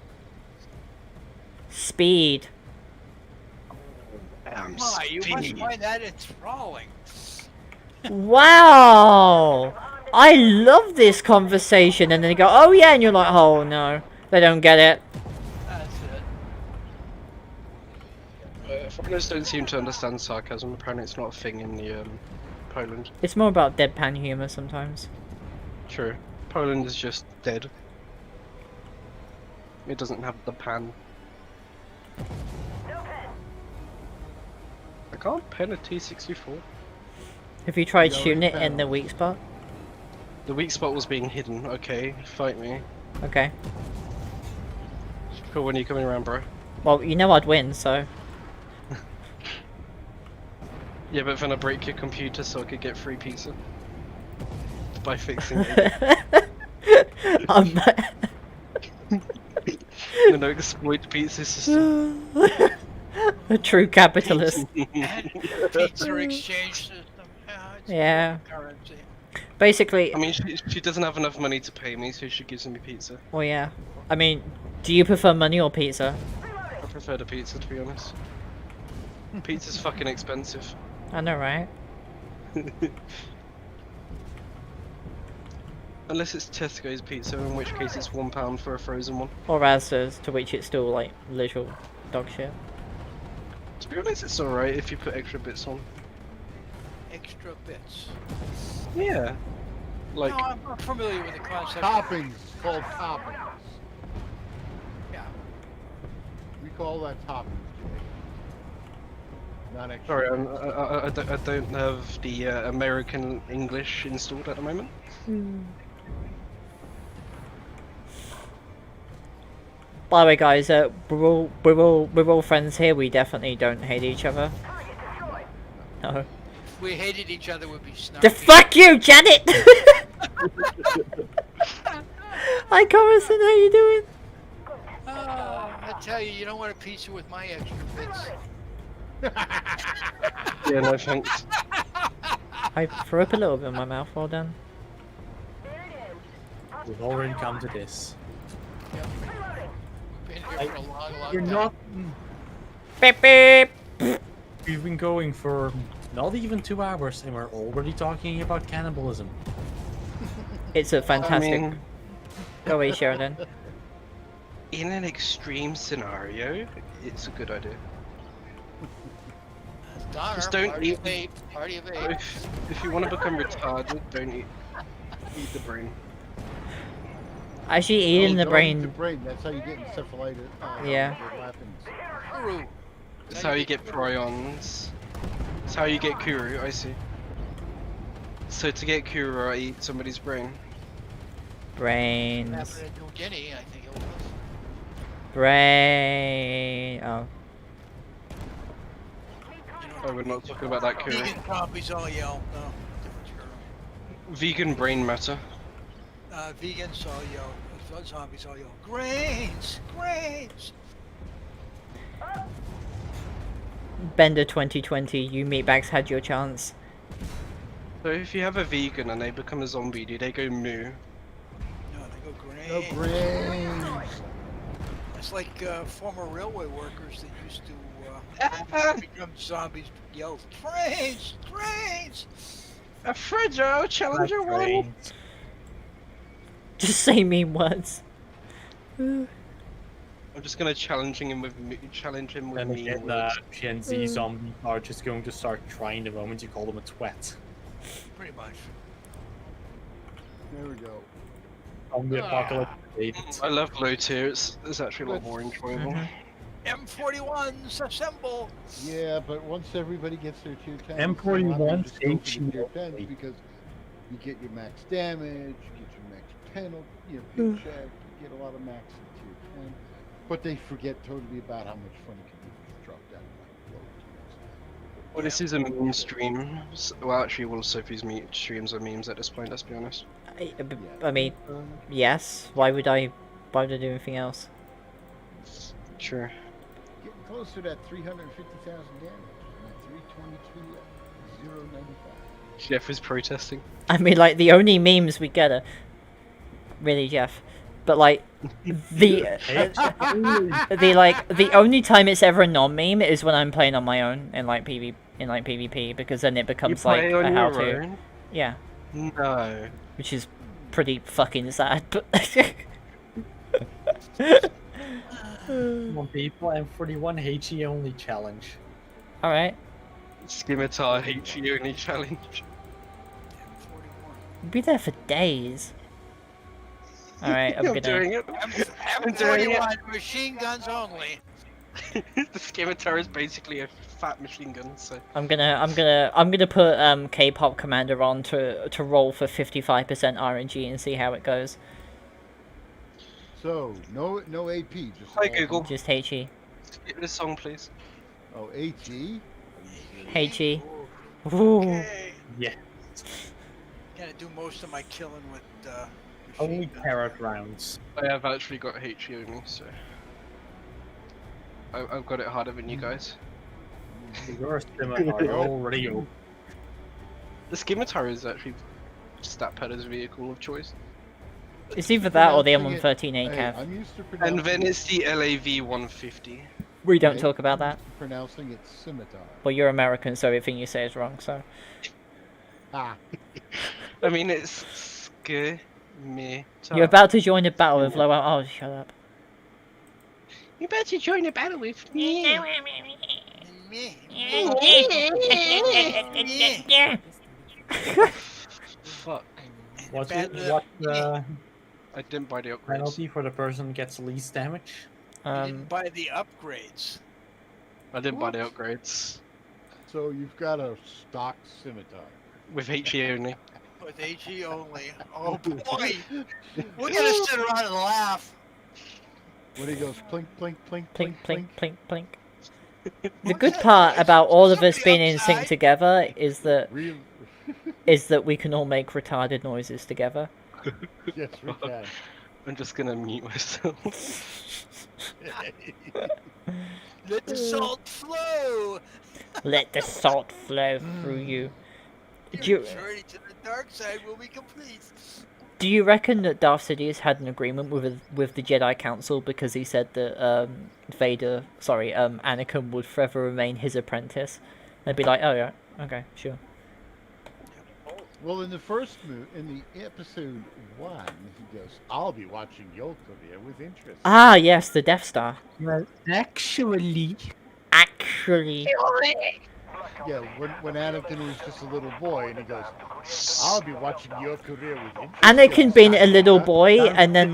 S1: Speed.
S2: Why? You must find that enthralling.
S1: Wow. I love this conversation, and then they go, "Oh yeah," and you're like, "Oh no, they don't get it."
S2: That's it.
S5: Foreigners don't seem to understand sarcasm. Apparently, it's not a thing in the Poland.
S1: It's more about deadpan humor sometimes.
S5: True. Poland is just dead. It doesn't have the pan. I can't pen a T64.
S1: Have you tried
S6: No,
S1: shooting it
S6: it's
S1: in the weak spot?
S5: The weak spot was being hidden. Okay, fight me.
S1: Okay.
S5: Cool, when are you coming around, bro?
S1: Well, you know I'd win, so.
S5: Yeah, but then I break your computer so I could get free pizza. By fixing it. No, exploit pizza system.
S1: A true capitalist.
S2: And pizza exchange system. Yeah. It's
S1: Yeah.
S2: currency.
S1: Basically,
S5: I mean, she doesn't have enough money to pay me, so she gives me pizza.
S1: well, yeah. I mean, do you prefer money or pizza?
S5: I prefer the pizza, to be honest. Pizza's fucking expensive.
S1: I know, right?
S5: Unless it's Tesco's pizza, in which case it's £1 for a frozen one.
S1: Or Asda's, to which it's still, like, literal dog shit.
S5: To be honest, it's alright if you put extra bits on.
S2: Extra bits.
S5: Yeah. Like,
S2: No, I'm not familiar with the concept.
S6: Toppings, called toppings.
S2: Yeah.
S6: We call that toppings, Jay. Not extra.
S5: sorry, I don't have the American English installed at the moment.
S1: By the way, guys, we're all friends here. We definitely don't hate each other. No.
S2: If we hated each other, we'd be snarky.
S1: The fuck you, Janet! Hi, Carson, how you doing?
S2: I tell you, you don't want a pizza with my extra bits.
S5: Yeah, no thanks.
S1: I threw up a little bit in my mouth. Well done.
S3: We've already come to this.
S2: Yep. We've been here for a long
S3: You're
S2: time.
S3: not.
S1: Beep beep.
S3: We've been going for not even 2 hours, and we're already talking about cannibalism.
S1: It's a fantastic.
S5: I mean,
S1: Go away, Sheridan.
S5: in an extreme scenario, it's a good idea.
S2: Donner,
S5: Just don't
S2: party
S5: eat
S2: of eight. Party of eight.
S5: If you want to become retarded, don't eat the brain.
S1: Actually, eating the
S6: Don't eat
S1: brain.
S6: The brain. That's how you get encephalitis.
S1: Yeah.
S6: What happens?
S2: Guru.
S5: That's how you get prions. That's how you get Kuru, I see. So to get Kuru, I eat somebody's brain.
S1: Brains.
S2: happened in New Guinea, I think it was.
S1: Brain. Oh.
S2: You know,
S5: Oh, we're not talking about that curry.
S2: vegan zombies all yell. No, different turtle.
S5: Vegan brain matter.
S2: Vegans all yell. Zombies all yell. Grains! Grains!
S1: Bender 2020, you meatbags had your chance.
S5: So if you have a vegan and they become a zombie, do they go moo?
S2: No, they go grains.
S6: No brains.
S2: It's like former railway workers that used to become zombies yell, grains! Grains!
S5: A fragile challenger one.
S3: Brains.
S1: Just say mean words.
S5: I'm just gonna challenge him with
S3: Then
S5: mean
S3: again,
S5: words.
S3: Gen Z zombies are just going to start crying the moment you call them a twat.
S2: Pretty much.
S6: There we go.
S3: Zombie apocalypse.
S5: I love low tier. It's actually a lot more enjoyable.
S2: M41s assemble!
S6: Yeah, but once everybody gets their tier 10,
S3: M41
S6: just go for the
S3: station
S6: tier 10s
S3: only.
S6: because you get your max damage, you get your max penalty, your paycheck, you get a lot of max in tier 10. But they forget totally about how much fun it can be to just drop down to like low tiers.
S5: Well, this is a meme stream. Well, actually, all of Sophie's streams are memes at this point. Let's be honest.
S1: I mean, yes. Why would I do anything else?
S5: Sure.
S6: Getting close to that 350,000 damage, and that 322,095.
S5: Jeff is protesting.
S1: I mean, like, the only memes we get are really Jeff, but like the the only time it's ever a non-meme is when I'm playing on my own in like PvP because then it becomes like
S5: play on
S1: a
S5: your
S1: how-to.
S5: own?
S1: Yeah,
S5: No.
S1: which is pretty fucking sad. But
S3: Come on, people, M41 HE only challenge.
S1: all right,
S5: Scimitar HE only challenge.
S1: we'll be there for days. All right, I'm gonna.
S5: doing it. I'm doing it.
S2: M41 machine guns only.
S5: The Scimitar is basically a fat machine gun, so.
S1: I'm gonna put K-pop Commander on to roll for 55% RNG and see how it goes.
S6: So, no AP, just
S5: Hi,
S6: all-
S5: Google.
S1: Just HE.
S5: Skip this song, please.
S6: Oh, HE?
S1: HE. Ooh.
S2: Okay.
S3: Yeah.
S2: Gotta do most of my killing with
S3: Only
S2: machine guns.
S3: parrot rounds.
S5: I have actually got HE only, so. I've got it harder than you guys.
S3: Your Scimitar already over.
S5: The Scimitar is actually Stat Padder's vehicle of choice.
S1: It's either that or the
S6: Pronouncing
S1: M113A
S6: Hey,
S1: Cav.
S6: I'm used to pronouncing
S5: And then it's the LAV 150.
S1: We don't
S6: Okay.
S1: talk about that.
S6: pronouncing it scimitar.
S1: Well, you're American, so everything you say is wrong. So
S6: Ah,
S5: I mean, it's Scimitar.
S1: you're about to join a battle with low. Oh, shut up.
S8: You're about to join a battle with me.
S5: Fuck.
S3: What's
S2: Bad
S3: it?
S2: luck.
S3: What
S5: I didn't buy the upgrades.
S3: penalty for the person gets least damage?
S2: You didn't
S1: Um,
S2: buy the upgrades.
S5: I didn't buy the upgrades.
S6: so you've got a stock scimitar.
S5: With HE only.
S2: With HE only. Oh boy! We're gonna sit around and laugh.
S6: When he goes plink, plink, plink,
S1: plink,
S6: plink,
S1: plink, plink, plink. The good part about all of us being in sync together is that
S6: Real...
S1: we can all make retarded noises together.
S6: yes, we can.
S5: I'm just gonna mute myself.
S2: Let the salt flow.
S1: Let the salt flow through you. Do
S2: Your
S1: you,
S2: journey to the dark side will be complete.
S1: do you reckon that Darth Sidious had an agreement with the Jedi Council because he said that Anakin would forever remain his apprentice? They'd be like, oh yeah, okay, sure.
S6: Well, in the first in the episode 1, he goes, "I'll be watching Yoko there with interest."
S1: Ah, yes, the Death Star.
S4: Well, actually,
S6: Yeah, when Anakin was just a little boy, and he goes, "I'll be watching Yoko there with interest."
S1: Anakin being a little
S6: Huh?
S1: boy, and then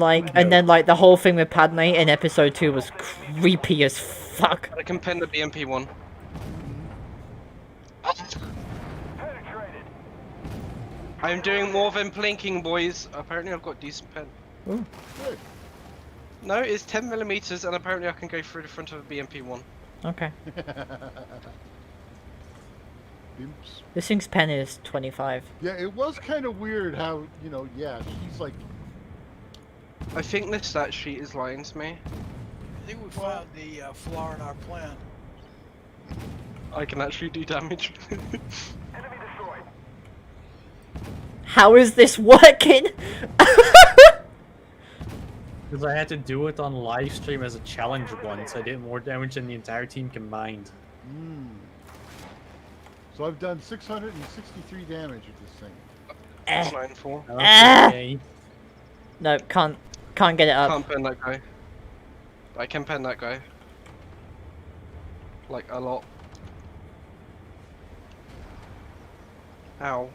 S1: like the whole thing with Padme in Episode 2 was creepy as fuck.
S5: I can pen the BMP1. I'm doing more than blinking, boys. Apparently, I've got decent pen.
S1: Ooh.
S6: Good.
S5: No, it's 10mm, and apparently I can go through the front of a BMP1.
S1: Okay.
S6: Oops.
S1: This thing's pen is 25.
S6: Yeah, it was kind of weird how, you know, yeah, she's like,
S5: I think this stat sheet is lying to me.
S2: I think we found the flaw in our plan.
S5: I can actually do damage.
S1: How is this working?
S3: Because I had to do it on live stream as a challenge once. I did more damage than the entire team combined.
S6: so I've done 663 damage with this thing.
S5: It's 9-4.
S3: Now that's okay.
S1: No, can't get it up.
S5: Can't pen that guy. I can pen that guy. Like, a lot. Ow.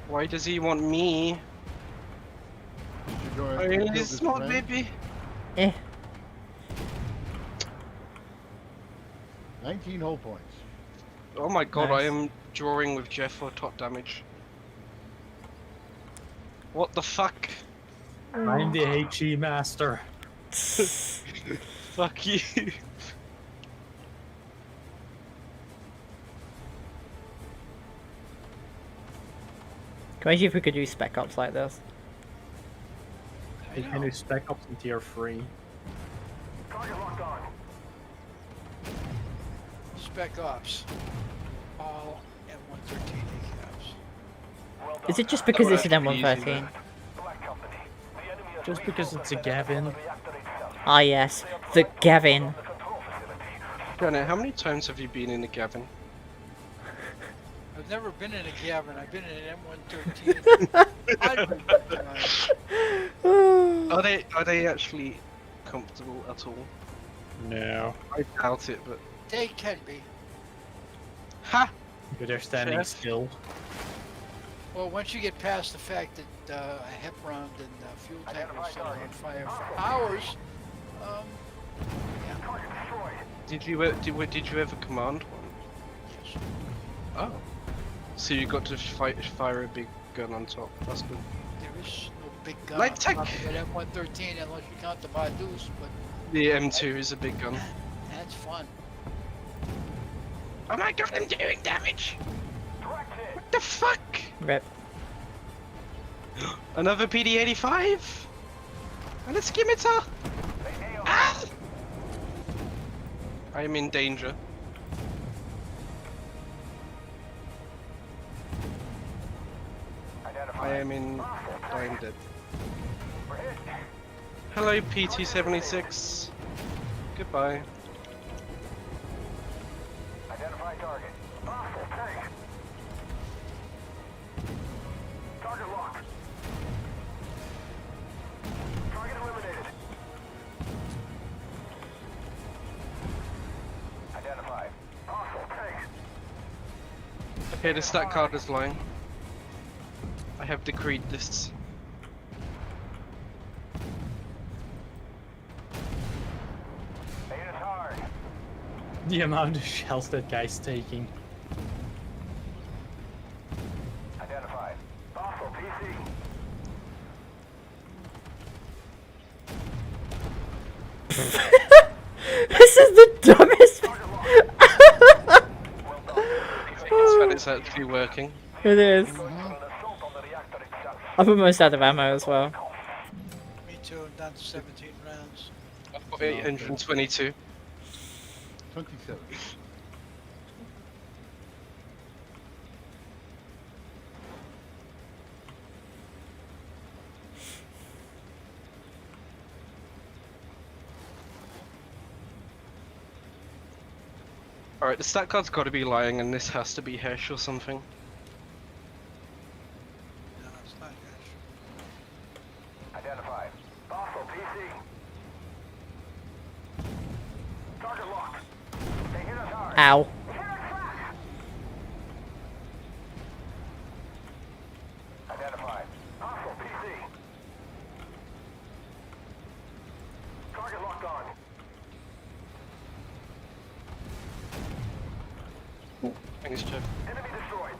S5: Why does he want me?
S6: Did you go ahead
S5: I
S6: and
S5: mean,
S6: kill
S5: he's
S6: this
S5: small,
S6: friend?
S5: baby.
S1: Eh.
S6: 19 hull points.
S5: Oh my god, I
S1: Nice.
S5: am drawing with Jeff for top damage. What the fuck?
S3: I'm the HE master.
S5: Fuck you.
S1: Imagine if we could do spec ops like this.
S3: You can do spec ops in tier 3.
S2: Spec Ops. All M113 ACAPs.
S1: Is it just because it's an
S5: That would be easy,
S1: M113?
S3: Just because it's a Gavin.
S1: Ah yes, the Gavin.
S5: Janet, how many times have you been in the Gavin?
S2: I've never been in a Gavin. I've been in an M113. Hundreds of times.
S5: Are they actually comfortable at all?
S3: No.
S5: I doubt it, but
S2: They can be.
S5: ha!
S3: But they're standing
S5: Chef?
S3: still.
S2: Well, once you get past the fact that a hep round and fuel tank will set on fire for hours, yeah,
S5: Did you ever command one?
S2: yes.
S5: Oh, so you got to fire a big gun on top. That's good.
S2: There is no big gun
S5: Light
S2: on
S5: tech.
S2: top of an M113 unless you count the Badus, but
S5: The M2 is a big gun.
S2: that's fun.
S5: Oh my god, I'm doing damage! What the fuck?
S1: Rip.
S5: Another PD-85? And a skimitar? Ah! I am in danger. I am dead. Hello, PT-76. Goodbye.
S7: Identify target. Hostile tank. Target locked. Target eliminated. Identified. Hostile tank.
S5: Okay, the stat card is lying. I have decreed this.
S7: Aim is hard.
S3: The amount of shells that guy's taking.
S7: Identified. Hostile PC.
S1: This is the dumbest.
S5: It's when it's actually working.
S1: It is.
S7: An assault on the reactor itself.
S1: I'm almost out of ammo as well.
S2: Me too, I'm down to 17 rounds.
S5: I've got 822.
S6: 27.
S5: Alright, the stat card's gotta be lying and this has to be Hesh or something.
S2: No, it's not Ash.
S7: Identified. Hostile PC. Target locked. They hit us hard.
S1: Ow.
S7: Hit us fast. Identified. Hostile PC. Target locked on.
S5: Thanks, Jeff.
S7: Enemy destroyed.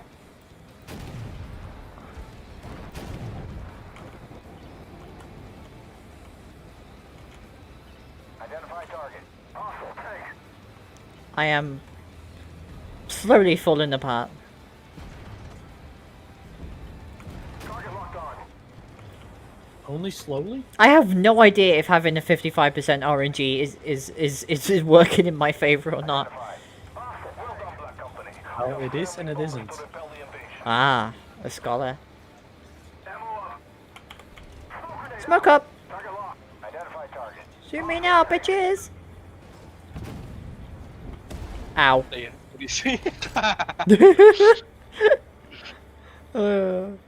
S1: I am slowly falling apart.
S3: Only slowly?
S1: I have no idea if having a 55% RNG is working in my favor or not.
S3: Well, it is and it isn't.
S1: Ah, a scholar. Smoke up! Shoot me now, bitches! Ow.
S5: Yeah, what do you see?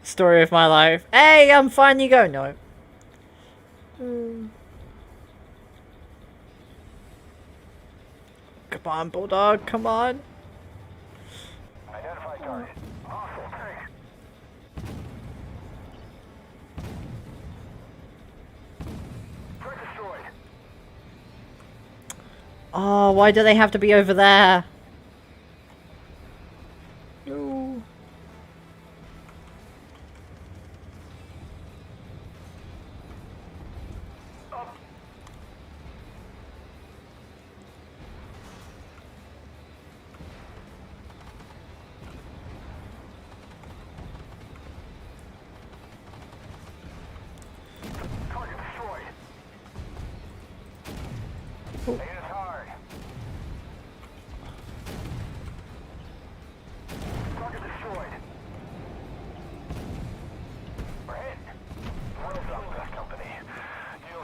S1: Story of my life. Hey, I'm fine, you go. No. Come on, Bulldog, come on. Oh, why do they have to be over there? No.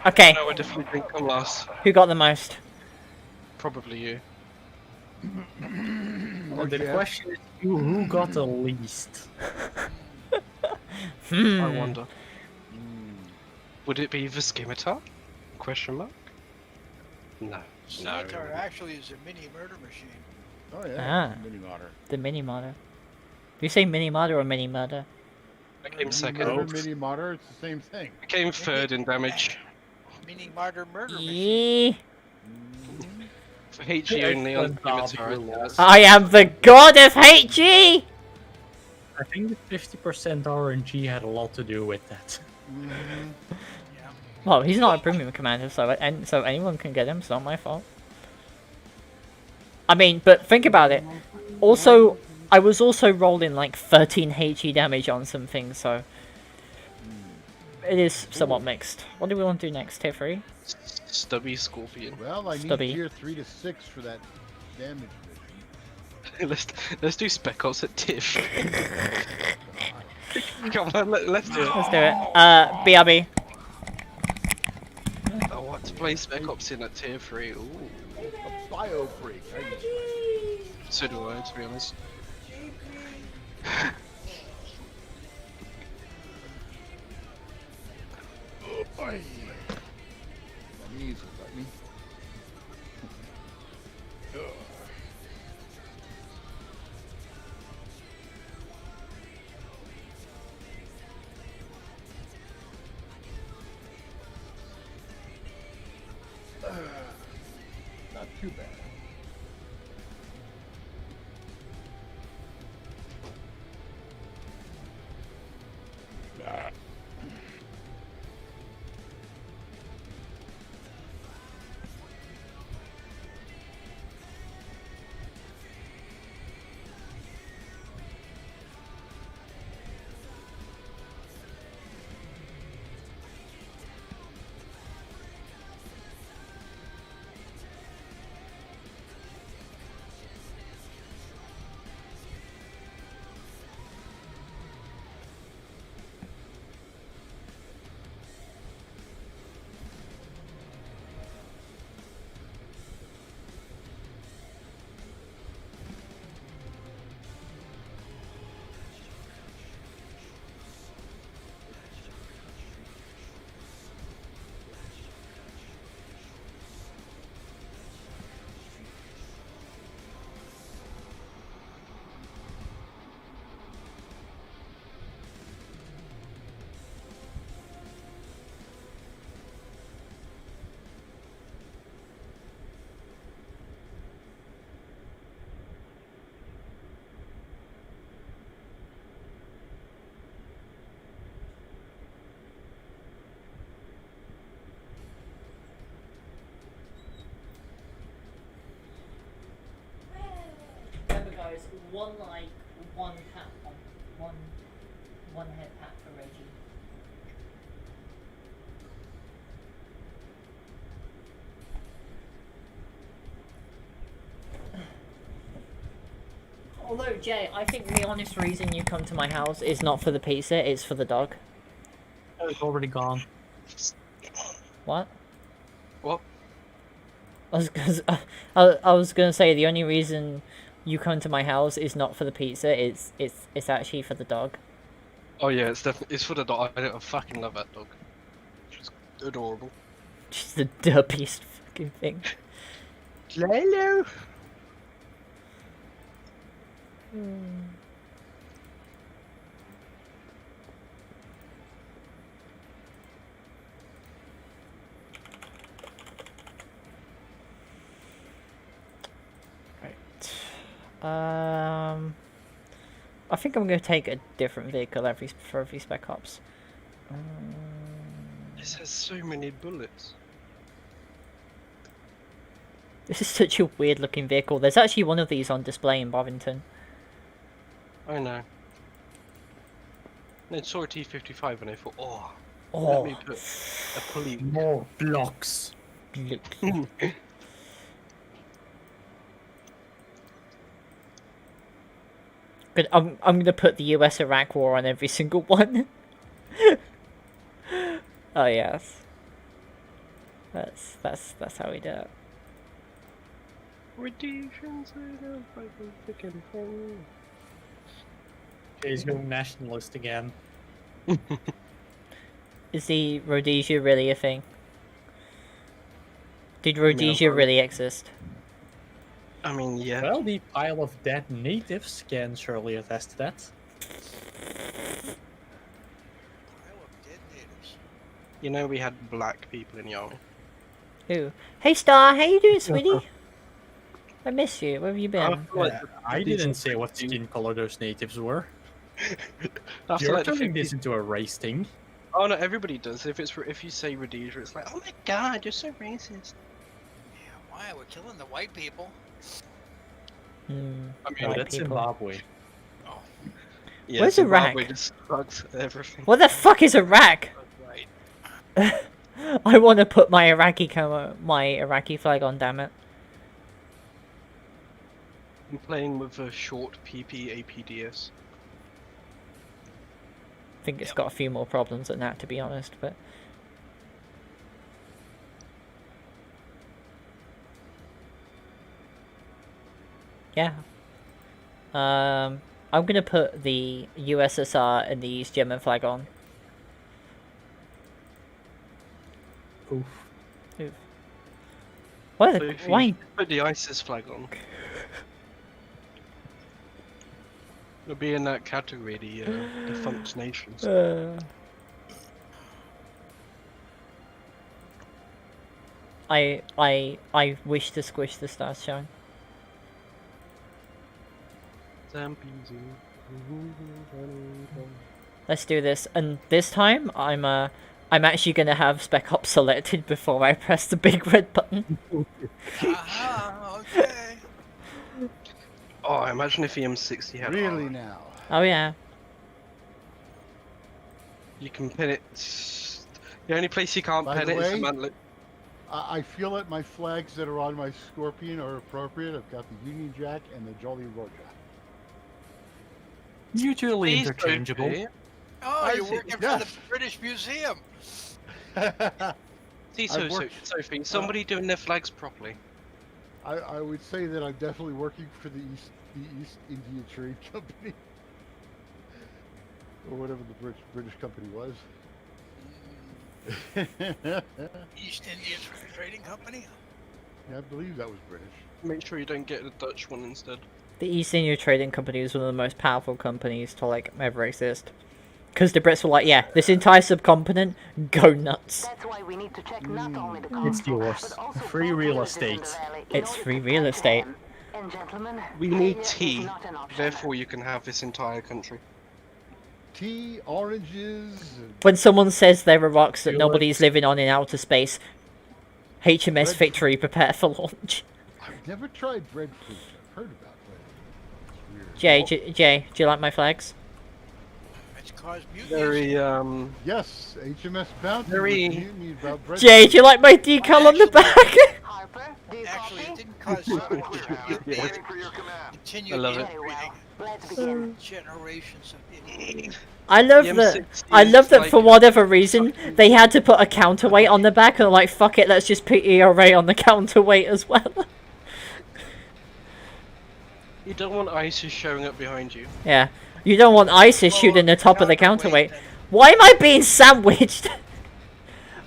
S1: Okay,
S5: No, we're definitely going to come last.
S1: who got the most?
S5: Probably you.
S3: Well, the question is, who got the least?
S5: I wonder. Would it be the scimitar? Question mark? No.
S2: Scimitar actually is a mini murder machine.
S6: Oh yeah.
S1: Ah.
S6: Mini modder.
S1: The mini modder. Do you say mini modder or mini murder?
S5: I came second.
S6: Mini modder, it's the same thing.
S5: I came third in damage.
S2: Mini murder machine.
S1: Yeah.
S5: For HE only on scimitar.
S1: I am the god of HE!
S3: I think the 50% RNG had a lot to do with that.
S1: Well, he's not a premium commander, so anyone can get him. It's not my fault. I mean, but think about it. Also, I was also rolling like 13 HE damage on some things, so it is somewhat mixed. What do we want to do next? Tier 3?
S5: Stubby Scorpion.
S6: Well, I need
S1: Stubby.
S6: tier 3 to 6 for that damage mission.
S5: let's do Spec Ops at TIFF. Come on, let's do it.
S1: Let's do it. BRB.
S5: I want to play Spec Ops in at tier 3. Ooh.
S6: A bio freak.
S5: So do I, to be honest.
S6: My knees will let me. Not too bad.
S1: one pack on one head pack for Reggie. Although, Jay, I think the honest reason you come to my house is not for the pizza, it's for the dog.
S3: It's already gone.
S1: What?
S5: What?
S1: I was gonna say the only reason you come to my house is not for the pizza, it's actually for the dog.
S5: Oh yeah, it's definitely it's for the dog. I fucking love that dog. She's adorable.
S1: Just the derpiest fucking thing.
S5: Hello.
S1: I think I'm gonna take a different vehicle for every Spec Ops.
S5: This has so many bullets.
S1: This is such a weird looking vehicle. There's actually one of these on display in Bovington.
S5: I know. I saw a T-55 and I thought, oh,
S1: Oh,
S5: let me put a police.
S3: More blocks.
S1: look. But I'm gonna put the US-Iraq war on every single one. Oh yes. That's how we do it.
S3: He's going nationalist again.
S1: Is the Rhodesia really a thing? Did Rhodesia really exist?
S5: I mean, yeah.
S3: Well, the pile of dead natives can surely attest to that.
S2: Pile of dead natives.
S5: You know, we had black people in the army.
S1: Ooh. Hey Star, how you doing, sweetie? I miss you. Where have you been?
S3: I didn't say what skin color those natives were.
S5: After
S3: You're
S5: like the
S3: turning
S5: 50s.
S3: this into a race thing.
S5: Oh no, everybody does. If you say Rhodesia, it's like, oh my god, you're so racist.
S2: Yeah, why? We're killing the white people.
S5: I mean,
S1: White
S3: that's
S1: people.
S3: Zimbabwe.
S5: yeah,
S1: Where's
S5: Zimbabwe
S1: Iraq?
S5: just sucks everything.
S1: What the fuck is Iraq?
S2: Right.
S1: I want to put my Iraqi flag on. Damn it!
S5: I'm playing with a short PP APDS.
S1: I think it's got a few more problems than that, to be honest. But yeah, I'm gonna put the USSR and the East German flag on.
S3: Oof.
S1: Oof. Why?
S5: Sophie,
S1: Why?
S5: Put the ISIS flag on. It'll be in that category, the defunct nations.
S1: I wish to squish the stars shine. Let's do this, and this time I'm actually gonna have Spec Ops selected before I press the big red button.
S2: Aha, okay.
S5: Oh, imagine if EM60 had
S6: Really
S5: armor.
S6: now?
S1: Oh yeah.
S5: You can pin it. The only place you can't
S6: By
S5: pin
S6: the
S5: it is the
S6: way-
S5: mantlet.
S6: I feel that my flags that are on my Scorpion are appropriate. I've got the Union Jack and the Jolly Roger.
S3: Mutually
S5: Please,
S3: interchangeable.
S5: Sophie.
S2: Oh,
S6: I
S2: you're
S6: see,
S2: working for
S6: yes.
S2: the British Museum.
S5: See,
S6: I've worked-
S5: Sophie, somebody doing their flags properly.
S6: I would say that I'm definitely working for the East India Trade Company. Or whatever the British company was.
S2: East India Trading Company.
S6: Yeah, I believe that was British.
S5: Make sure you don't get the Dutch one instead.
S1: The East India Trading Company is one of the most powerful companies to like ever exist. Because the Brits were like, yeah, this entire subcontinent, go nuts.
S7: That's why we need to check not only the
S3: It's
S7: cost,
S3: yours.
S7: but also
S3: Free
S7: all
S3: real
S7: villages in the
S3: estate.
S7: valley in
S1: It's
S7: order
S1: free
S7: to
S1: real
S7: protect
S1: estate.
S7: them. And gentlemen,
S5: We need
S7: failure is
S5: tea,
S7: not an option.
S5: therefore you can have this entire country.
S6: Tea, oranges. And
S1: When someone says there are rocks that
S3: Feel
S1: nobody's living on in outer space, HMS
S6: Red-
S1: Victory, prepare for launch.
S6: I've never tried breadfruit. I've heard about breadfruit. It's weird.
S1: Jay, Jay, do you like my flags?
S2: It's caused mutiny.
S5: Very
S6: Yes, HMS Bounty.
S5: Very-
S6: with mutiny about bread
S1: Jay,
S6: fruit.
S1: do you like my decal on the back?
S7: Harper, do you
S2: Actually,
S7: copy?
S2: it didn't cause mutiny. It continued
S5: I love it.
S7: Very well.
S2: inbreeding
S7: Let's begin.
S2: generations of idiots.
S1: I love
S5: The
S1: that.
S5: M60
S1: I love
S5: is
S1: that
S5: like
S1: for
S5: a
S1: whatever reason they had to put a counterweight on the back, and they're like, fuck it, let's just put ERA on the counterweight as well.
S5: You don't want ISIS showing up behind you.
S1: Yeah, you don't want ISIS
S2: Well,
S1: shooting the top of the counterweight.
S2: then-
S1: Why am I being sandwiched?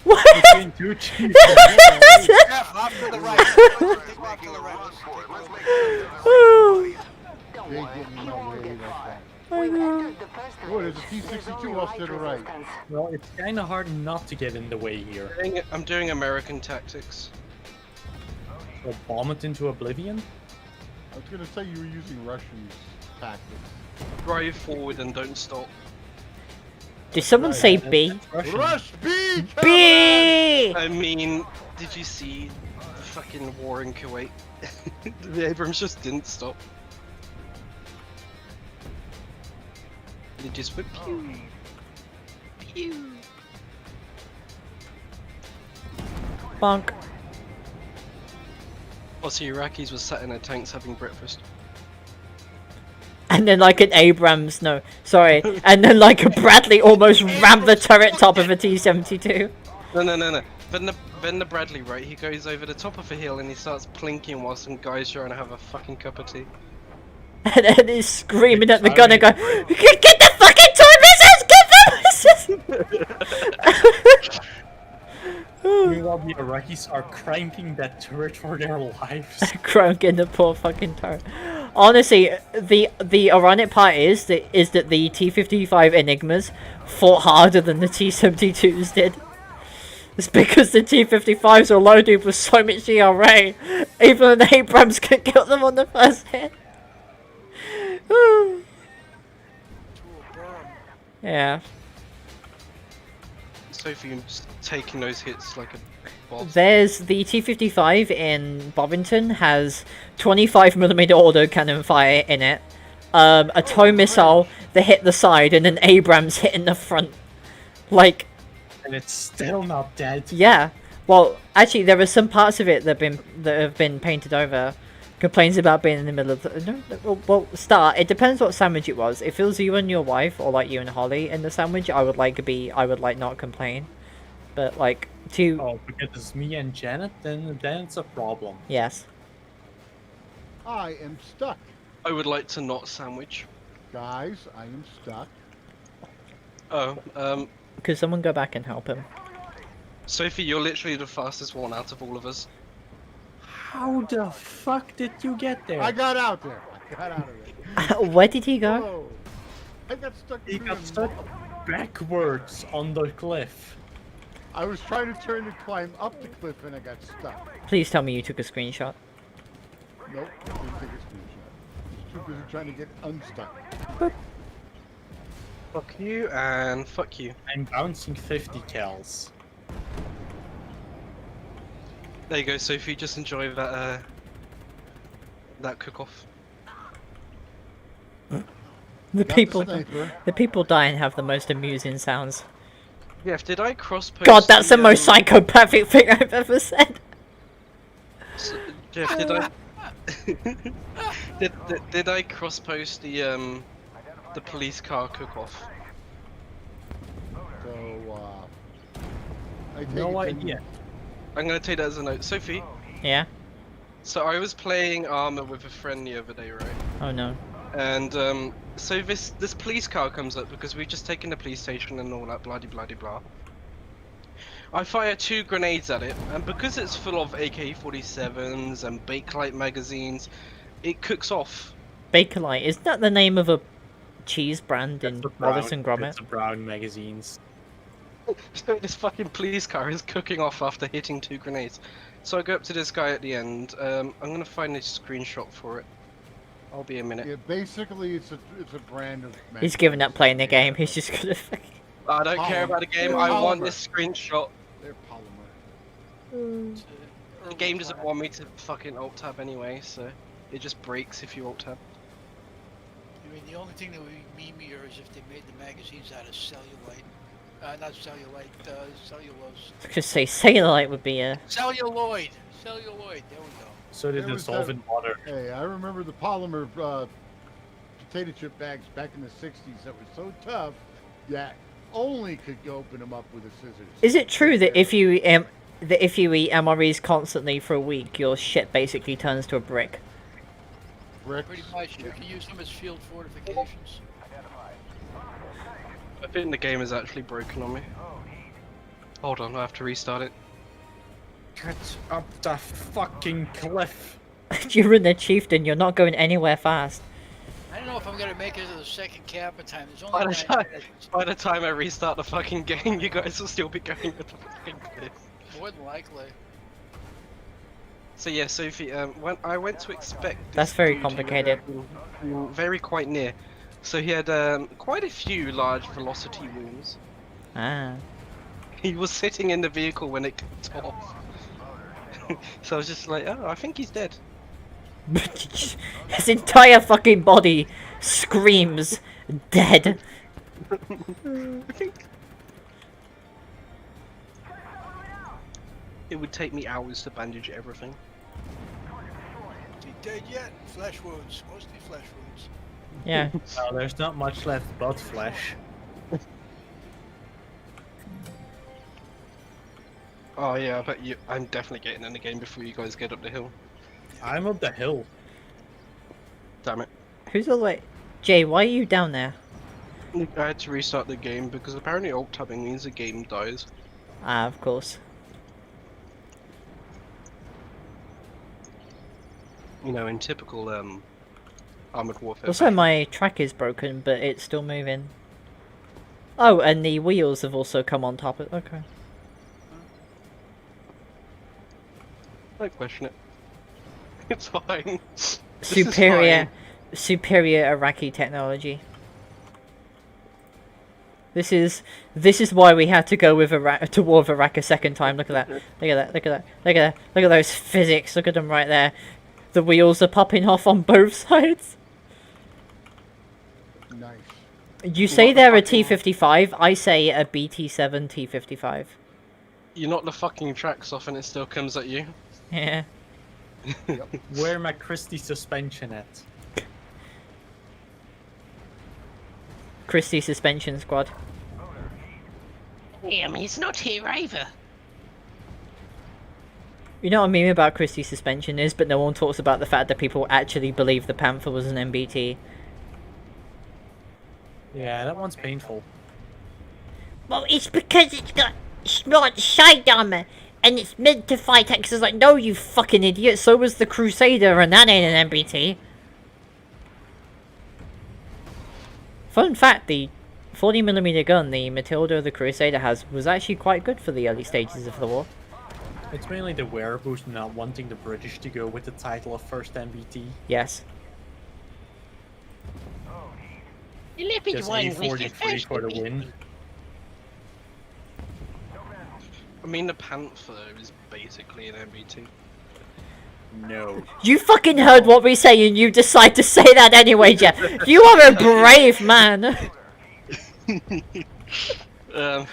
S1: What?
S4: Between two chiefs.
S2: Jeff, off to the right. Take off to the right. Let's take
S1: Oh,
S7: Don't
S6: Jay
S7: worry,
S6: getting in
S7: you
S6: my
S7: won't
S6: way
S7: get
S6: like
S7: far.
S6: that.
S7: We've entered the first
S6: Oh, there's a
S7: phase.
S6: T-62
S7: There's only
S6: off to
S7: light
S6: the right.
S7: resistance.
S4: Well, it's kind of hard not to get in the way here.
S5: I'm doing American tactics.
S4: So bomb it into oblivion.
S6: I was gonna say you were using Russian tactics.
S5: Drive forward and don't stop.
S1: did someone say B?
S4: Russian.
S6: Rush B!
S1: B!
S5: I mean, did you see the fucking war in Kuwait? The Abrams just didn't stop. They just went pew. Pew.
S1: Bonk.
S5: Also, Iraqis were sat in their tanks having breakfast.
S1: And then like an Abrams, no, sorry. And then like a Bradley almost rammed the turret top of a T-72.
S5: No. Then the Bradley, right? He goes over the top of a hill and he starts plinking while some guy's trying to have a fucking cup of tea.
S1: And then he's screaming at the gunner going, get the fucking toy missiles! Get the missiles!
S4: Meanwhile, the Iraqis are cranking that turret for their lives.
S1: Cranking the poor fucking turret. Honestly, the ironic part is that the T-55 Enigmas fought harder than the T-72s did. It's because the T-55s are loaded with so much ERA, even the Abrams could kill them on the first hit. Yeah.
S5: Sophie's taking those hits like a boss.
S1: There's the T-55 in Bovington has 25mm autocannon fire in it, a tow missile that hit the side, and an Abrams hitting the front. Like,
S4: And it's still not dead.
S1: yeah. Well, actually, there are some parts of it that have been painted over. Complains about being in the middle of the... well, it depends what sandwich it was. If it was you and your wife, or like you and Holly in the sandwich, I would not complain. But like,
S4: Oh, because it's me and Janet, then it's a problem.
S1: yes.
S6: I am stuck.
S5: I would like to not sandwich.
S6: Guys, I am stuck.
S5: Oh,
S1: Could someone go back and help him?
S5: Sophie, you're literally the fastest one out of all of us.
S4: How the fuck did you get there?
S6: I got out there. I got out of there.
S1: Where did he go?
S6: Whoa. I got stuck.
S4: He
S6: through
S4: got
S6: the
S4: stuck
S6: wall.
S4: backwards on the cliff.
S6: I was trying to turn to climb up the cliff and I got stuck.
S1: Please tell me you took a screenshot.
S6: Nope, didn't take a screenshot. Too busy trying to get unstuck.
S5: Fuck you and fuck you.
S4: I'm bouncing 50 cals.
S5: There you go, Sophie. Just enjoy that that cook-off.
S1: The
S6: Got
S1: people,
S6: the sniper.
S1: the people dying have the most amusing sounds.
S5: Jeff, did I cross-post?
S1: God, that's the most psychopathic thing I've ever said.
S5: Jeff, did I? did I cross-post the police car cook-off?
S6: So, I take
S4: No
S6: it
S4: idea.
S5: I'm gonna take that as a note. Sophie,
S1: Yeah?
S5: so I was playing Armor with a friend the other day, right?
S1: Oh no.
S5: And so this police car comes up because we've just taken the police station and all that bloody blah. I fire 2 grenades at it, and because it's full of AK-47s and Bakelite magazines, it cooks off.
S1: Bakelite, isn't that the name of a cheese brand in
S4: It's a
S1: Wallace and Gromit?
S4: It's a Brown magazines.
S5: So this fucking police car is cooking off after hitting 2 grenades. So I go up to this guy at the end. I'm gonna find a screenshot for it. I'll be a minute.
S6: Yeah, basically it's a brand of.
S1: He's giving up playing the game, he's just gonna fucking...
S5: I don't care about the game. I want this screenshot.
S6: They're polymer.
S5: The game doesn't want me to fucking alt tab anyway, so it just breaks if you alt tab.
S2: I mean, the only thing that would be memeier is if they made the magazines out of cellulite. Not cellulite, cellulose.
S1: I could say cellulite would be a.
S2: Celluloid! Celluloid, there we go.
S3: So they
S6: There was
S3: dissolve
S6: that-
S3: in water.
S6: Hey, I remember the polymer potato chip bags back in the 60s that were so tough that only could open them up with a scissors.
S1: Is it true that if you eat MREs constantly for a week, your shit basically turns to a brick?
S6: Bricks?
S2: Pretty much, you can use them as field fortifications.
S5: I think the game is actually broken on me. Hold on, I have to restart it.
S3: Get up the fucking cliff.
S1: You're in the chieftain. You're not going anywhere fast.
S2: I don't know if I'm gonna make it to the second capper time. There's
S5: By
S2: only
S5: the
S2: 9
S5: time,
S2: minutes.
S5: by the time I restart the fucking game, you guys will still be going with the fucking cliff.
S2: More than likely.
S5: So yeah, Sophie, when I went to expect this
S1: That's very
S5: dude who
S1: complicated.
S5: had been very quite near. So he had quite a few large velocity wounds.
S1: Ah.
S5: He was sitting in the vehicle when it kicked off. So I was just like, oh, I think he's dead.
S1: His entire fucking body screams dead.
S5: I think it would take me hours to bandage everything.
S2: Is he dead yet? Flesh wounds. Mostly flesh wounds.
S1: Yeah.
S3: Well, there's not much left but flesh.
S5: Oh yeah, but I'm definitely getting in the game before you guys get up the hill.
S3: I'm up the hill.
S5: Damn it.
S1: Who's all the way? Jay, why are you down there?
S5: I had to restart the game because apparently alt tabbing means the game dies.
S1: Ah, of course.
S5: You know, in typical Armored Warfare.
S1: Also, my track is broken, but it's still moving. Oh, and the wheels have also come on top of. Okay.
S5: Don't question it. It's fine. This is
S1: Superior Iraqi technology. This is why we had to go with Iraq to war with Iraq a second time. Look at that! Look at that! Look at that! Look at that! Look at those physics! Look at them right there. The wheels are popping off on both sides.
S6: Nice.
S1: You say
S5: What the
S1: they're a
S5: fucking-
S1: T-55. I say a BT-7 T-55.
S5: You knock the fucking tracks off and it still comes at you.
S1: Yeah.
S3: Where my Christie suspension at?
S1: Christie Suspension Squad.
S8: He's not here either.
S1: You know what I mean about Christie Suspension is, but no one talks about the fact that people actually believe the Panther was an MBT.
S3: Yeah, that one's painful.
S8: Well, it's because it's not side armor and it's meant to fight tanks.
S1: It's like, no, you fucking idiot, so was the Crusader, and that ain't an MBT. Fun fact, the 40mm gun the Matilda the Crusader has was actually quite good for the early stages of the war.
S3: It's mainly the wearables not wanting the British to go with the title of first MBT.
S1: Yes.
S8: 11
S3: Just
S8: 1 with your
S3: E43
S8: first
S3: for the
S8: defeat.
S3: win.
S5: I mean, the Panther is basically an MBT.
S3: No.
S1: You fucking heard what we say and you decide to say that anyway, Jeff. You are a brave man.
S5: I'm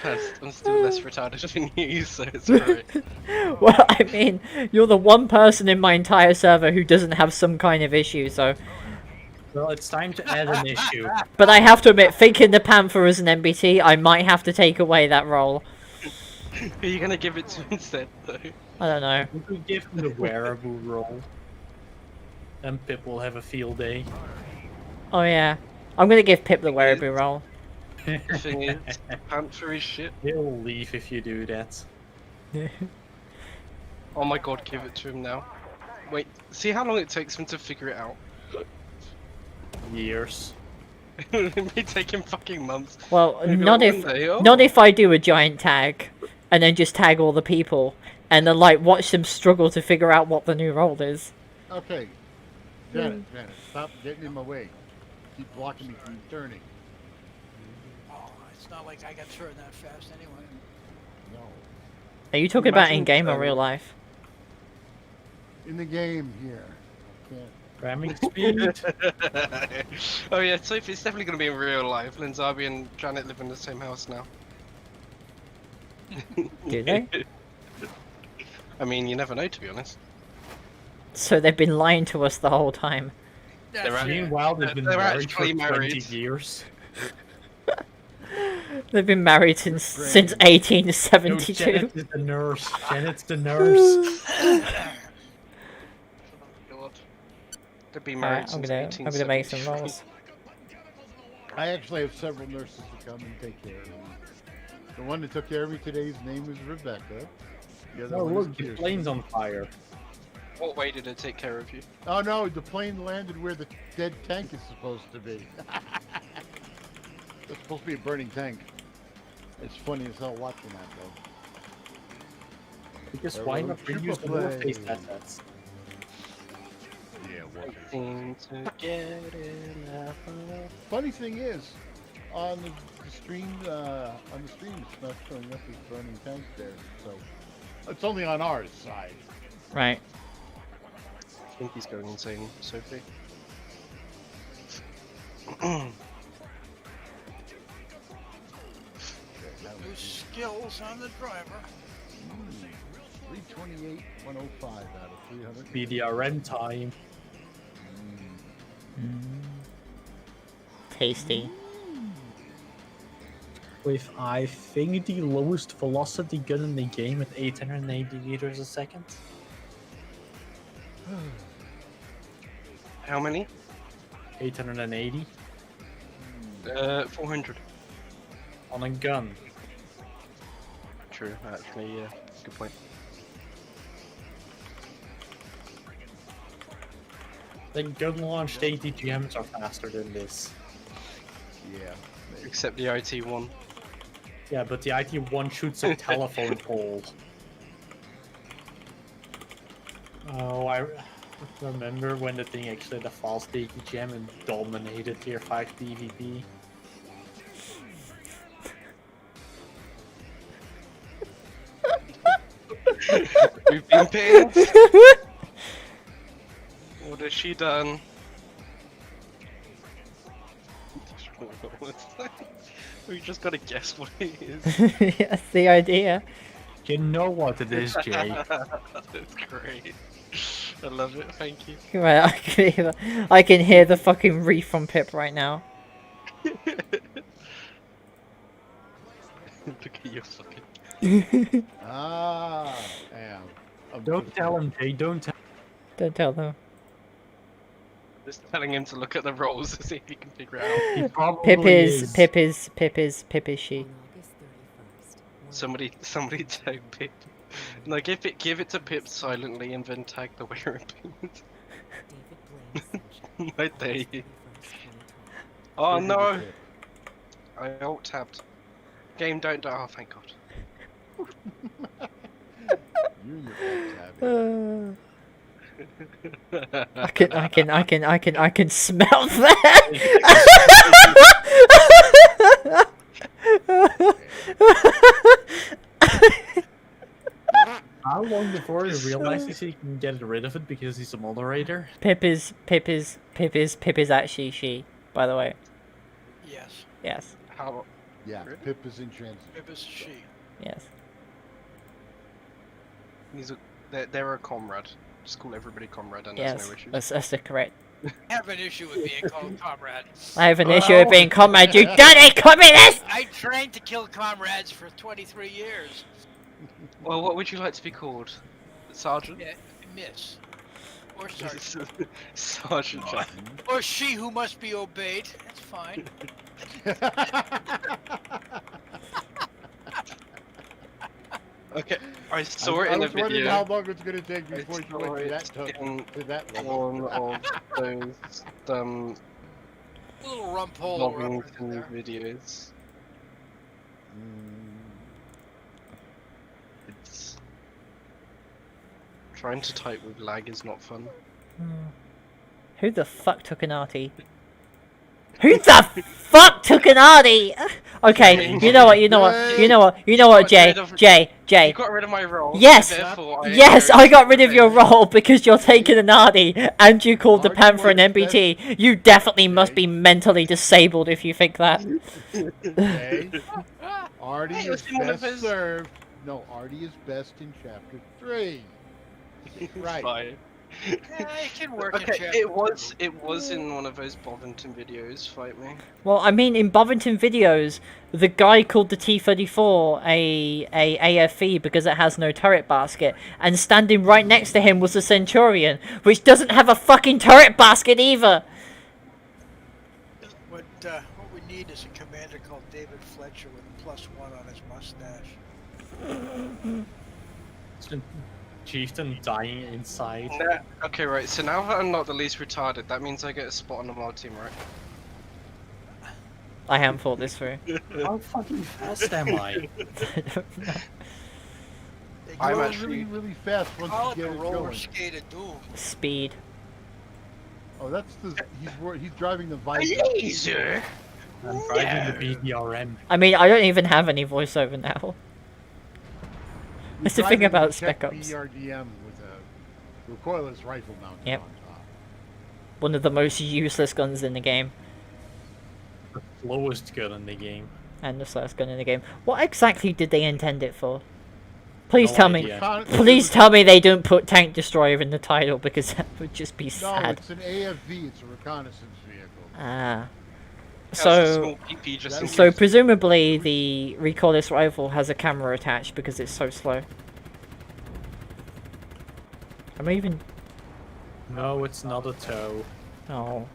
S5: still less retarded than you, so it's alright.
S1: Well, I mean, you're the one person in my entire server who doesn't have some kind of issue, so...
S3: Well, it's time to add an issue.
S1: But I have to admit, thinking the Panther is an MBT, I might have to take away that role.
S5: Who are you gonna give it to instead, though?
S1: I don't know.
S3: We could give him the wearable role. And Pip will have a field day.
S1: Oh yeah. I'm gonna give Pip the wearable role.
S5: The thing is, Panther is shit.
S3: He'll leave if you do that.
S5: Oh my god, give it to him now. Wait, see how long it takes him to figure it out?
S3: Years.
S5: It may take him fucking months.
S1: Well,
S5: Maybe
S1: not
S5: like
S1: if
S5: one day, oh.
S1: not if I do a giant tag and then just tag all the people and then like watch them struggle to figure out what the new role is.
S6: Okay. Janet, stop getting in my way. Keep blocking me from turning.
S2: Oh, it's not like I got turned that fast anyway.
S6: No.
S1: Are you talking about
S5: Imagine,
S1: in game or real life?
S6: In the game here. I can't.
S3: Ramming speed.
S5: Oh yeah, so it's definitely going to be in real life. Linzabi and Janet live in the same house now.
S1: Do they?
S5: I mean, you never know, to be honest.
S1: So they've been lying to us the whole time.
S2: That's
S5: They're
S2: it.
S3: Meanwhile, they've been
S5: They're
S3: married for
S5: actually
S3: 20
S5: married.
S3: years.
S1: They've been married since
S3: No,
S1: 1872.
S3: Janet is the nurse. Janet's the nurse.
S5: Oh god. They've been married
S1: Alright, I'm
S5: since
S1: gonna make some
S5: 1873.
S1: rolls.
S6: I actually have several nurses to come and take care of me. The one that took care of me today's name is Rebecca. The other
S3: Oh
S6: one
S3: look,
S6: is
S3: the
S6: Kirsten.
S3: plane's on fire.
S5: What way did it take care of you?
S6: Oh no, the plane landed where the dead tank is supposed to be. It's supposed to be a burning tank. It's funny as hell watching that though.
S3: Because
S6: There
S3: why
S6: we
S3: not
S6: go.
S3: reuse the
S6: Triple
S3: Warface
S6: play.
S3: assets?
S6: Yeah, what?
S5: Seem to get enough of-
S6: Funny thing is, on the stream, it's not showing up as burning tank there. So it's only on our side.
S1: Right.
S5: I think he's going insane, Sophie.
S2: There's skills on the driver.
S6: 328, 105 out of 300.
S3: BDRM time.
S1: Tasty.
S3: With, I think, the lowest velocity gun in the game at 880 liters a second.
S5: How many?
S3: 880
S5: 400.
S3: on a gun.
S5: True, actually, yeah. Good point.
S3: The gun launched ATGMs are faster than this.
S6: Yeah.
S5: Except the IT-1.
S3: Yeah, but the IT-1 shoots a telephone pole. Oh, I remember when the thing actually had a fast ATGM and dominated tier 5 PvP.
S5: We've been pinned! What has she done? We just gotta guess what it is.
S1: That's the idea.
S3: You know what it is, Jay.
S5: That's great. I love it, thank you.
S1: Right, I can hear the fucking reef from Pip right now.
S5: Look at you fucking.
S6: Ah, damn.
S3: Don't tell him, Jay, don't tell
S1: Don't tell them.
S5: Just telling him to look at the rolls to see if he can figure it out.
S3: He probably
S1: Pip is she.
S5: Somebody tag Pip. No, give it to Pip silently and then tag the wearer pins. Right there. Oh no! I alt tabbed. Game don't die. Oh, thank God.
S1: I can smell that.
S3: How long before he realizes he can get rid of it because he's a moderator?
S1: Pip is actually she, by the way.
S2: Yes.
S1: Yes.
S5: How?
S6: Yeah,
S5: Really?
S6: Pip is in transit.
S2: It was she.
S1: Yes.
S5: They're a comrade. Just call everybody comrade and
S1: Yes.
S5: there's no issues.
S1: That's the correct.
S2: I have an issue with being called comrade.
S1: I have an issue with being comrade. You dirty communist!
S2: I trained to kill comrades for 23 years.
S5: Well, what would you like to be called? Sergeant?
S2: Yeah, miss. Or sergeant.
S5: Sergeant Jack.
S2: Or she who must be obeyed. That's fine.
S5: Okay, I saw it in
S6: I
S5: a
S6: was wondering
S5: video.
S6: how long it's going to take
S5: I
S6: before you
S5: saw
S6: went to
S5: it
S6: that, to that
S5: in
S6: level.
S5: one of those
S2: Little rump hole
S5: logging
S2: rubber in there.
S5: videos. It's trying to type with lag is not fun.
S1: Who the fuck took an arty? Who the fuck took an Artie? Okay, you know what, Jay,
S5: You got rid of my role. so
S1: Yes,
S5: therefore
S1: yes,
S5: go
S1: I
S5: to
S1: got rid of your
S5: revenge.
S1: role because you're taking an Artie, and you called the
S6: Artie
S1: Panther an
S6: was
S1: MBT. You definitely must
S6: Jay.
S1: be mentally disabled if you think that.
S6: Okay. Artie
S5: Hey, it
S6: is
S5: was in one of
S6: best
S5: his-
S6: served. No, Artie is best in chapter 3. Right.
S5: Fine.
S2: Yeah, it can work in
S5: Okay,
S2: chapter
S5: it was
S2: two.
S5: in one of those Bovington videos. Fight me.
S1: Well, I mean, in Bovington videos, the guy called the T-34 a AFE because it has no turret basket, and standing right next to him was the Centurion, which doesn't have a fucking turret basket either.
S2: What we need is a commander called David Fletcher with a +1 on his mustache.
S3: Chieftain dying inside.
S5: Nah, okay, right. So now that I'm not the least retarded, that means I get a spot on the mod team, right?
S1: I haven't thought this through.
S3: How fucking fast am I?
S2: They
S5: I'm
S2: call it-
S5: actually-
S6: really fast once
S2: call
S6: you
S2: it
S6: get
S2: the
S6: it
S2: roller
S6: going.
S2: skate of doom.
S1: Speed.
S6: Oh, that's the he's driving the Viper.
S5: Laser.
S3: I'm driving the BDRM.
S1: I mean, I don't even have any voiceover now. That's the thing about Spec Ops.
S6: BRDM with a recoilless rifle mounted
S1: Yep.
S6: on top.
S1: One of the most useless guns in the game.
S3: The slowest gun in the game.
S1: And the slowest gun in the game. What exactly did they intend it for? Please
S3: No
S1: tell me.
S3: idea.
S1: Please tell me they don't put Tank Destroyer in the title because that would just be
S6: No,
S1: sad.
S6: it's an AFV. It's a reconnaissance vehicle.
S1: Ah.
S5: Has a
S1: So,
S5: small PP just in
S1: so
S5: case.
S1: presumably the recoilless rifle has a camera attached because it's so slow. Am I even?
S3: No, it's not a tow.
S1: Oh.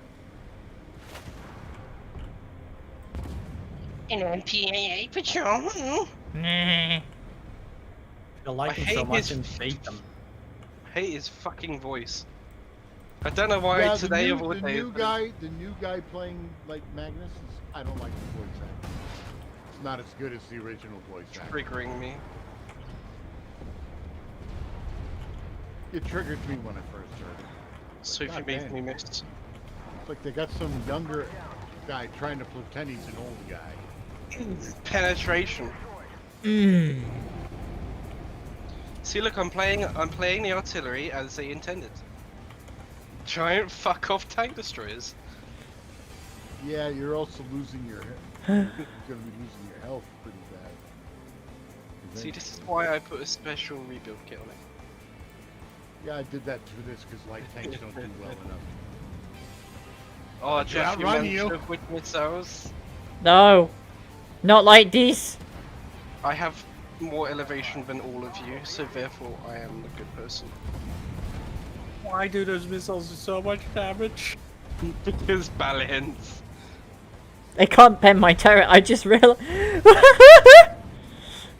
S8: An MPAA patrol.
S1: Nah.
S3: I like him
S5: hate
S3: so much
S5: his-
S3: in Satan.
S5: I hate his fucking voice. I don't know why
S6: Yeah,
S5: today
S6: the
S5: of all
S6: new,
S5: days.
S6: the new guy playing like Magnus. I don't like the voice acting. It's not as good as the original voice
S5: It's
S6: acting.
S5: triggering me.
S6: It triggered me when I first heard it.
S5: Sophie
S6: God
S5: made
S6: damn.
S5: me miss.
S6: It's like they got some younger guy trying to pretend he's an old guy.
S5: Penetration.
S1: Mmm.
S5: See, look, I'm playing the artillery as they intended. Giant fuck off tank destroyers.
S6: Yeah, you're also losing your. You're gonna be losing your health pretty bad.
S5: See, this is why I put a special rebuild kit on it.
S6: Yeah, I did that for this because light tanks don't do well enough.
S5: Oh, Jeff, you
S6: outrun
S5: mentioned
S6: you.
S5: of with missiles.
S1: No. Not like this.
S5: I have more elevation than all of you, so therefore I am the good person.
S3: Why do those missiles do so much damage?
S5: Because balance.
S1: They can't bend my turret. I just realized.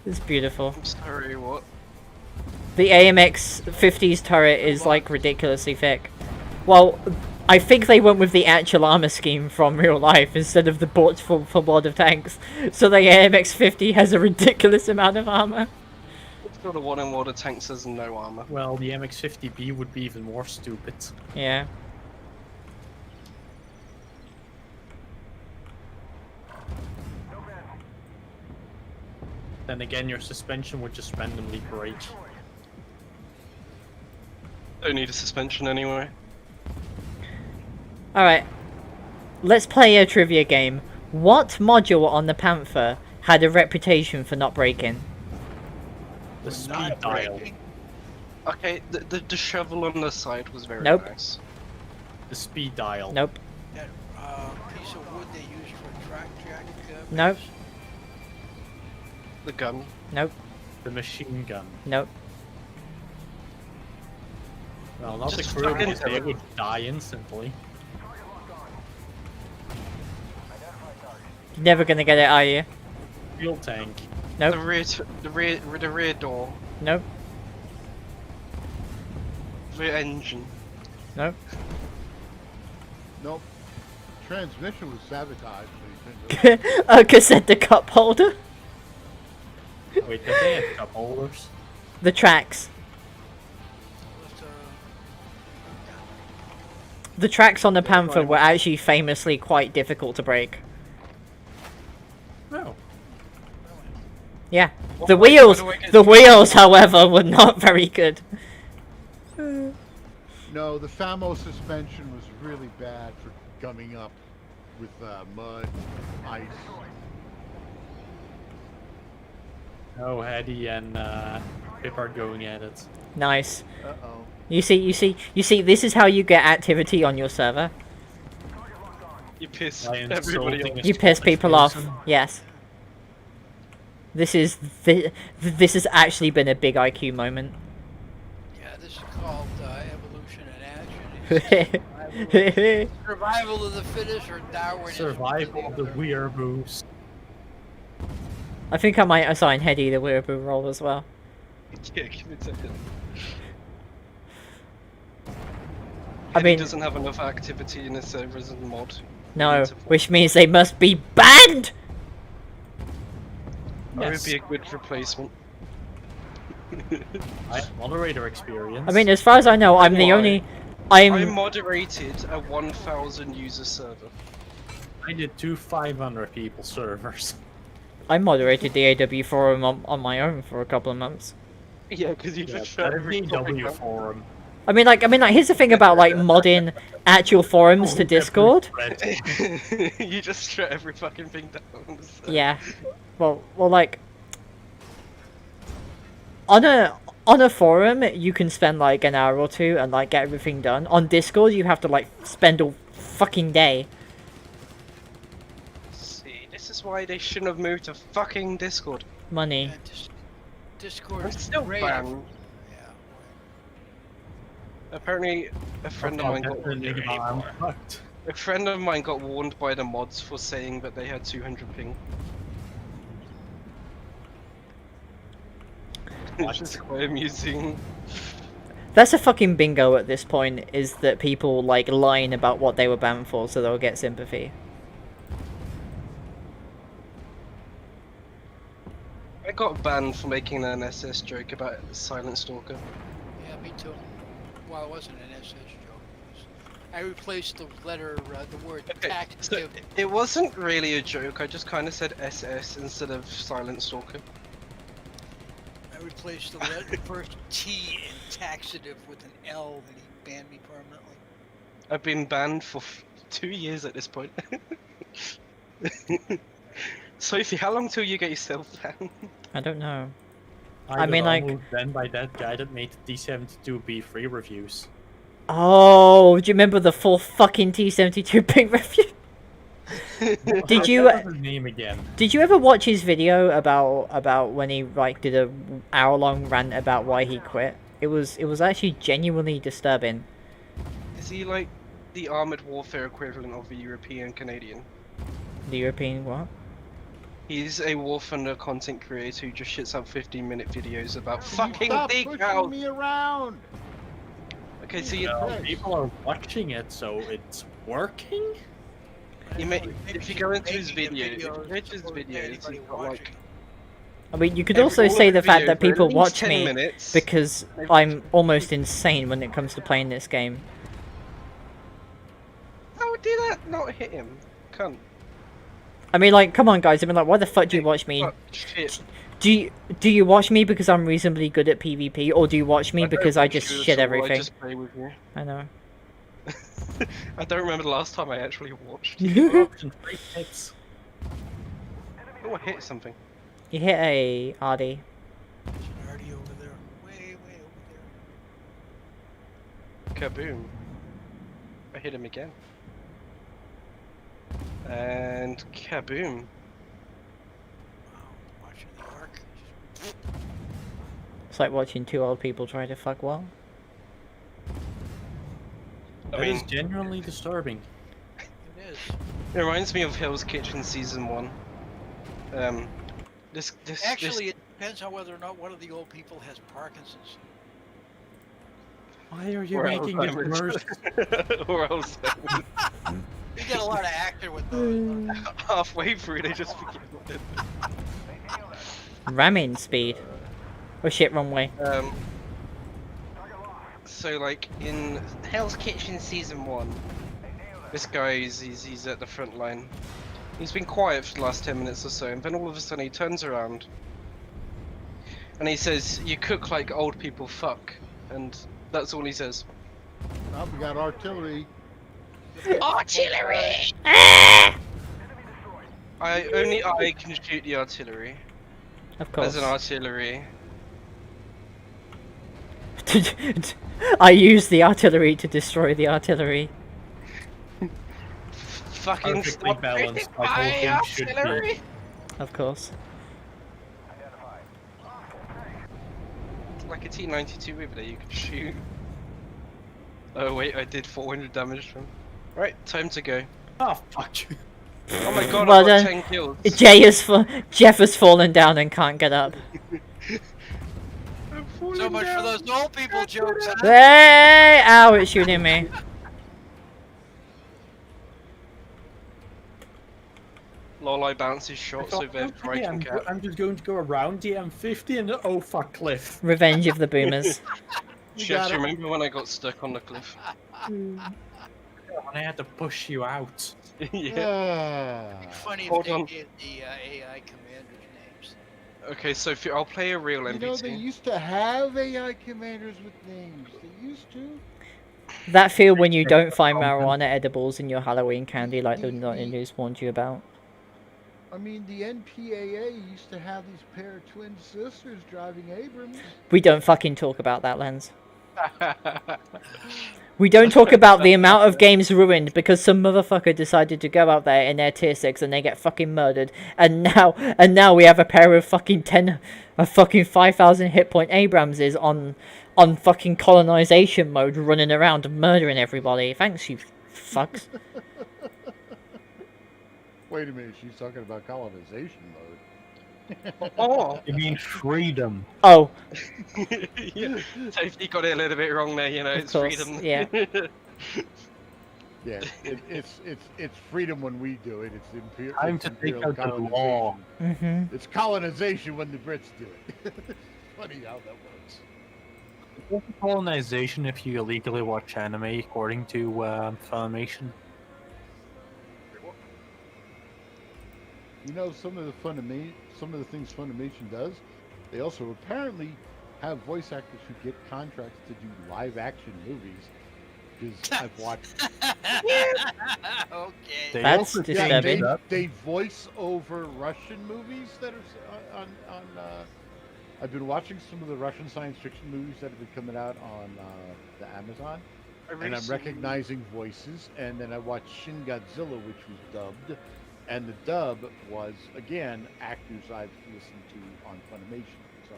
S1: It's beautiful.
S5: I'm sorry, what?
S1: The AMX 50's turret is like ridiculously thick. Well, I think they went with the actual armor scheme from real life instead of the bought for World of Tanks. So the AMX 50 has a ridiculous amount of armor.
S5: It's not a one in water tanks has no armor.
S3: Well, the MX-50B would be even more stupid.
S1: Yeah.
S3: Then again, your suspension would just randomly break.
S5: Don't need a suspension anyway.
S1: Alright. Let's play a trivia game. What module on the Panther had a reputation for not breaking?
S3: The
S2: We're
S3: speed
S2: not
S3: dial.
S2: breaking.
S5: Okay, the shovel on the side was very
S1: Nope.
S5: nice.
S3: The speed dial.
S1: Nope.
S2: That piece of wood they used for track jack.
S1: Nope.
S5: The gun.
S1: Nope.
S3: The machine gun.
S1: Nope.
S3: Well, not
S5: Just
S3: the crew,
S5: fucking
S3: because they
S5: tell
S3: would die instantly.
S1: You're never gonna get it, are you?
S3: Fuel tank.
S1: Nope.
S5: The rear door.
S1: Nope.
S5: Rear engine.
S1: Nope.
S6: Nope. Transmission was sabotaged. So you couldn't really-
S1: A cassette cup holder.
S3: Wait, did they have cup holders?
S1: The tracks. the tracks on the Panther were actually famously quite difficult to break.
S3: No.
S1: Yeah.
S5: What
S1: The
S5: way-
S1: wheels,
S5: what do I get
S1: the
S5: to-
S1: wheels, however, were not very good.
S6: No, the Famo suspension was really bad for gumming up with mud, ice.
S3: No, Hedy and Pip are going at it.
S1: Nice.
S6: Uh-oh.
S1: You see, this is how you get activity on your server.
S5: You piss
S3: By
S5: everybody
S3: insulting
S5: off.
S3: a
S1: You piss
S3: Scottish
S1: people off.
S3: person.
S1: Yes. This has actually been a big IQ moment.
S2: Yeah, this is called evolution in action. It's survival of the fittest or Darwinism.
S3: Survival of the weeaboos.
S1: I think I might assign Hedy the weeaboo role as well.
S5: Yeah, give it to him.
S1: I
S5: He
S1: mean,
S5: doesn't have enough activity in his servers and mod.
S1: no, which means they must be banned.
S5: That would
S3: Yes.
S5: be a good replacement.
S3: I have moderator experience.
S1: I mean, as far as I know, I'm the
S5: Why?
S1: only.
S5: I
S1: I'm.
S5: moderated a 1,000 user server.
S3: I did 2 500 people servers.
S1: I moderated the AW forum on my own for a couple of months.
S5: Yeah, because you
S3: Yeah,
S5: just
S3: that
S5: shut
S3: is
S5: every
S3: the
S5: topic
S3: W
S5: up.
S3: forum.
S1: I mean, like, here's the thing about like modding actual forums to Discord.
S5: You just shut every fucking thing down. So.
S1: Yeah. Well, like, on a forum, you can spend like an hour or two and like get everything done. On Discord, you have to like spend a fucking day.
S5: See, this is why they shouldn't have moved to fucking Discord.
S1: Money.
S2: Yeah, Discord
S5: It's
S2: is
S5: still
S2: great.
S5: banned.
S2: Yeah.
S5: Apparently, a friend of mine got
S3: I'm fucked.
S5: a friend of mine got warned by the mods for saying that they had 200 ping. Which is quite amusing.
S1: That's a fucking bingo at this point, is that people like lying about what they were banned for so they'll get sympathy.
S5: I got banned for making an SS joke about Silent Stalker.
S2: Yeah, me too. Well, it wasn't an SS joke. I replaced the letter, the word
S5: So
S2: tactive.
S5: it wasn't really a joke, I just kind of said SS instead of Silent Stalker.
S2: I replaced the letter, first T in taxative with an L, and he banned me permanently.
S5: I've been banned for 2 years at this point. Sophie, how long till you get yourself banned?
S1: I don't know.
S3: I
S1: mean,
S3: got
S1: like-
S3: almost banned by that guy that made D72B free reviews.
S1: Oh, do you remember the full fucking T72 ping review? Did you
S3: What was his name again?
S1: Did you ever watch his video about when he like did a hour-long rant about why he quit? It was actually genuinely disturbing.
S5: Is he like the armored warfare equivalent of a European Canadian?
S1: The European what?
S5: He's a War Thunder content creator who just shits out 15-minute videos about fucking
S6: Stop
S5: dick
S6: pushing
S5: out.
S6: me around!
S5: Okay, so you,
S3: Well, people are watching it, so it's working?
S5: if you go into his
S2: Making the
S5: video, if you go
S2: videos
S5: into his
S2: for
S5: videos,
S2: anybody
S5: he's got
S2: watching.
S5: like
S1: I mean, you could
S5: every-
S1: also
S5: all
S1: say
S5: of
S1: the
S5: his
S1: fact
S5: videos
S1: that
S5: for at
S1: people
S5: least
S1: watch
S5: 10
S1: me
S5: minutes.
S1: because I'm almost insane when it comes to playing this game.
S5: How did that not hit him? Cunt.
S1: I mean, like, come on, guys. I mean, like, why the fuck do you watch me?
S5: Fuck, shit.
S1: Do you watch me because I'm reasonably good at PvP, or do you watch me because I just shit
S5: I
S1: everything?
S5: just play with you.
S1: I know.
S5: I don't remember the last time I actually watched.
S3: Option 3 hits.
S5: Oh, I hit something.
S1: You hit a RD.
S2: There's an RD over there. Way over there.
S5: Kaboom. I hit him again. And kaboom.
S2: Wow, watching the arc.
S1: It's like watching two old people try to fuck well.
S5: I
S3: That is
S5: mean,
S3: genuinely disturbing.
S2: It is.
S5: it reminds me of Hell's Kitchen Season 1.
S2: Actually, it depends on whether or not one of the old people has Parkinson's.
S3: Why are you
S5: Or
S3: making it
S5: Alzheimer's.
S3: worse?
S5: Or else
S2: You get a lot of actor with those.
S5: halfway through they just forget what it.
S1: Ramming speed. Oh shit, wrong way.
S5: So like in Hell's Kitchen season 1, this guy he's at the front line. He's been quiet for the last 10 minutes or so, and then all of a sudden he turns around and he says, "You cook like old people fuck," and that's all he says.
S6: Oh, we got artillery.
S5: Artillery! Only I can shoot the artillery.
S1: Of course.
S5: As an artillery.
S1: I use the artillery to destroy the artillery.
S5: Fucking
S4: Perfectly
S5: stop
S4: balanced,
S5: shooting
S4: like all
S5: my
S4: things should be.
S5: artillery!
S1: Of course.
S5: Like a T-92 over there you can shoot. Oh wait, I did 400 damage to him. Right, time to go.
S4: Oh, fuck.
S5: Oh my god,
S1: Well
S5: I got
S1: done.
S5: 10 kills.
S1: Jeff has fallen down and can't get up.
S5: I'm falling
S2: So much for
S5: down.
S2: those old people jokes. Huh?
S1: Hey! Ow, it's shooting me.
S5: Lol, I bounced his shot so they're striking cap.
S4: I'm just going to go around the M50 and oh fuck, cliff.
S1: Revenge of the boomers.
S5: Chef, do you remember when I got stuck on the cliff?
S4: When I had to push you out.
S5: Yeah.
S2: Funny
S5: Hold
S2: if they
S5: on.
S2: did the AI commanders' names.
S5: Okay, so I'll play a real
S6: You know, they
S5: NPC.
S6: used to have AI commanders with names. They used to.
S1: That feel when you don't find marijuana edibles in your Halloween candy like the news warned you about.
S6: I mean, the NPAA used to have these pair of twin sisters driving Abrams.
S1: We don't fucking talk about that, Lens. We don't talk about the amount of games ruined because some motherfucker decided to go out there in their tier 6 and they get fucking murdered, and now we have a pair of fucking 5,000 hit point Abramses on fucking colonization mode running around murdering everybody. Thanks, you fucks.
S6: Wait a minute, she's talking about colonization mode.
S5: Oh!
S4: You mean freedom.
S1: Oh,
S5: Yeah, Safety got it a little bit wrong there, you know,
S1: Of
S5: it's
S1: course,
S5: freedom.
S1: yeah.
S6: Yeah, it's freedom when we do it. It's imperial.
S4: Time to take out the law.
S1: mm-hmm.
S6: It's colonization when the Brits do it. Funny how that works.
S4: Colonization if you illegally watch anime according to Funimation.
S6: You know, some of the things Funimation does, they also apparently have voice actors who get contracts to do live action movies. Because I've watched.
S2: Okay.
S4: They
S1: That's
S4: also
S6: Yeah,
S1: disturbing.
S6: they voice over Russian movies that are on. I've been watching some of the Russian science fiction movies that have been coming out on the Amazon, and I'm recognizing voices. And then I watched Shin Godzilla, which was dubbed, and the dub was again actors I've listened to on Funimation. So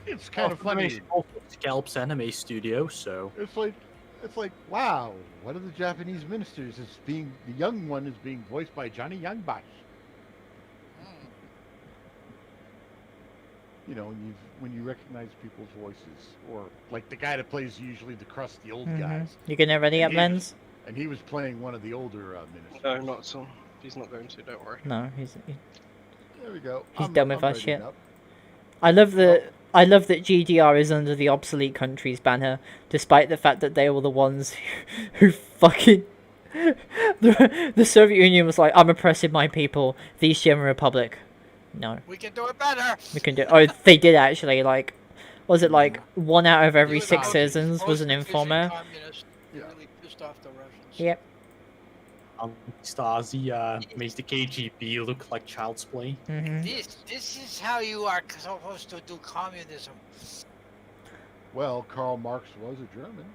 S6: it's kind of funny.
S4: Funimation also scalps anime studio, so
S6: It's like, wow, one of the Japanese ministers is the young one is being voiced by Johnny Youngbash. You know, when you recognize people's voices, or like the guy that plays usually the crusty old guys,
S1: You gonna ready up,
S6: And
S1: Lens?
S6: and he was playing one of the older ministers.
S5: No, not at all. He's not going to, don't worry.
S1: No,
S6: There we go.
S1: He's done with our
S6: ready
S1: shit.
S6: up.
S1: I love that GDR is under the obsolete countries banner, despite the fact that they were the ones who fucking the Soviet Union was like, I'm oppressing my people. The East German Republic, no,
S2: We can do it better.
S1: we can do. Oh, they did actually. Like, was it like 1 out of every
S2: He was
S1: 6
S2: a
S1: citizens was an
S2: most efficient
S1: informer?
S2: communist.
S6: Yeah.
S2: Really pissed off the Russians.
S1: Yep.
S4: Stasi makes the KGB look like child's play.
S1: hmm
S2: This is how you are supposed to do communism.
S6: Well, Karl Marx was a German.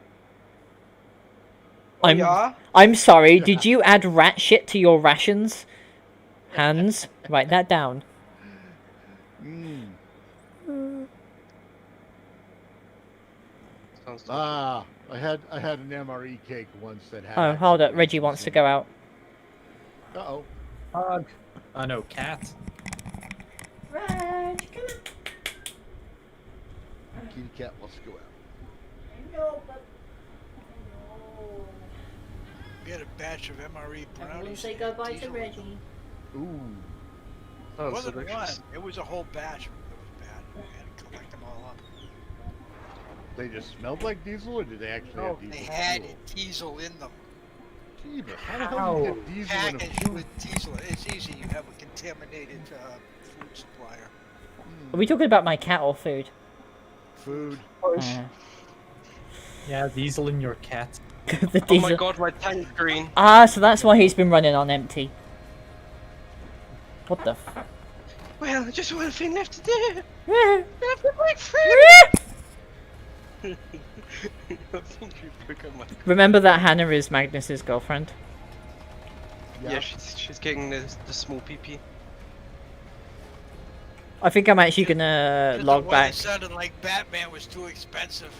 S1: I'm sorry. Did you add rat shit to your rations? Hans, write that down.
S5: Sounds like
S6: Ah, I had an MRE cake once that had.
S1: Oh, hold up. Reggie wants to go out.
S6: Uh-oh.
S4: Pug. Oh no, cat.
S1: Reg, come
S6: Kitty cat wants to go out.
S2: We had a batch of MRE brownies.
S1: say goodbye to
S2: Diesel.
S1: Reggie.
S6: Ooh.
S2: It
S5: sounds
S2: wasn't one.
S5: delicious.
S2: It was a whole batch. It was bad. We had to collect them all up.
S6: They just smelled like diesel, or did they actually have diesel?
S2: They had
S6: fuel?
S2: diesel in them.
S6: Jeebus, how the hell do you get diesel in a
S2: Packaged
S6: food?
S2: with diesel. It's easy. You have a contaminated food supplier.
S1: Are we talking about my cat or food?
S6: Food.
S3: Yeah, diesel in your cat.
S1: The
S5: Oh
S1: diesel.
S5: my god, my tank's green.
S1: Ah, so that's why he's been running on empty. What the f-
S5: Well, just one thing left to do.
S1: Yeah.
S5: Have to break free. I think you broke up my...
S1: Remember that Hannah is Magnus's girlfriend?
S5: Yeah, she's getting the small PP.
S1: I think I'm actually gonna
S2: Just
S1: log
S2: the way
S1: back.
S2: It sounded like Batman was too expensive.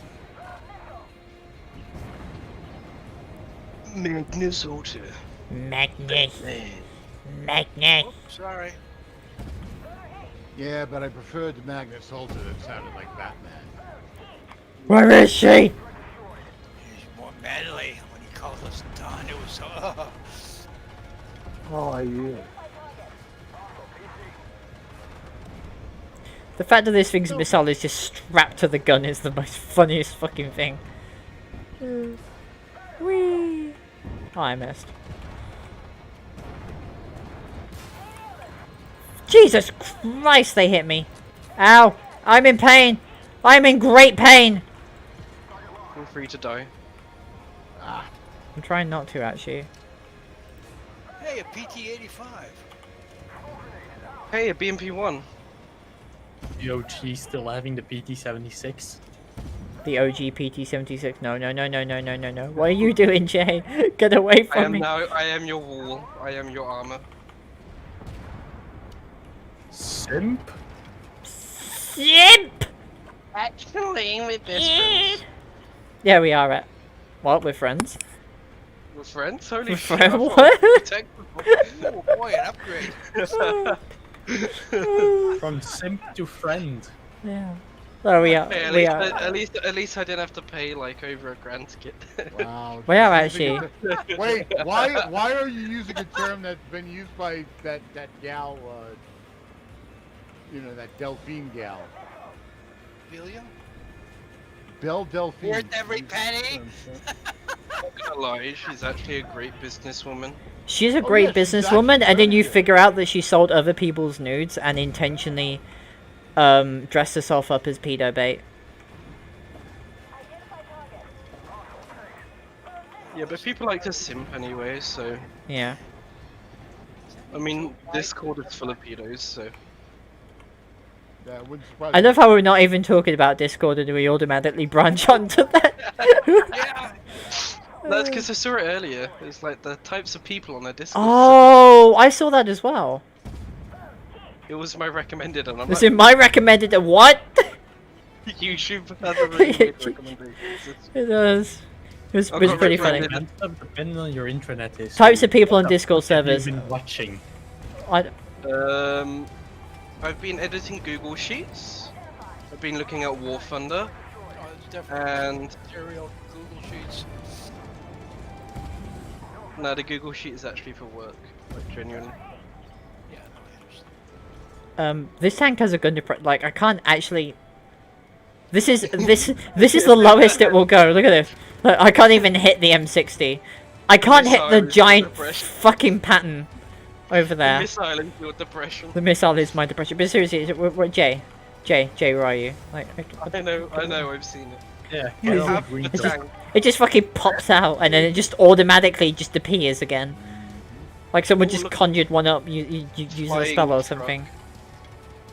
S5: Magnus Auto.
S8: Magnus. Magnus.
S2: Sorry.
S6: Yeah, but I preferred the Magnet Salter that sounded like Batman.
S1: Where is she?
S2: He's more manly when he calls us Don. It was
S6: Oh, yeah.
S1: The fact that this thing's missile is just strapped to the gun is the most funniest fucking thing. Whee! Oh, I missed. Jesus Christ, they hit me. Ow! I'm in pain! I'm in great pain!
S5: Feel free to die.
S1: I'm trying not to, actually.
S2: hey, a PT-85.
S5: Hey, a BMP-1.
S3: The OG still having the PT-76.
S1: The OG PT-76. No, no, no, no, no, no, no, no. What are you doing, Jay? Get away
S5: I
S1: from me.
S5: I am your wall. I am your armor.
S3: Simp?
S8: Simp.
S5: Actually, we're best friends.
S1: Yeah, we are at. Well, we're friends.
S5: We're friends? Holy
S1: We're
S5: shit.
S1: friends?
S5: I thought
S1: What?
S5: we were technical.
S2: Oh boy, an upgrade.
S3: From simp to friend.
S1: Yeah. There we are.
S5: Hey,
S1: We
S5: at
S1: are.
S5: least I didn't have to pay like over $1,000 to get.
S6: Wow.
S1: We are
S6: just using
S1: actually.
S6: a Wait, why are you using a term that's been used by that gal, you know, that Delphine gal?
S2: Ophelia?
S6: Belle Delphine.
S2: Worth every
S6: uses
S2: penny?
S6: the term.
S5: Not gonna lie, she's actually a great businesswoman.
S1: She's a
S6: Oh,
S1: great
S6: yeah, she's
S1: businesswoman,
S6: actually
S1: and then
S6: very
S1: you
S6: good.
S1: figure out that she sold other people's nudes and intentionally dressed herself up as pedo bait.
S5: Yeah, but people like to simp anyway, so...
S1: Yeah.
S5: I mean, Discord is full of pedos, so...
S6: Yeah, it wouldn't surprise
S1: I
S6: me.
S1: love how we're not even talking about Discord and we automatically branch onto that.
S2: Yeah.
S5: That's because I saw it earlier. It's like the types of people on their Discord.
S1: Oh, I saw that as well.
S5: It was my recommended, and I'm
S1: Was
S5: like,
S1: it my recommended a what?
S5: YouTube has a really good recommendations.
S1: It was. It was
S5: I've got
S1: pretty funny.
S5: recommended-
S3: Depending on your intranet history.
S1: Types of people on
S3: what
S1: Discord
S3: the fuck have
S1: servers.
S3: you been watching.
S1: I,
S5: I've been editing Google Sheets. I've been looking at War Thunder,
S2: Oh, it's definitely
S5: and
S2: material Google Sheets.
S5: no, the Google Sheet is actually for work, like genuinely.
S2: Yeah, no, I understand.
S1: this tank has a gun like I can't actually. This is the lowest it will go. Look at this. Look, I can't even hit the M60. I can't hit the
S5: Missile is
S1: giant
S5: depression.
S1: fucking pattern over
S5: The
S1: there.
S5: missile is your depression.
S1: The missile is my depression. But seriously, Jay, where are you? Like,
S5: I know, I've seen it.
S3: Yeah,
S1: Yeah.
S3: yellow,
S5: Have
S3: green,
S5: the
S1: It's just-
S5: tank.
S1: it just fucking pops out and then it just automatically just appears again. Like someone
S5: Ooh,
S1: just
S5: look.
S1: conjured one up using a
S5: Flying
S1: spell or
S5: truck.
S1: something.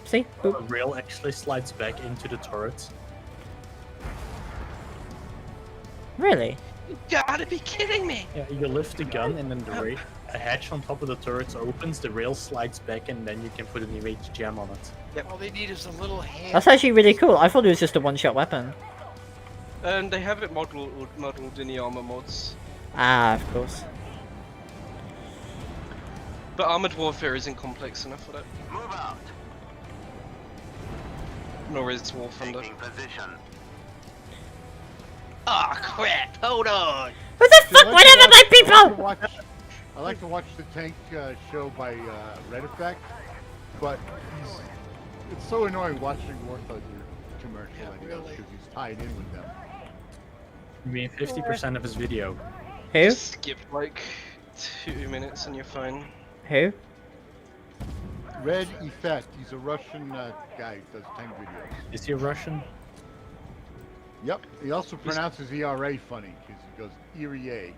S1: See?
S3: the
S1: Boop.
S3: rail actually slides back into the turret.
S1: Really?
S5: You gotta be kidding me!
S3: Yeah, you lift the gun and then a hatch on top of the turret opens, the rail slides back, and then you can put an erased gem on it.
S2: All they need is a little hand.
S1: That's actually really cool. I thought it was just a one-shot weapon.
S5: And they have it modeled in the armor mods.
S1: Ah, of course.
S5: But Armored Warfare isn't complex enough for that.
S9: Move out.
S5: Nor is War Thunder.
S9: Taking position.
S5: Ah, crap! Hold on!
S8: What the
S6: See, I
S8: fuck?
S6: like
S8: Whatever,
S6: to
S8: my
S6: watch-
S8: people!
S6: I like to watch the tank show by Red Effect, but it's so annoying watching War Thunder commercial
S2: Yeah,
S6: that he
S2: really.
S6: does because he's tied in with them.
S3: I mean, 50% of his video.
S1: Who?
S5: Just skip like 2 minutes on your phone.
S1: Who?
S6: Red Effect. He's a Russian guy who does tank videos.
S3: Is he Russian?
S6: Yep. He also pronounces ERA funny because he goes ERA.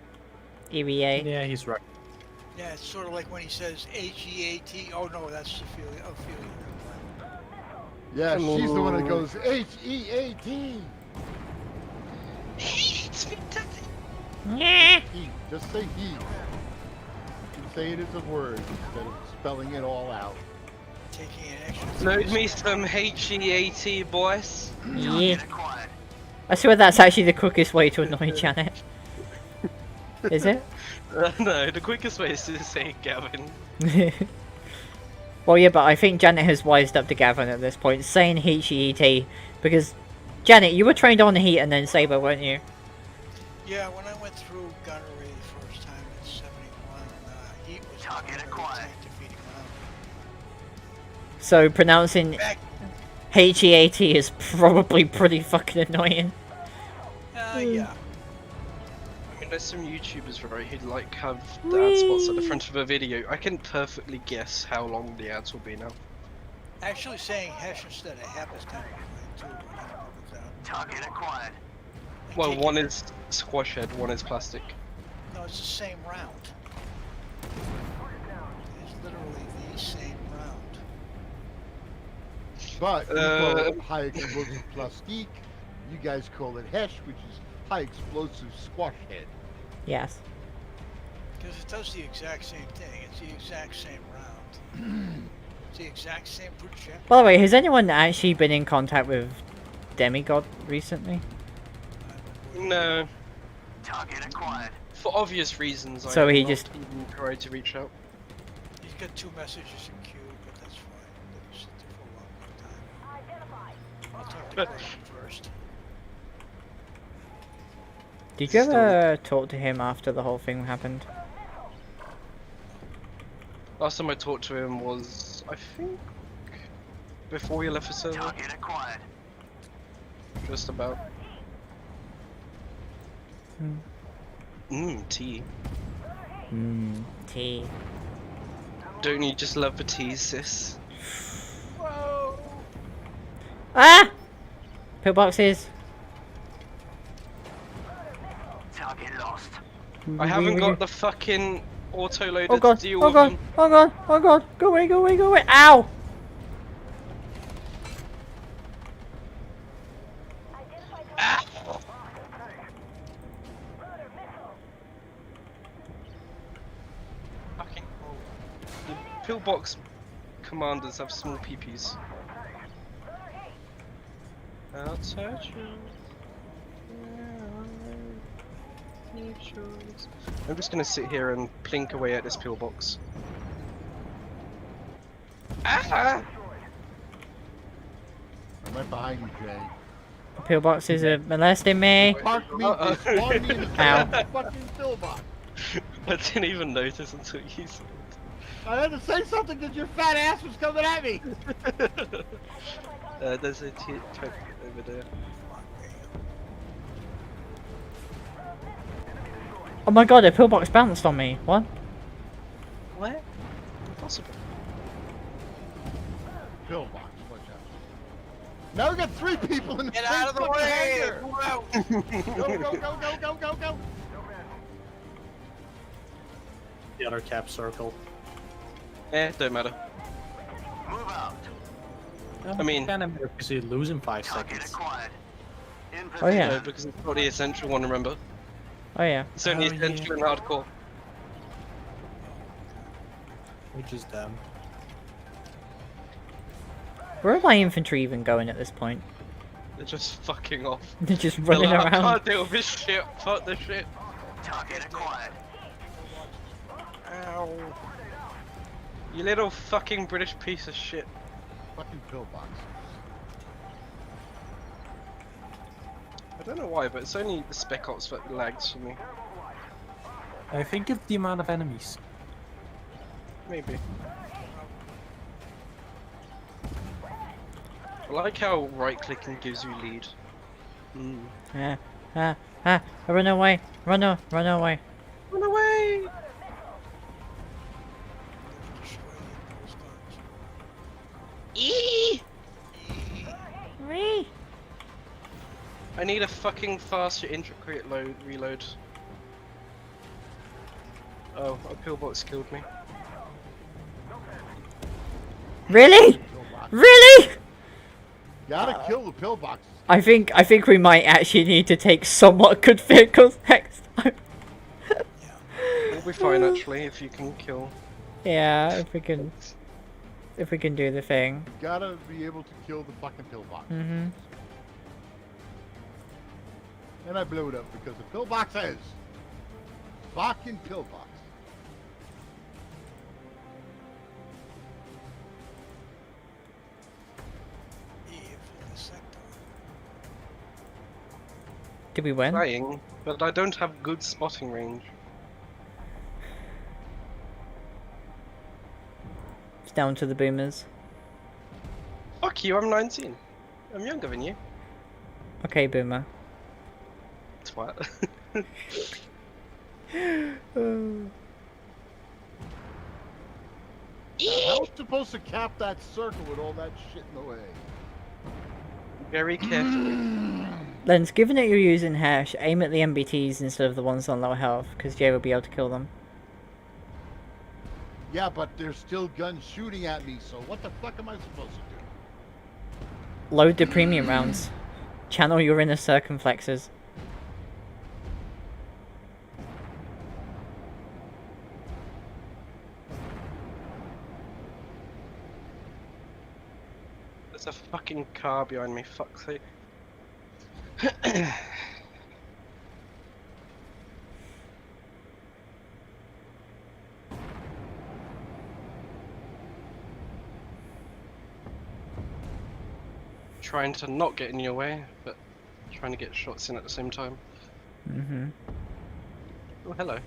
S1: EVA.
S3: Yeah, he's right.
S2: Yeah, it's sort of like when he says H-E-A-T. Oh no, that's Ophelia.
S6: Yeah, she's the one that goes H-E-A-T.
S8: Yeah.
S6: He. Just say he. You can say it as a word instead of spelling it all out.
S2: Taking an extra.
S5: Load me some HEAT, boys.
S1: Yeah. I swear that's actually the quickest way to annoy Janet. Is it?
S5: No, the quickest way is to say Gavin.
S1: Well, yeah, but I think Janet has wised up to Gavin at this point, saying HET, because Janet, you were trained on Heat and then Saber, weren't you?
S2: Yeah, when I went through gunnery the first time in '71, Heat was target acquired. Defeating round.
S1: So pronouncing
S2: Back.
S1: HEAT is probably pretty fucking annoying.
S2: Yeah.
S5: I mean, there's some YouTubers, right, who like have the ad spots at the front of a video. I can perfectly guess how long the ads will be now.
S2: Actually, saying hash instead of hap is kind of annoying too. When I work out. Target acquired.
S5: Well, one is squash head, one is plastic.
S2: No, it's the same round. It's literally the same round.
S6: But you call it high explosive plastique. You guys call it HESH, which is high explosive squash head.
S1: Yes.
S2: Because it does the exact same thing. It's the exact same round. It's the exact same projectile.
S1: By the way, has anyone actually been in contact with Demigod recently?
S5: No.
S2: Target acquired.
S5: For obvious reasons,
S1: So
S5: I
S1: he
S5: have
S1: just-
S5: not even tried to reach out.
S2: He's got 2 messages in queue, but that's fine. They can sit there for a long time. I'll talk to Gordon first.
S1: Did you ever talk to him after the whole thing happened?
S5: Last time I talked to him was, I think, before he left the server.
S2: Target acquired.
S5: Just about. Tea.
S1: Tea.
S5: Don't you just love the tea, sis?
S2: Whoa!
S1: Ah! Pillboxes.
S2: Target lost.
S5: I haven't got the fucking autoloader
S1: Oh god,
S5: to deal
S1: oh
S5: with
S1: god,
S5: them.
S1: oh god, oh god, go away, go away, go away, ow!
S5: Fucking the pillbox commanders have small peepees. I'll touch you. I'm just gonna sit here and plink away at this pillbox. Ah!
S6: I'm right behind you, Jay.
S1: Pillboxes are molesting me.
S6: Park me,
S5: Uh-oh.
S6: spawn me in the
S1: Ow.
S6: fucking pillbox.
S5: I didn't even notice until you said
S6: I had to say something because your fat ass was coming at me.
S5: it. There's a truck over there.
S1: Oh my god, a pillbox bounced on me. What?
S5: What? Impossible.
S6: Pillbox, watch out. Now we got 3 people in the
S2: Get
S6: same
S2: out of the
S6: fucking
S2: way!
S6: hangar.
S2: Move out!
S6: Go.
S3: The other cap circle.
S5: Don't matter.
S2: Move out.
S5: I mean-
S3: kind of because you lose in 5 seconds.
S2: acquired.
S1: Oh yeah,
S5: No, because it's not the essential one, remember?
S1: oh yeah.
S5: It's only
S3: Oh, yeah.
S5: essential and hardcore.
S3: Which is them.
S1: Where are my infantry even going at this point?
S5: They're just fucking off.
S1: They're just
S5: They're
S1: running
S5: like, I
S1: around.
S5: can't deal with this shit. Fuck this shit.
S2: Target acquired.
S5: Ow. You little fucking British piece of shit.
S6: Fucking pillbox.
S5: I don't know why, but it's only the Spec Ops that lags for me.
S3: I think it's the amount of enemies.
S5: Maybe. I like how right-clicking gives you lead.
S1: Run away, run away.
S5: Run away!
S2: Destroy the impulse guns.
S5: Eee!
S1: Wee.
S5: I need a fucking faster intricate reload. Oh, a pillbox killed me.
S1: Really? Really?
S6: Gotta kill the pillboxes.
S1: I think we might actually need to take somewhat good vehicles next time.
S5: We'll be fine actually if you can kill.
S1: Yeah, if we can do the thing.
S6: Gotta be able to kill the fucking pillbox.
S1: Mhm.
S6: And I blew it up because the pillboxes. Fucking pillbox.
S2: E for the sector.
S1: Did we win?
S5: Trying, but I don't have good spotting range.
S1: It's down to the boomers.
S5: Fuck you, I'm 19. I'm younger than you.
S1: Okay, boomer.
S5: Twat.
S6: How was supposed to cap that circle with all that shit in the way?
S5: Very carefully.
S1: Lens, given that you're using hash, aim at the MBTs instead of the ones on low health, because Jay will be able to kill them.
S6: Yeah, but there's still guns shooting at me, so what the fuck am I supposed to do?
S1: Load the premium rounds. Channel your inner circumflexes.
S5: There's a fucking car behind me, fuck's sake. Trying to not get in your way, but trying to get shots in at the same time.
S1: Mm-hmm.
S5: Oh, hello.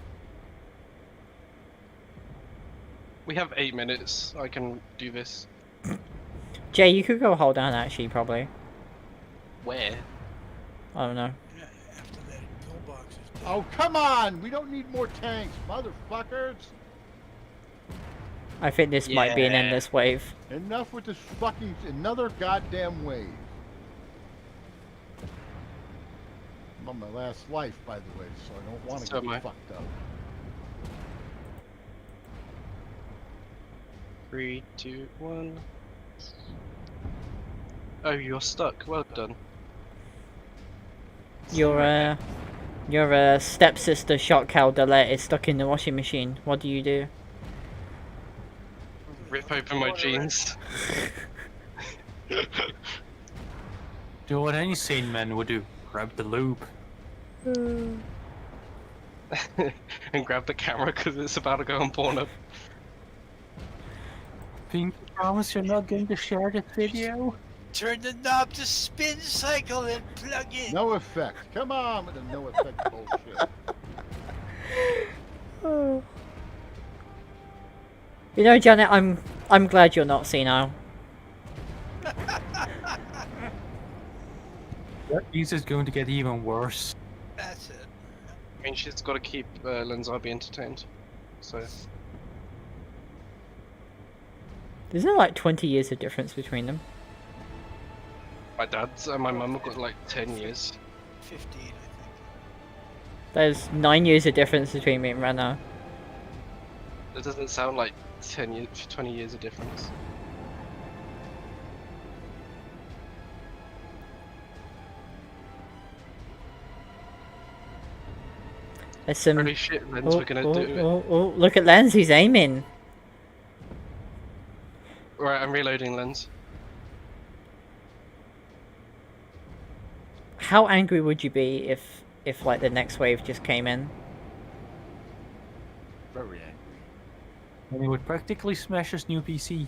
S5: We have 8 minutes. I can do this.
S1: Jay, you could go hold down actually, probably.
S5: Where?
S1: I don't know.
S2: Yeah, after that pillbox is dead.
S6: Oh, come on! We don't need more tanks, motherfuckers!
S1: I think this might be an
S5: Yeah.
S1: endless wave.
S6: Enough with this fucking... another goddamn wave. I'm on my last life, by the way, so I don't want to
S5: So
S6: get
S5: am I.
S6: fucked up.
S5: 3, 2, 1. Oh, you're stuck. Well done.
S1: Your stepsister shot cow Delette is stuck in the washing machine. What do you do?
S5: Rip open my jeans.
S3: Do what any sane man would do. Grab the lube.
S5: And grab the camera because it's about to go on Pornhub.
S3: Pink, promise you're not going to share this video?
S2: Turn the knob to spin cycle and plug in.
S6: No effect. Come on with the no effect bullshit.
S1: You know, Janet, I'm glad you're not senile.
S3: That means it's going to get even worse.
S2: That's it.
S5: I mean, she's got to keep Lenzabi entertained. So,
S1: Isn't there like 20 years of difference between them?
S5: my dad's and my mum have got like 10 years.
S2: 15, I think.
S1: There's 9 years of difference between me and Rana.
S5: It doesn't sound like 10 years, 20 years of difference.
S1: There's some...
S5: Holy shit, Lens, we're gonna do it.
S1: oh, look at Lens, he's aiming.
S5: Right, I'm reloading Lens.
S1: How angry would you be if like the next wave just came in?
S6: Very angry.
S3: And he would practically smash his new PC.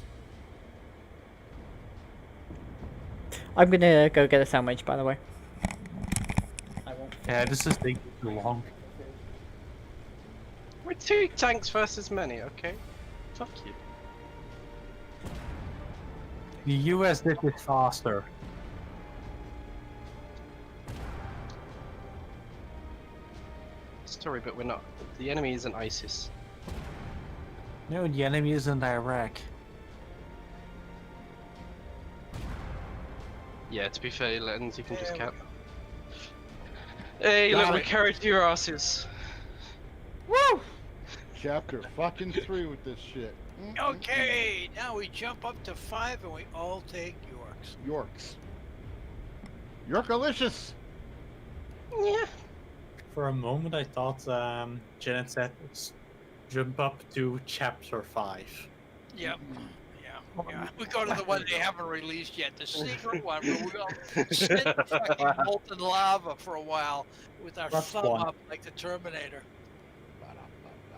S1: I'm gonna go get a sandwich, by the way. I won't.
S3: Yeah, this is taking too long.
S5: We're 2 tanks versus many, okay? Fuck you.
S3: The US did it faster.
S5: Sorry, but we're not. The enemy isn't ISIS.
S3: No, the enemy is in Iraq.
S5: Yeah, to be fair, Lens, you can just
S2: There
S5: cap. Hey,
S6: Got
S5: look, we
S6: it.
S5: carried your asses.
S6: Woo! Chapter fucking 3 with this shit.
S2: Okay, now we jump up to 5 and we all take Yorks.
S6: Yorks. Yorkalicious!
S5: Yeah.
S3: For a moment, I thought Janet said jump up to chapter 5.
S2: Yep. Yeah. We go to the one they haven't released yet, the secret one where we all sit in fucking molten lava for a while with our
S3: That's
S2: thumb
S3: fun.
S2: up like the Terminator.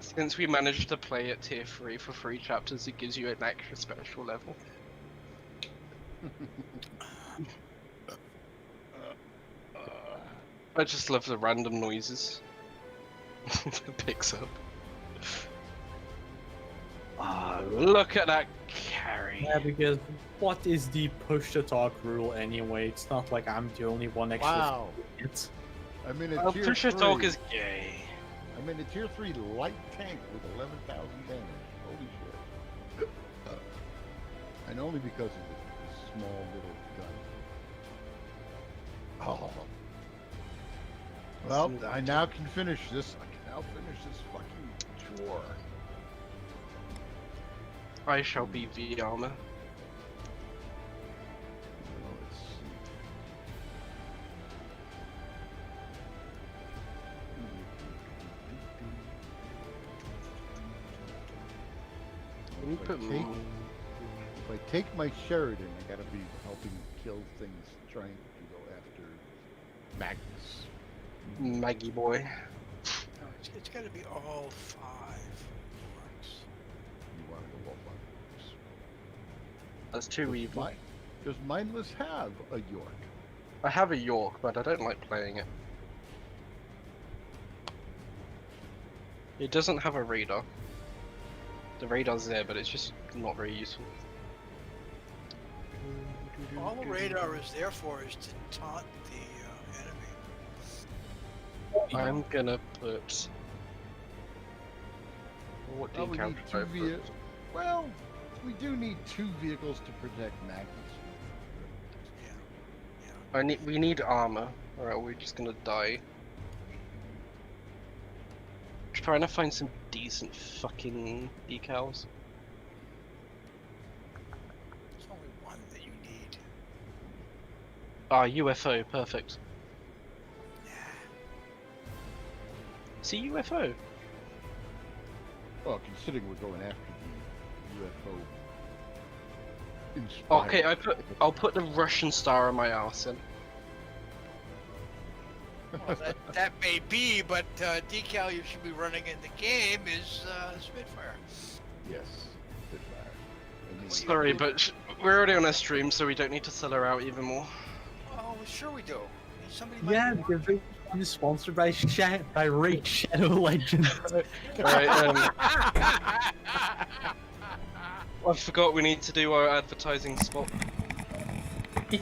S5: Since we managed to play at tier 3 for 3 chapters, it gives you an extra special level. I just love the random noises it picks up. Ah, look at that carry.
S3: Yeah, because what is the push to talk rule anyway? It's not like I'm the only one actually.
S6: Wow.
S3: It's
S6: I'm in a
S5: Well,
S6: tier
S5: push to
S6: 3.
S5: talk is gay.
S6: I'm in a tier 3 light tank with 11,000 damage. Holy shit. And only because of the small little gun. Oh. Well, I now can finish this. I can now finish this fucking chore.
S5: I shall be the armor.
S6: Well, let's see.
S5: You
S6: If I
S5: put
S6: take- If I take my Sheridan, I gotta be helping kill things, trying to go after Magnus.
S5: Maggie boy.
S2: No, it's got to be all 5 Yorks.
S6: You want to go up on yours.
S5: That's too evil.
S6: Does Mindless have a York?
S5: I have a York, but I don't like playing it. It doesn't have a radar. The radar's there, but it's just not very useful.
S2: All the radar is there for is to taunt the enemy.
S5: I'm gonna put. What
S6: Well, we
S5: decal
S6: need
S5: should
S6: two
S5: I put?
S6: vehicles. Well, we do need 2 vehicles to protect Magnus.
S5: We need armor, or are we just gonna die? Trying to find some decent fucking decals.
S2: There's only one that you need.
S5: Ah, UFO, perfect. See UFO.
S6: Well, considering we're going after the UFO. Inspired.
S5: Okay, I'll put the Russian star on my arse then.
S2: Well, that may be, but decal you should be running in the game is Spitfire.
S6: Yes. Spitfire. I mean,
S5: Sorry, but we're already on a stream, so we don't need to sell her out even more.
S2: Oh, sure we do. Somebody might
S3: yeah,
S2: want-
S3: because it's sponsored by Raid Shadow Legends.
S5: Alright, I forgot we need to do our advertising spot.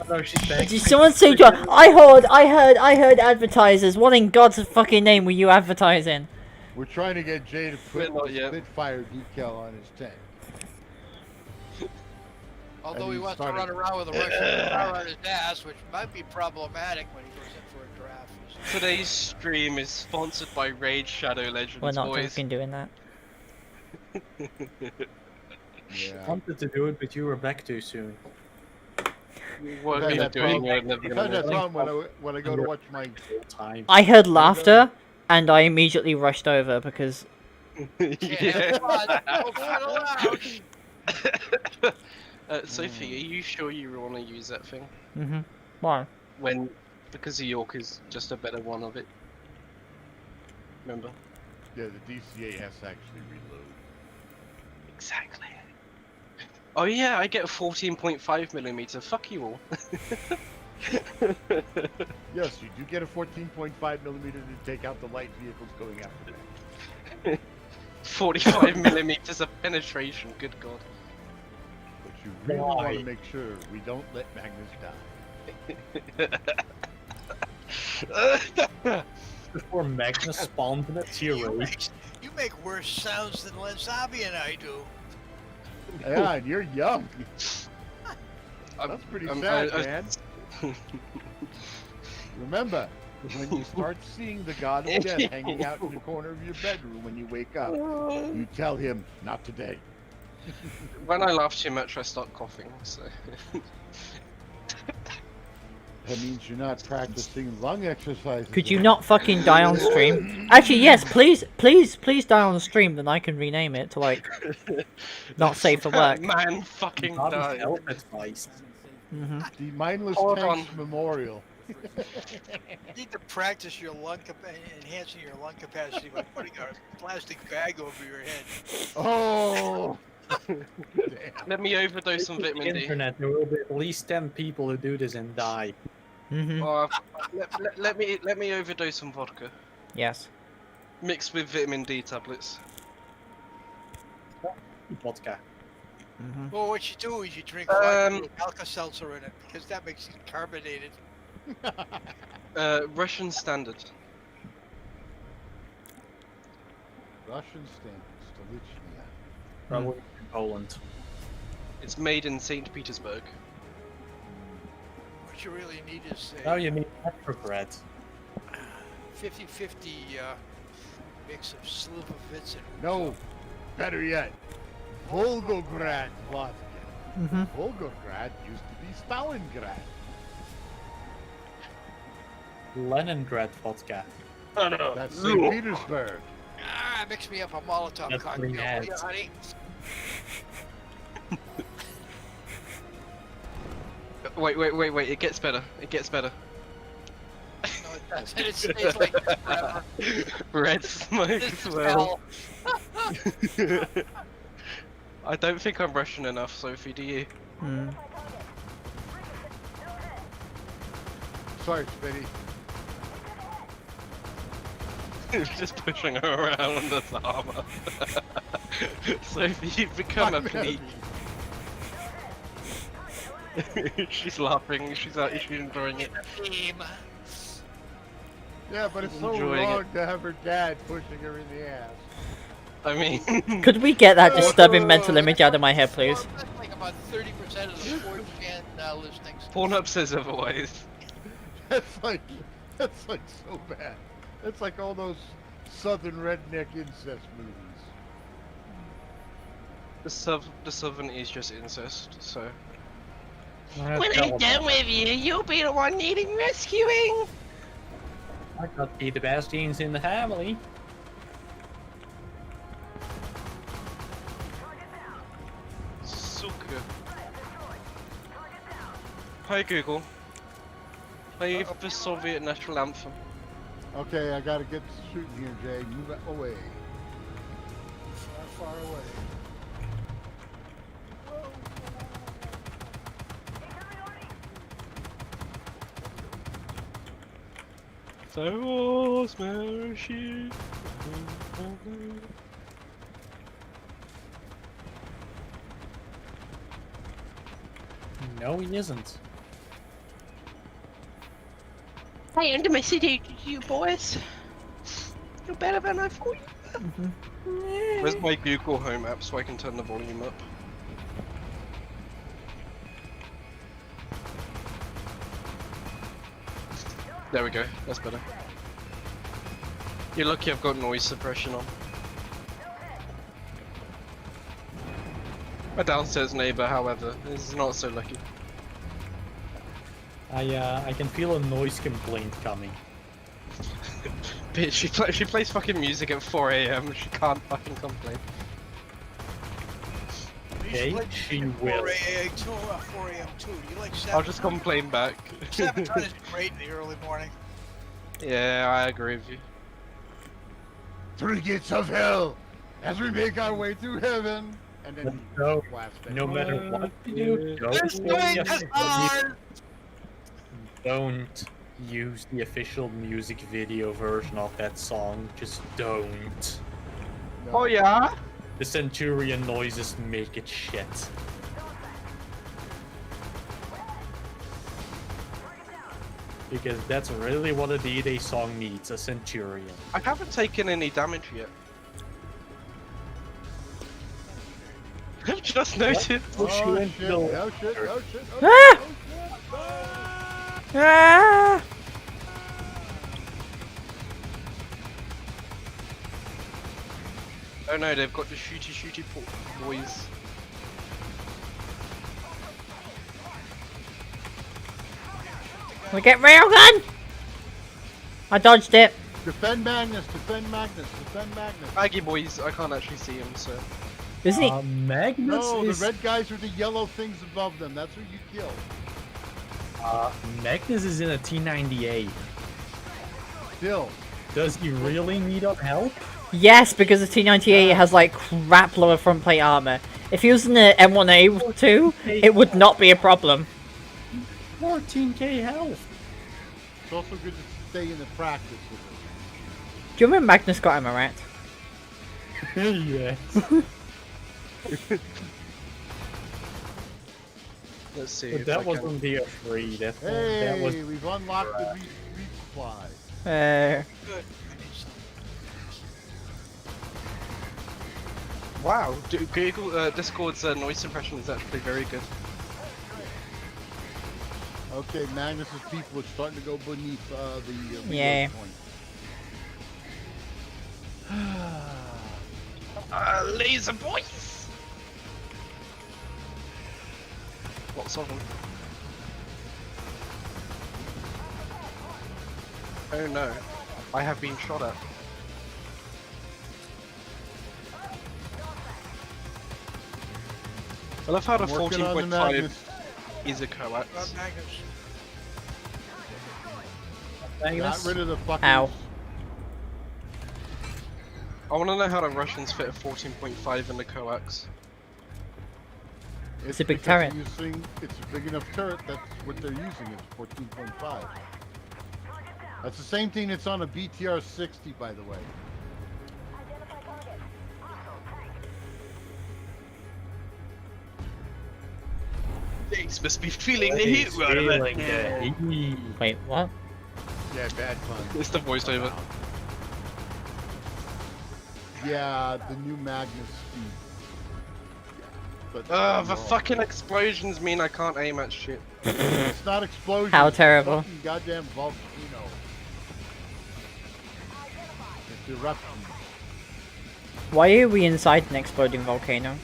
S3: No, she's back.
S1: Did someone say John? I heard advertisers. What in God's fucking name were you advertising?
S6: We're trying to get Jay to put
S5: Not
S6: the
S5: yet.
S6: Spitfire decal on his tank.
S2: Although
S6: And
S2: he
S6: he
S2: wants
S6: started-
S2: to run around with a Russian car on his ass, which might be problematic when he goes in for a draft.
S5: Today's stream is sponsored by Raid Shadow Legends,
S1: We're not
S5: boys.
S1: fucking doing that.
S6: Yeah.
S3: Wanted to do it, but you were back too soon.
S5: What
S6: I've
S5: are
S6: had
S5: you
S6: that
S5: doing?
S6: problem-
S5: You're never
S6: I've
S5: gonna
S6: had that
S5: win.
S6: problem when I go to watch my.
S3: Time.
S1: I heard laughter, and I immediately rushed over because
S5: Yeah.
S2: No fun allowed.
S5: Sophie, are you sure you want to use that thing?
S1: why?
S5: Because the York is just a better one of it. Remember?
S6: Yeah, the DCA has to actually reload.
S5: Exactly. Oh yeah, I get 14.5mm. Fuck you all.
S6: Yes, you do get a 14.5mm to take out the light vehicles going after that.
S5: 45mm of penetration. Good god.
S6: Which you really want
S3: Why?
S6: to make sure we don't let Magnus die.
S3: Before Magnus spawned in a tier 8.
S2: You make worse sounds than Lensabi and I do.
S6: Yeah, and you're young.
S5: I'm-
S6: That's pretty
S5: I'm-
S6: sad,
S5: I-
S6: man. Remember, when you start seeing the god of death hanging out in the corner of your bedroom when you wake up, you tell him, not today.
S5: When I laugh too much, I start coughing. So
S6: That means you're not practicing lung exercises.
S1: Could you not fucking die on stream? Actually, yes, please die on the stream, then I can rename it to like not safe for work.
S5: Man, fucking
S3: Not
S5: die.
S3: health advice.
S1: Hmm
S6: The Mindless
S5: Hold
S6: Tanks
S5: on.
S6: Memorial.
S2: You need to practice your enhancing your lung capacity by putting a plastic bag over your head.
S6: Oh!
S5: Let me overdose on
S3: On the
S5: vitamin D.
S3: internet, there will be at least 10 people who do this and die.
S1: hmm
S5: Oh, let me overdose on vodka
S1: Yes.
S5: mixed with vitamin D tablets.
S3: Vodka.
S1: hmm
S2: Well, what you do is you drink
S5: Um,
S2: vodka with Alka-Seltzer in it because that makes it carbonated.
S5: Russian standard.
S6: Russian standards, Stolichnia.
S3: Probably in Poland.
S5: It's made in St. Petersburg.
S2: What you really need is
S3: Now
S2: a
S3: you need bread.
S2: 50-50 mix of Slivovitz and
S6: No, better yet, Volgograd vodka.
S1: hmm
S6: Volgograd used to be Stalingrad.
S3: Leningrad vodka.
S5: Oh no.
S6: That's St. Petersburg.
S2: mix me up a Molotov
S3: That's
S2: cocktail, will you,
S3: ads.
S2: honey?
S5: Wait, it gets better. It gets better.
S2: No, it doesn't. It stays like this forever.
S5: Red smoke
S2: This
S5: as well.
S2: hell.
S5: I don't think I'm Russian enough, Sophie, do you?
S1: Mm.
S6: Sorry, Spitty.
S5: Just pushing her around as armor. Sophie, you've become a
S6: I'm
S5: fleet. She's laughing, she's enjoying it.
S2: Game.
S6: Yeah, but it's so
S5: Enjoying
S6: wrong to have her dad pushing her in the ass.
S5: I mean,
S1: Could we get that disturbing mental image out of my head, please?
S2: That's like about 30% of the 4chan listings.
S5: Pornhub says otherwise.
S6: That's like so bad. That's like all those southern redneck incest movies.
S5: The southern is just incest, so.
S3: When I'm done
S8: with you, you'll be the one needing rescuing.
S3: I got the best genes in the family.
S5: Suka. Hi Google. Play the Soviet national anthem.
S6: Okay, I gotta get shooting here, Jay. Move it away. Far, far away.
S5: So smashy.
S3: No, he isn't.
S8: I underestimated you boys. You're better than I thought.
S5: Where's my Google Home app so I can turn the volume up? There we go, that's better. You're lucky I've got noise suppression on. My downstairs neighbour, however, is not so lucky.
S3: I can feel a noise complaint coming.
S5: Bitch, she plays fucking music at 4 AM, she can't fucking complain.
S3: Okay, she will.
S2: 4 a.m. too. You like
S5: I'll just complain back.
S2: Sabotage is great in the early morning.
S5: Yeah, I agree with you.
S6: Three gates of hell as we make our way through heaven. And then
S3: No,
S6: blast it.
S3: no matter what you do, don't use the official music video version of that song. Just don't.
S6: No.
S5: Oh yeah?
S3: The Centurion noises make it shit. Because that's really what a D-Day song needs, a Centurion.
S5: I haven't taken any damage yet. I've just noticed.
S6: Oh
S3: Push you
S6: shit,
S3: into the
S6: oh shit, oh shit, oh
S1: Ah!
S6: shit, oh shit.
S1: Ah!
S5: Oh no, they've got the shooty boys.
S1: We get railgun! I dodged it.
S6: Defend Magnus, defend Magnus, defend Magnus.
S5: Aggie boys, I can't actually see him, so.
S1: Isn't he?
S3: Magnus
S6: No,
S3: is
S6: the red guys are the yellow things above them. That's who you kill.
S3: Magnus is in a T98.
S6: Still.
S3: Does he really need our help?
S1: Yes, because the T98 has like crap lower front plate armor. If he was in the M1A2, it would not be a problem.
S3: 14k health.
S6: It's also good to stay in the practice with it.
S1: Do you remember Magnus got Amarat?
S3: Yeah.
S5: Let's see.
S3: But
S5: if
S3: that
S5: I can-
S3: wasn't the free. That
S6: Hey,
S3: was.
S6: we've unlocked the resupply.
S2: Good. I need some.
S5: Wow, Google Discord's noise suppression is actually very good.
S6: Okay, Magnus's people are starting to go beneath the reload
S1: Yeah.
S6: point.
S5: Laser boys! Lots of them. Oh no, I have been shot at. I love how the
S6: I'm working on the
S5: 14.5
S6: Magnus.
S5: is a coax.
S2: Got Magnus.
S3: Magnus?
S6: Got rid of the fucking.
S1: Ow.
S5: I want to know how the Russians fit a 14.5 in the coax.
S1: It's a big
S6: because
S1: turret.
S6: It's a big enough turret. That's what they're using. It's 14.5. That's the same thing that's on a BTR 60, by the way.
S5: Things must be feeling the
S3: He's
S5: heat right about
S3: feeling
S5: now.
S3: the heat.
S1: Wait, what?
S6: Yeah, bad fun.
S5: It's the voiceover.
S6: Yeah, the new Magnus speed. But
S5: The
S6: no,
S5: fucking explosions mean I can't aim at shit.
S6: It's not explosion.
S1: How
S6: it's
S1: terrible.
S6: fucking goddamn volcano. It's eruption.
S1: Why are we inside an exploding volcano?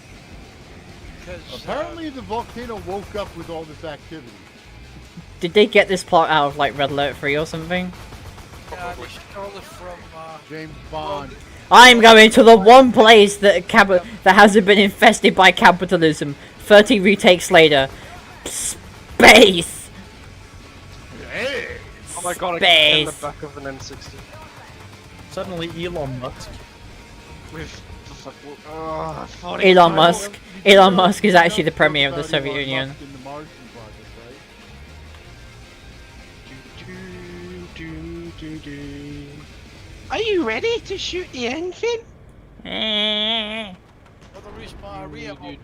S2: Because
S6: Apparently, the volcano woke up with all this activity.
S1: Did they get this plot out of like Red Alert 3 or something?
S2: they stole it from
S6: James Bond.
S1: I'm going to the one place that that hasn't been infested by capitalism. 30 retakes later. Space!
S6: Hey!
S5: Oh my god, I can get in the
S1: Space.
S5: back of an M60
S3: Suddenly Elon Musk.
S5: with the fuck. Oh, 40
S1: Elon
S5: times.
S1: Musk. Elon Musk is actually the premier of the
S6: About
S1: Soviet
S6: Elon
S1: Union.
S6: Musk in the Martian project, right?
S5: Are you ready to shoot the engine?
S2: for the respawn re-evo.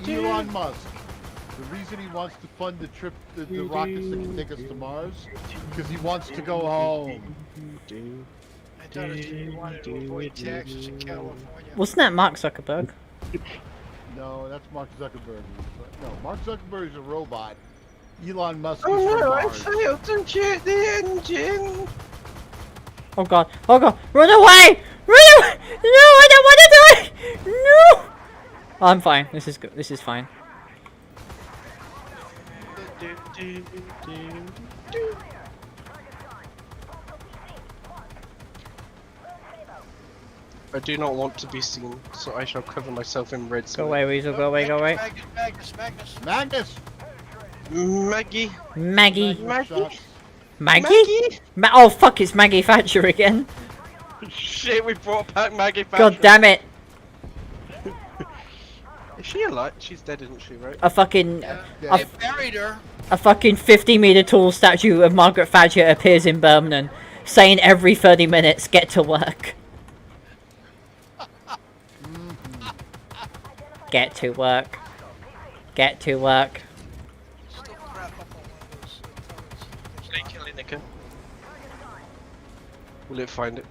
S6: Elon Musk. The reason he wants to fund the trip, the rockets that can take us to Mars, because he wants to go home.
S2: I thought it was he wanted to avoid taxes in California.
S1: Wasn't that Mark Zuckerberg?
S6: No, that's Mark Zuckerberg. No, Mark Zuckerberg is a robot. Elon Musk is
S5: Oh
S6: from
S5: no, I
S6: Mars.
S5: failed to shoot the engine!
S1: Oh god, oh god, run away! Run away! No, I don't want to do it! No! I'm fine, this is good, this is fine.
S5: I do not want to be seen, so I shall cover myself in red
S1: Go
S5: smoke.
S1: away, Weasel, go away, go away.
S2: Magnus.
S6: Magnus!
S5: Maggie!
S1: Maggie.
S5: Maggie?
S6: Shots.
S1: Maggie? Oh fuck, it's Maggie Thatcher again.
S5: Shit, we brought back Maggie Thatcher.
S1: God damn it.
S5: Is she alive? She's dead, isn't she, right?
S1: A fucking...
S2: They buried her.
S1: A fucking 50-meter tall statue of Margaret Thatcher appears in Birmingham, saying every 30 minutes, get to work. Get to work. Get to work.
S2: Still crap up on one of those turrets. It's
S5: They
S2: not-
S5: kill it, Nicker. Will it find it?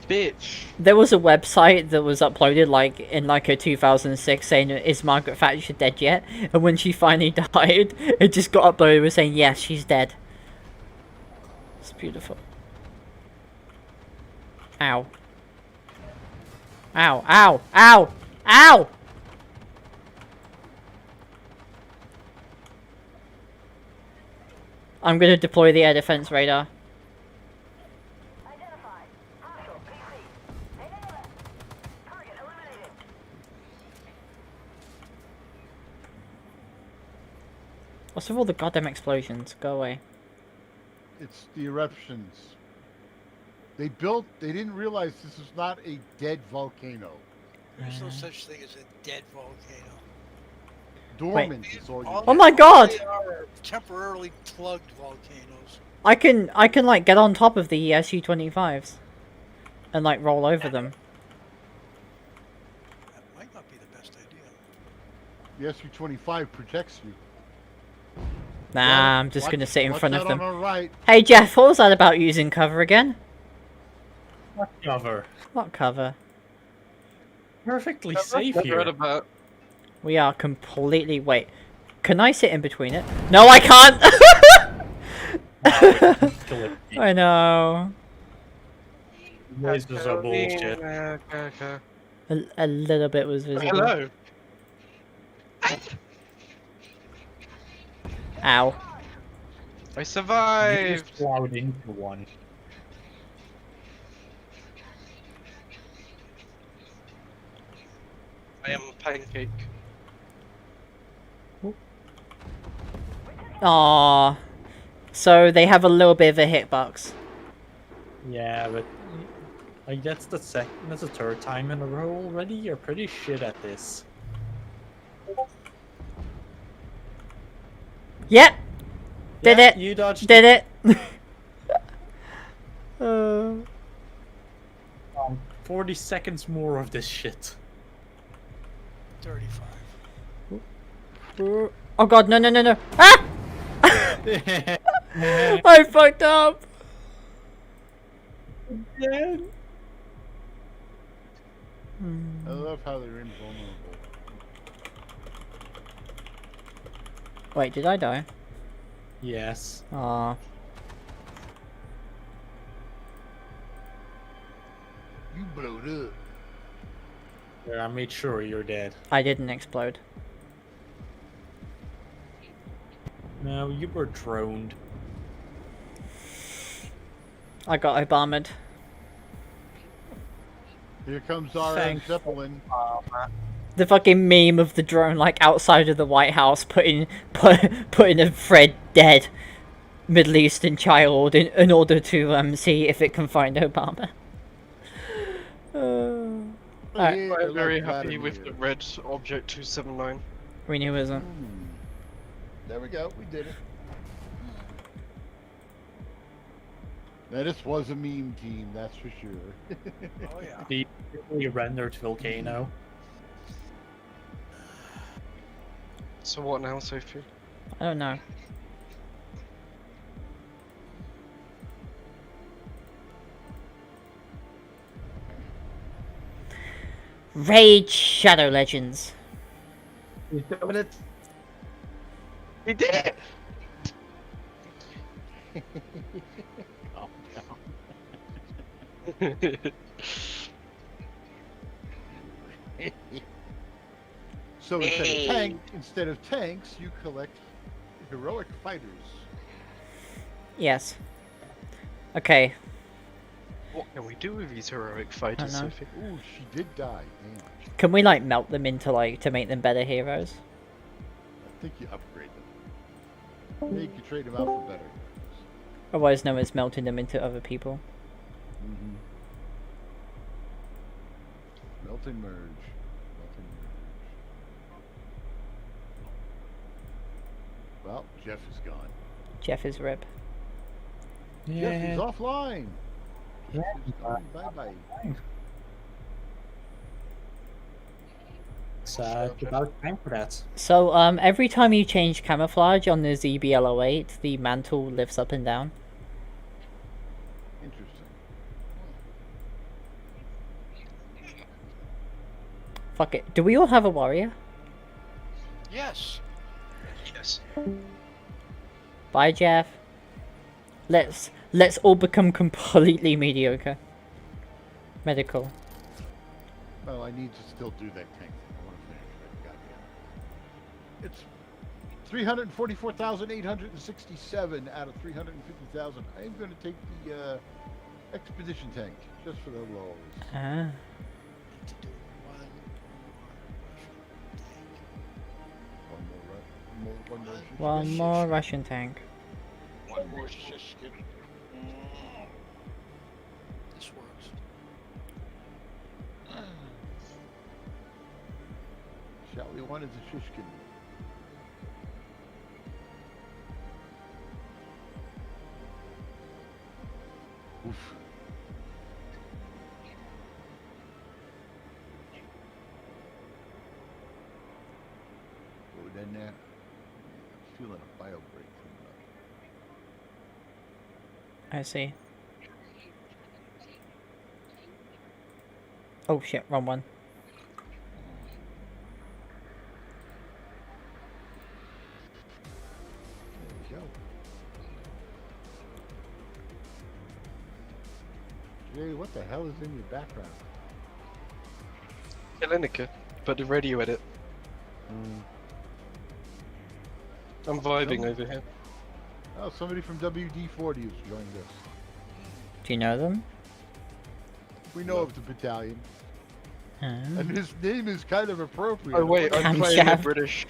S5: Bitch.
S1: There was a website that was uploaded like in like a 2006 saying, "Is Margaret Thatcher dead yet?" And when she finally died, it just got uploaded with saying, "Yes, she's dead." It's beautiful. Ow. Ow, ow, ow, ow! I'm gonna deploy the air defense radar.
S7: Identified. Hostile PC. Enable it. Target eliminated.
S1: What's with all the goddamn explosions? Go away.
S6: It's the eruptions. They didn't realize this was not a dead volcano.
S2: There's no such thing as a dead volcano.
S6: Dormant is all you
S2: All
S1: Oh
S6: get.
S1: my god!
S2: they are temporarily plugged volcanoes.
S1: I can like get on top of the Su-25s and like roll over them.
S2: That might not be the best idea.
S6: The Su-25 protects you.
S1: Nah,
S6: Well,
S1: I'm just
S6: watch-
S1: gonna sit in
S6: watch
S1: front of
S6: out
S1: them.
S6: on our right.
S1: Hey Jeff, what was that about using cover again?
S4: What cover?
S1: What cover?
S4: Perfectly
S5: I've
S4: safe
S5: never heard
S4: here.
S5: about.
S1: We are completely... Wait. Can I sit in between it? No, I can't! I know.
S4: Lasers are bullshit.
S1: A little bit was visible.
S5: Hello.
S1: Ow.
S5: I
S4: You
S5: survived.
S4: just plowed into one.
S5: I am pancake.
S1: Aww. So they have a little bit of a hitbox.
S4: Yeah, but like that's the third time in a row already. You're pretty shit at this.
S1: Yep! Did
S4: Yeah,
S1: it!
S4: You dodged
S1: Did it!
S4: 40 seconds more of this shit.
S2: 35.
S1: Oh god, no, no, no, no! Ah! I fucked up!
S6: I love how they're invulnerable.
S1: Wait, did I die?
S4: Yes.
S1: Aw.
S6: You blowed up.
S4: Yeah, I made sure you're dead.
S1: I didn't explode.
S4: No, you were droned.
S1: I got Obama'd.
S6: Here comes our
S4: Thank-
S6: Zeppelin.
S1: The fucking meme of the drone like outside of the White House putting a Fred dead Middle Eastern child in order to see if it can find Obama. Alright,
S6: Yeah,
S5: I'm very
S6: like
S5: happy with the
S6: Vladimir.
S5: red object 279.
S1: we knew it wasn't.
S6: There we go. We did it. Now this was a meme team, that's for sure.
S2: Oh yeah.
S4: The rendered volcano.
S5: So what now, Sophie?
S1: I don't know. Raid Shadow Legends.
S5: He did it!
S6: So instead of tanks, you collect heroic fighters.
S1: Yes. Okay.
S5: What can we do with these heroic fighters,
S1: I don't know.
S5: Sophie?
S6: Ooh, she did die. Damn.
S1: Can we like melt them into like to make them better heroes?
S6: I think you upgrade them. Yeah, you can trade them out for better.
S1: Otherwise known as melting them into other people.
S6: Mm-hmm. Melting merge. Melting merge. Well, Jeff is gone.
S1: Jeff is rip.
S6: Jeff is offline.
S4: Yeah.
S6: Bye bye.
S3: It's about time for that.
S1: So every time you change camouflage on the ZBL08, the mantle lifts up and down.
S6: Interesting.
S1: Fuck it. Do we all have a warrior?
S2: Yes.
S5: Yes.
S1: Bye, Jeff. Let's all become completely mediocre. Medical.
S6: Well, I need to still do that tank thing. I want to finish it. Goddamn. It's 344,867 out of 350,000. I'm going to take the expedition tank just for the lulz.
S1: Ah.
S2: To do
S6: One
S1: One more Russian tank.
S2: one more shishkin. This works.
S6: Shall we? One is a shishkin. Oof. Oh, then I'm feeling a bio break coming up.
S1: I see. Oh shit, wrong one.
S6: There we go. Jay, what the hell is in your background?
S5: Hellenica, but the radio edit. I'm vibing over here.
S6: Oh, somebody from WD-40 has joined us.
S1: Do you know them?
S6: We know of the battalion,
S1: Ah.
S6: and his name is kind of appropriate.
S5: Oh wait, I'm playing a
S1: Camshaft.
S5: British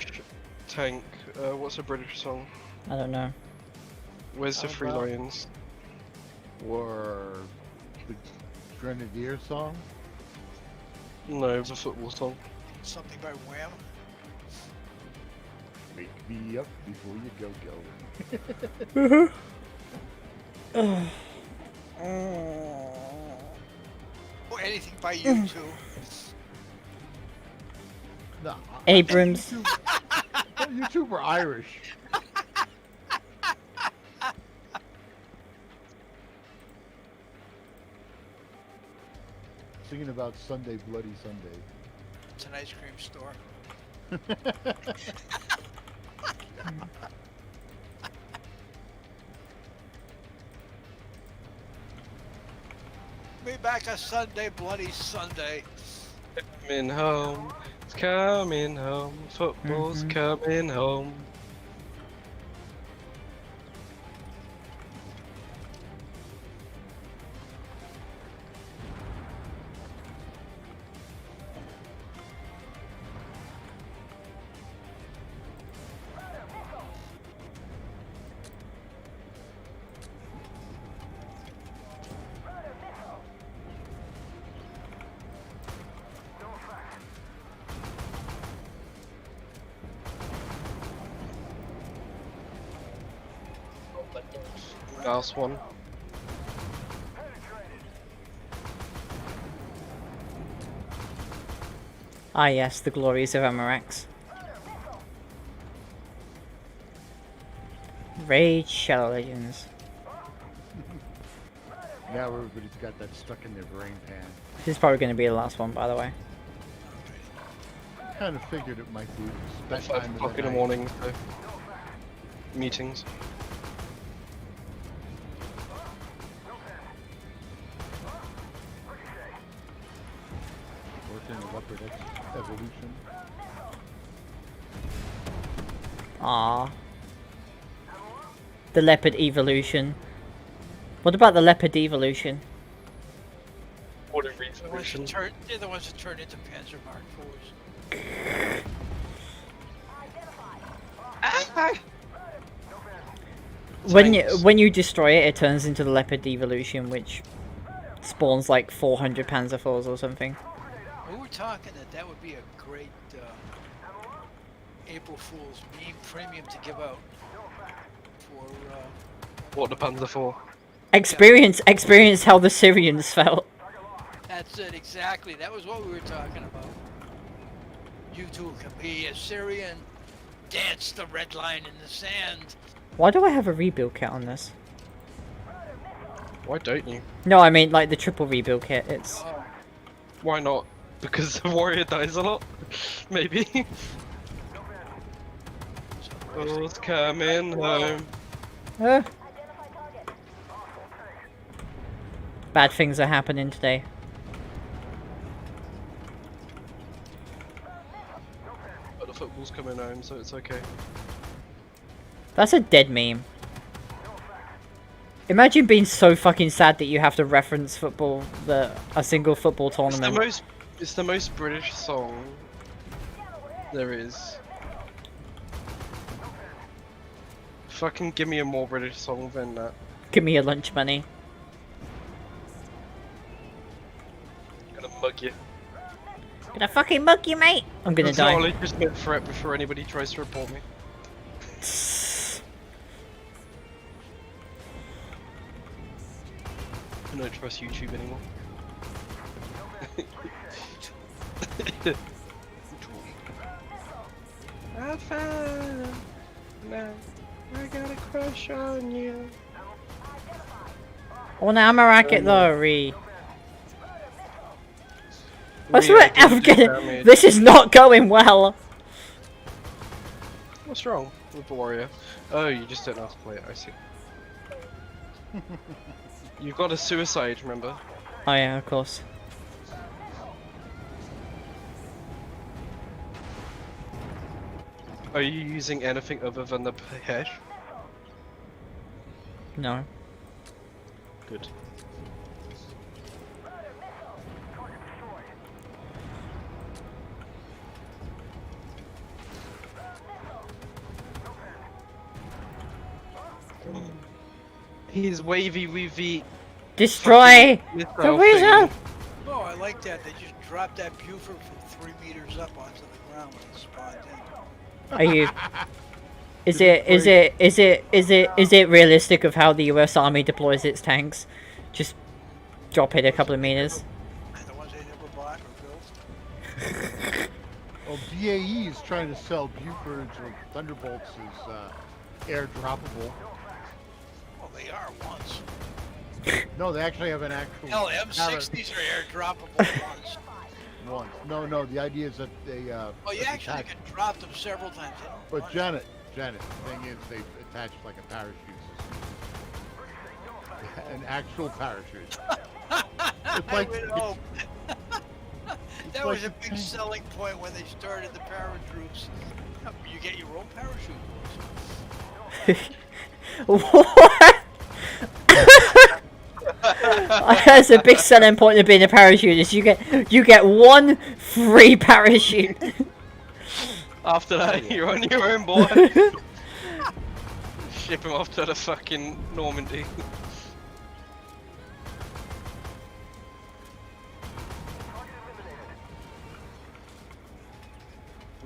S5: tank. What's a British song?
S1: I don't know.
S5: Where's the
S6: How
S5: Three
S6: about-
S5: Lions?
S6: Or the Grenadier song.
S5: No, it was a football song.
S2: Something by Wham.
S6: Wake me up before you go.
S2: Or anything by you too.
S6: No,
S1: Abrams.
S6: you two were Irish. Singing about Sunday, Bloody Sunday.
S2: It's an ice cream store. Me back a Sunday, bloody Sunday.
S5: Coming home, it's coming home, football's coming home. Last one.
S1: Ah yes, the glories of Amarax. Raid Shadow Legends.
S6: Now everybody's got that stuck in their brain pan.
S1: This is probably going to be the last one, by the way.
S6: Kind of figured it might be.
S5: At
S6: Spent
S5: 5
S6: time
S5: o'clock in the
S6: night.
S5: morning, so meetings.
S6: Working the Leopard Evolution.
S1: Ah. The Leopard Evolution. What about the Leopard Evolution?
S5: What a
S2: The ones that
S5: resolution.
S2: they're the ones that turn into Panzer Mark IVs.
S1: When you destroy it, it turns into the Leopard Evolution, which spawns like 400 Panzer IVs or something.
S2: We were talking that would be a great April Fool's meme premium to give out for
S5: What the Panzer for?
S1: Experience how the Syrians felt.
S2: that's it exactly. That was what we were talking about. You two can be a Syrian. Dance the red line in the sand.
S1: Why do I have a rebuild kit on this?
S5: Why don't you?
S1: No, I mean like the triple rebuild kit. It's
S5: Why not? Because the warrior dies a lot? Maybe? Who's coming home?
S1: Bad things are happening today.
S5: But the football's coming home, so it's okay.
S1: That's a dead meme. Imagine being so fucking sad that you have to reference football, a single football tournament.
S5: It's the most British song there is. Fucking give me a more British song than that.
S1: Give me your lunch money.
S5: I'm gonna mug you.
S8: Gonna fucking mug you, mate.
S1: I'm gonna
S5: That's
S1: die.
S5: a legitimate threat before anybody tries to report me. I don't trust YouTube anymore. I found now I got a crush on you.
S1: Oh, now I'm a racket though, Ree. I
S5: We
S1: swear,
S5: are
S1: I'm
S5: doing good
S1: getting.
S5: damage.
S1: This is not going well.
S5: What's wrong with the warrior? Oh, you just don't know how to play it, I see. You've got a suicide, remember?
S1: Oh yeah, of course.
S5: Are you using anything other than the hash?
S1: No.
S5: Good. He's wavy weavy.
S1: Destroy
S5: missile
S1: the
S5: thing.
S1: wizard.
S2: Oh, I like that. They just dropped that Buford from 3 meters up onto the ground when it spawned in.
S1: Are you? Is it realistic of how the US Army deploys its tanks? Just drop it a couple of meters.
S2: The ones they never bought or built.
S6: Well, BAE is trying to sell Bufords or Thunderbolts as air droppable.
S2: Well, they are once.
S6: No, they actually have an actual.
S2: Hell, M60s are air droppable once.
S6: One. No. The idea is that they.
S2: Well, you actually can drop them several times. They don't
S6: But
S2: run.
S6: Janet, the thing is they attach like a parachute system. An actual parachute. It's
S2: I
S6: like
S2: would hope. That
S6: like
S2: was a
S6: a
S2: big
S6: tank.
S2: selling point when they started the parachutes. You get your own parachute.
S1: What? That's a big selling point of being a parachutist. You get one free parachute.
S5: After that, you're on your own board. Ship him off to the fucking Normandy.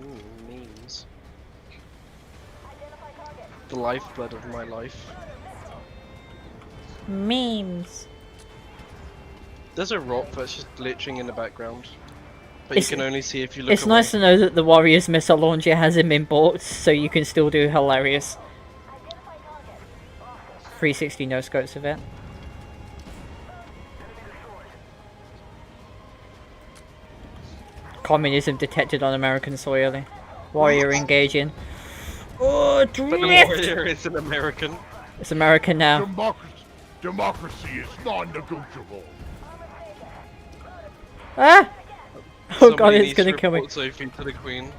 S5: Ooh, memes. The lifeblood of my life.
S1: Memes.
S5: There's a rock that's just glitching in the background. But
S1: It's-
S5: you can only see if you look
S1: It's
S5: away.
S1: nice to know that the Warriors missile launcher hasn't been bought, so you can still do hilarious 360 no scopes of it. Communism detected on American soil. Warrior engaging. Oh,
S5: But the
S1: drift!
S5: warrior is an American.
S1: It's American now.
S6: Democracy is non-negotiable.
S1: Ah! Oh god,
S5: Somebody
S1: it's
S5: needs
S1: gonna
S5: to
S1: kill me.
S5: report Sophie to the Queen.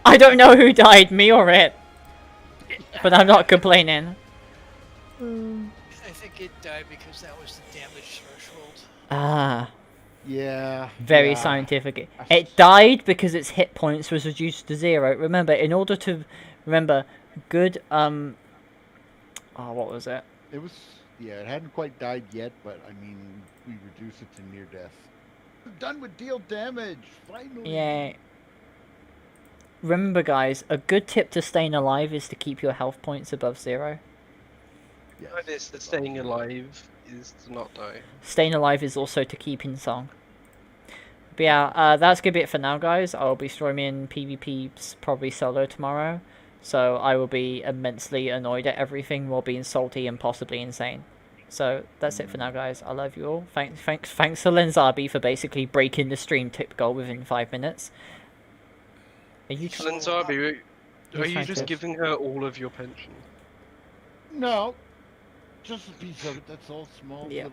S1: I don't know who died, me or it. But I'm not complaining.
S2: I think it died because that was the damage threshold.
S1: Ah,
S6: Yeah.
S1: very
S6: yeah.
S1: scientific. It died because its hit points was reduced to 0. Remember, in order to remember good oh, what was it?
S6: It was. Yeah, it hadn't quite died yet, but I mean, we reduced it to near death. We're done with deal damage. Finally.
S1: Yeah. Remember, guys, a good tip to staying alive is to keep your health points above 0.
S6: Yes.
S5: This that staying alive is to not die.
S1: Staying alive is also to keep in song. But yeah, that's gonna be it for now, guys. I'll be streaming PvP probably solo tomorrow, so I will be immensely annoyed at everything while being salty and possibly insane. So that's it for now, guys. I love you all. Thanks to Lenzabi for basically breaking the stream tip goal within 5 minutes. Are you trying?
S5: Lenzabi, are
S1: He's
S5: you
S1: trying
S5: just
S1: to-
S5: giving her all of your pension?
S6: No, just a piece of it. That's all small.
S1: Yeah.